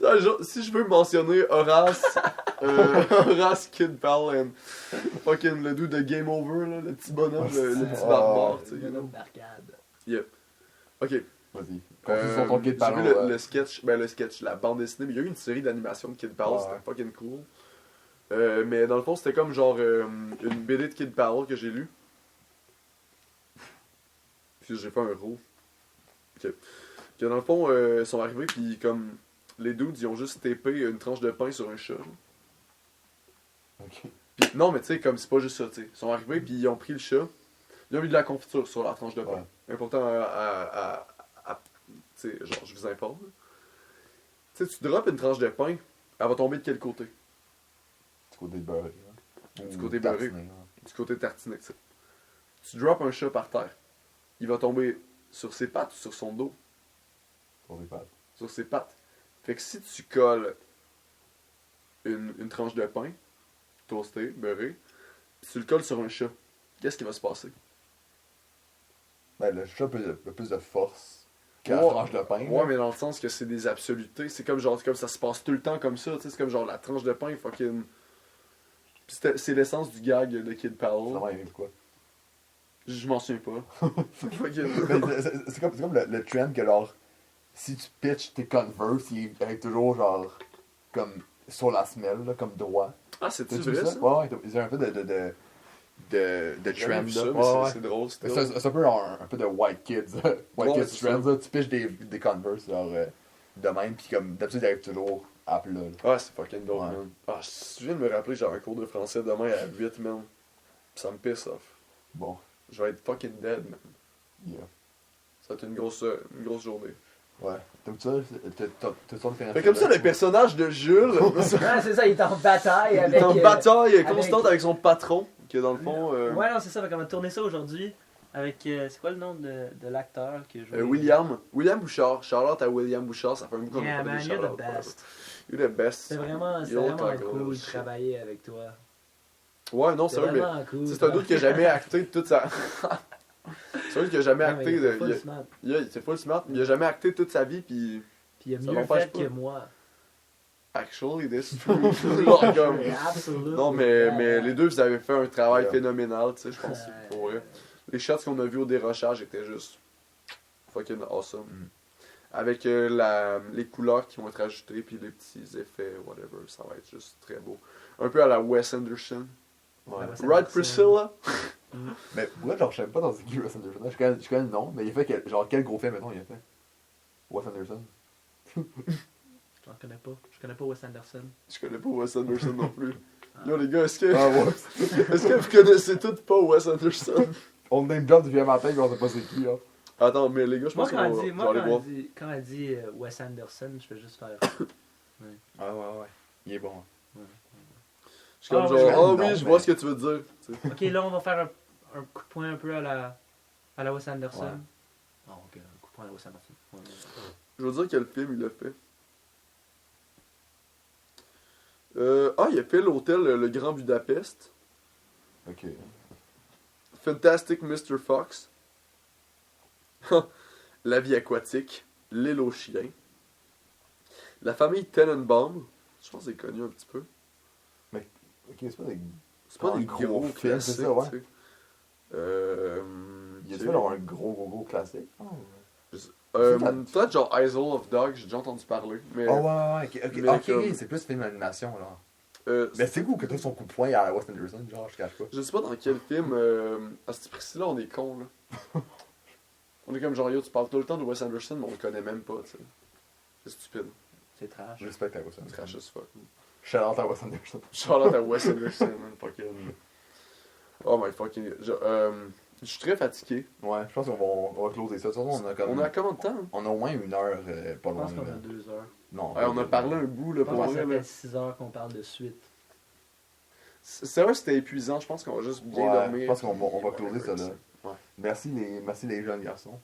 Speaker 3: Ça, si je veux mentionner Horace, Horace Kid Paddle and fucking le dude de Game Over, là, le petit bonhomme, le petit
Speaker 2: Ah,
Speaker 3: barbare, tu
Speaker 4: C'est
Speaker 3: sais.
Speaker 4: un homme d'arcade.
Speaker 3: Yep. Ok.
Speaker 2: Vas-y. Continue sur ton Kid
Speaker 3: J'ai
Speaker 2: Paddle.
Speaker 3: vu le sketch, la bande dessinée, mais il y a eu une série d'animation de Kid Paddle,
Speaker 2: Ouais.
Speaker 3: c'était fucking cool. Mais dans le fond, c'était comme genre une BD de Kid Paddle que j'ai lu. Puis j'ai fait un roux. Ok. Que dans le fond, ils sont arrivés, puis comme les dudes, ils ont juste tapé une tranche de pain sur un chat. Genre.
Speaker 2: Ok.
Speaker 3: Puis, non, mais tu sais, comme c'est pas juste ça, tu sais. Ils sont arrivés, puis ils ont pris le chat, ils ont mis de la confiture sur la tranche de pain.
Speaker 2: Ouais.
Speaker 3: Important tu sais, genre, je vous informe. Tu sais, tu droppes une tranche de pain, elle va tomber de quel côté?
Speaker 2: Du côté beurré. Hein.
Speaker 3: Du
Speaker 2: Ou
Speaker 3: côté beurré.
Speaker 2: tartiné, hein.
Speaker 3: Du côté tartiné, tu sais. Tu droppes un chat par terre, il va tomber sur ses pattes ou sur son dos?
Speaker 2: Sur les pattes.
Speaker 3: Sur ses pattes. Fait que si tu colles une tranche de pain, toasté, beurré, puis tu le colles sur un chat, qu'est-ce qui va se passer?
Speaker 2: Ben, le chat a plus de force que la
Speaker 3: Ouais.
Speaker 2: tranche de pain.
Speaker 3: Ouais,
Speaker 2: là.
Speaker 3: mais dans le sens que c'est des absolutés. C'est comme genre, comme ça se passe tout le temps comme ça, tu sais, c'est comme genre la tranche de pain, fucking. Puis c'est l'essence du gag de Kid
Speaker 2: Ça
Speaker 3: Paddle.
Speaker 2: va arriver quoi?
Speaker 3: Je m'en souviens pas. Fucking.
Speaker 2: Mais c'est comme le trend que genre, si tu pitches tes Converse, il arrive toujours genre, comme sur la semelle, là, comme droit.
Speaker 3: Ah, c'est-tu
Speaker 2: T'as-tu
Speaker 3: vrai
Speaker 2: vu
Speaker 3: ça?
Speaker 2: Ouais, ouais, ils ont un peu de
Speaker 3: J'ai
Speaker 2: trend,
Speaker 3: jamais vu ça,
Speaker 2: là.
Speaker 3: mais
Speaker 2: Ouais, ouais.
Speaker 3: c'est drôle, c'est
Speaker 2: Mais
Speaker 3: drôle.
Speaker 2: c'est un peu un peu de white kids. White
Speaker 3: Ouais,
Speaker 2: kids
Speaker 3: c'est
Speaker 2: trends,
Speaker 3: ça.
Speaker 2: là. Tu pitches des Converse, genre, de même, pis comme, d'habitude, il arrive toujours à plat, là.
Speaker 3: Ah, c'est fucking drôle,
Speaker 2: Ouais.
Speaker 3: man. Ah, je viens de me rappeler, j'ai un cours de français demain à 8, man. Pis ça me pisse off.
Speaker 2: Bon,
Speaker 3: Je vais être fucking dead, man.
Speaker 2: yeah.
Speaker 3: Ça va être une grosse journée.
Speaker 2: Ouais. Donc ça, t'as ça
Speaker 3: Fait comme ça, le personnage de Jules,
Speaker 4: Ouais, c'est ça, il est en bataille
Speaker 3: il
Speaker 4: avec.
Speaker 3: est en bataille
Speaker 4: avec-
Speaker 3: constante avec son patron, qui est dans le fond
Speaker 4: Ouais, non, c'est ça, fait qu'on va tourner ça aujourd'hui avec. C'est quoi le nom de l'acteur qui a joué
Speaker 3: William Bouchard. Charlotte à William Bouchard, ça fait un bout qu'on
Speaker 4: Yeah,
Speaker 3: a pas
Speaker 4: man,
Speaker 3: des
Speaker 4: you're the
Speaker 3: shout-outs,
Speaker 4: best.
Speaker 3: You're the best.
Speaker 4: C'est vraiment
Speaker 3: You're
Speaker 4: cool
Speaker 3: talking
Speaker 4: de
Speaker 3: shit.
Speaker 4: travailler avec toi.
Speaker 3: Ouais, non,
Speaker 4: C'est
Speaker 3: c'est vrai, mais
Speaker 4: vraiment cool.
Speaker 3: c'est un doute qui a jamais acté de toute sa. C'est un doute qui a jamais
Speaker 4: Ouais, mais
Speaker 3: acté
Speaker 4: il
Speaker 3: de.
Speaker 4: est full smart.
Speaker 3: C'est full smart, mais il a jamais acté toute sa vie, puis.
Speaker 4: Puis il a
Speaker 3: Ça
Speaker 4: mieux
Speaker 3: l'empêche
Speaker 4: fait
Speaker 3: pas.
Speaker 4: que moi.
Speaker 3: Actually, this is true. Genre, comme-
Speaker 4: Absolument.
Speaker 3: Non, mais les deux, vous avez fait un travail
Speaker 2: Yeah.
Speaker 3: phénoménal, tu sais, je pense. Pour vrai. Les shots qu'on a vus au dérochage étaient juste fucking awesome. Avec les couleurs qui vont être ajoutées, puis les petits effets, whatever. Ça va être juste très beau. Un peu à la Wes Anderson.
Speaker 2: Ouais.
Speaker 4: Wes
Speaker 3: Right,
Speaker 4: Anderson.
Speaker 3: Priscilla?
Speaker 2: Mais moi, genre, je sais pas dans ce qui Wes Anderson. Je connais le nom, mais il a fait quel gros film, mettons, il a fait Wes Anderson.
Speaker 4: Je connais pas. Je connais pas Wes Anderson.
Speaker 3: Je connais pas Wes Anderson non plus.
Speaker 4: Ah.
Speaker 3: Yo les gars, est-ce que,
Speaker 2: Ah, ouais.
Speaker 3: est-ce que vous connaissez tous pas Wes Anderson?
Speaker 2: On name drop depuis un matin, mais on sait pas c'est qui, là.
Speaker 3: Attends, mais les gars, je pense qu'on va, je vais aller voir.
Speaker 4: Quand elle dit Wes Anderson, je fais juste faire.
Speaker 2: Ah, ouais. Il est bon.
Speaker 3: Je suis comme
Speaker 4: Ah,
Speaker 3: genre,
Speaker 4: ouais,
Speaker 3: ah
Speaker 2: non,
Speaker 3: oui,
Speaker 2: mais-
Speaker 3: je vois ce que tu veux dire. Tu sais.
Speaker 4: Ok, là, on va faire un coup de poing un peu à la Wes Anderson.
Speaker 2: Ouais.
Speaker 4: Ah, ok, un coup de poing à la Wes Anderson. Ouais.
Speaker 3: Je veux dire quel film il a fait. Il a fait l'hôtel Le Grand Budapest.
Speaker 2: Ok.
Speaker 3: Fantastic Mr. Fox. La vie aquatique. L'île aux chiens. La famille Tenenbaum. Je pense que c'est connu un petit peu.
Speaker 2: Ok, c'est pas des.
Speaker 3: C'est pas
Speaker 2: Un
Speaker 3: des
Speaker 2: gros
Speaker 3: gros
Speaker 2: film,
Speaker 3: classiques,
Speaker 2: c'est ça, ouais.
Speaker 3: tu sais.
Speaker 2: Il a
Speaker 3: tu
Speaker 2: fait genre un gros classique.
Speaker 3: peut-être genre Isle of Dogs, j'ai déjà entendu parler. Mais,
Speaker 2: Oh, ouais, ok.
Speaker 3: Mais
Speaker 2: Ok,
Speaker 3: comme-
Speaker 2: c'est plus film d'animation, là.
Speaker 3: euh,
Speaker 2: Mais c'est cool que tu son coup de poing à Wes Anderson, genre, je cache pas.
Speaker 3: je sais pas dans quel film. À ce prix-là, on est con là. On est comme genre, yo, tu parles tout le temps de Wes Anderson, mais on le connaît même pas, tu sais. C'est stupide.
Speaker 4: C'est trash.
Speaker 2: Je respecte à Wes
Speaker 3: C'est
Speaker 2: Anderson.
Speaker 3: trash as fuck.
Speaker 2: Shout out à Wes Anderson.
Speaker 3: Shout-out à Wes Anderson, man. Fucking. Oh my fucking. Je suis très fatigué.
Speaker 2: Ouais, je pense qu'on va closer ça. De toute façon, on a comme.
Speaker 3: On a combien de temps?
Speaker 2: On a au moins 1 heure, pas
Speaker 4: Je
Speaker 2: loin.
Speaker 4: pense qu'on
Speaker 2: là.
Speaker 4: a 2 heures.
Speaker 2: Non.
Speaker 3: Ouais, on a parlé un bout là
Speaker 4: Je
Speaker 3: pour
Speaker 4: pense que
Speaker 3: vrai.
Speaker 4: ça
Speaker 3: là.
Speaker 4: fait 6 heures qu'on parle de suite.
Speaker 3: C'est vrai, c'était épuisant. Je pense qu'on va juste bien
Speaker 2: Ouais,
Speaker 3: dormir.
Speaker 2: je pense qu'on va
Speaker 3: puis,
Speaker 2: closer ça là.
Speaker 3: Ouais.
Speaker 2: Merci les jeunes garçons.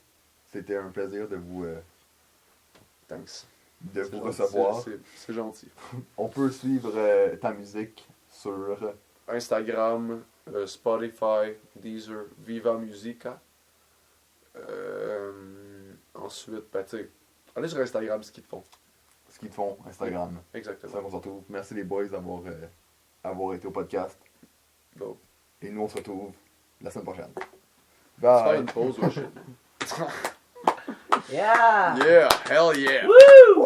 Speaker 2: C'était un plaisir de vous
Speaker 3: Thanks.
Speaker 2: de
Speaker 3: C'est
Speaker 2: vous
Speaker 3: gentil,
Speaker 2: recevoir.
Speaker 3: c'est gentil.
Speaker 2: On peut suivre ta musique sur
Speaker 3: Instagram, Spotify, Deezer, Viva Musica. Ensuite, ben, tu sais, allez sur Instagram, ce qu'ils te font.
Speaker 2: ce qu'ils te font, Instagram. C'est
Speaker 3: Exactement.
Speaker 2: ça qu'on se retrouve. Merci les boys d'avoir été au podcast.
Speaker 3: Donc,
Speaker 2: Et nous on se retrouve la semaine prochaine.
Speaker 3: faire
Speaker 2: Bye.
Speaker 3: une pause, ouais, shit.
Speaker 4: Yeah!
Speaker 3: Yeah, hell yeah!
Speaker 4: Woo!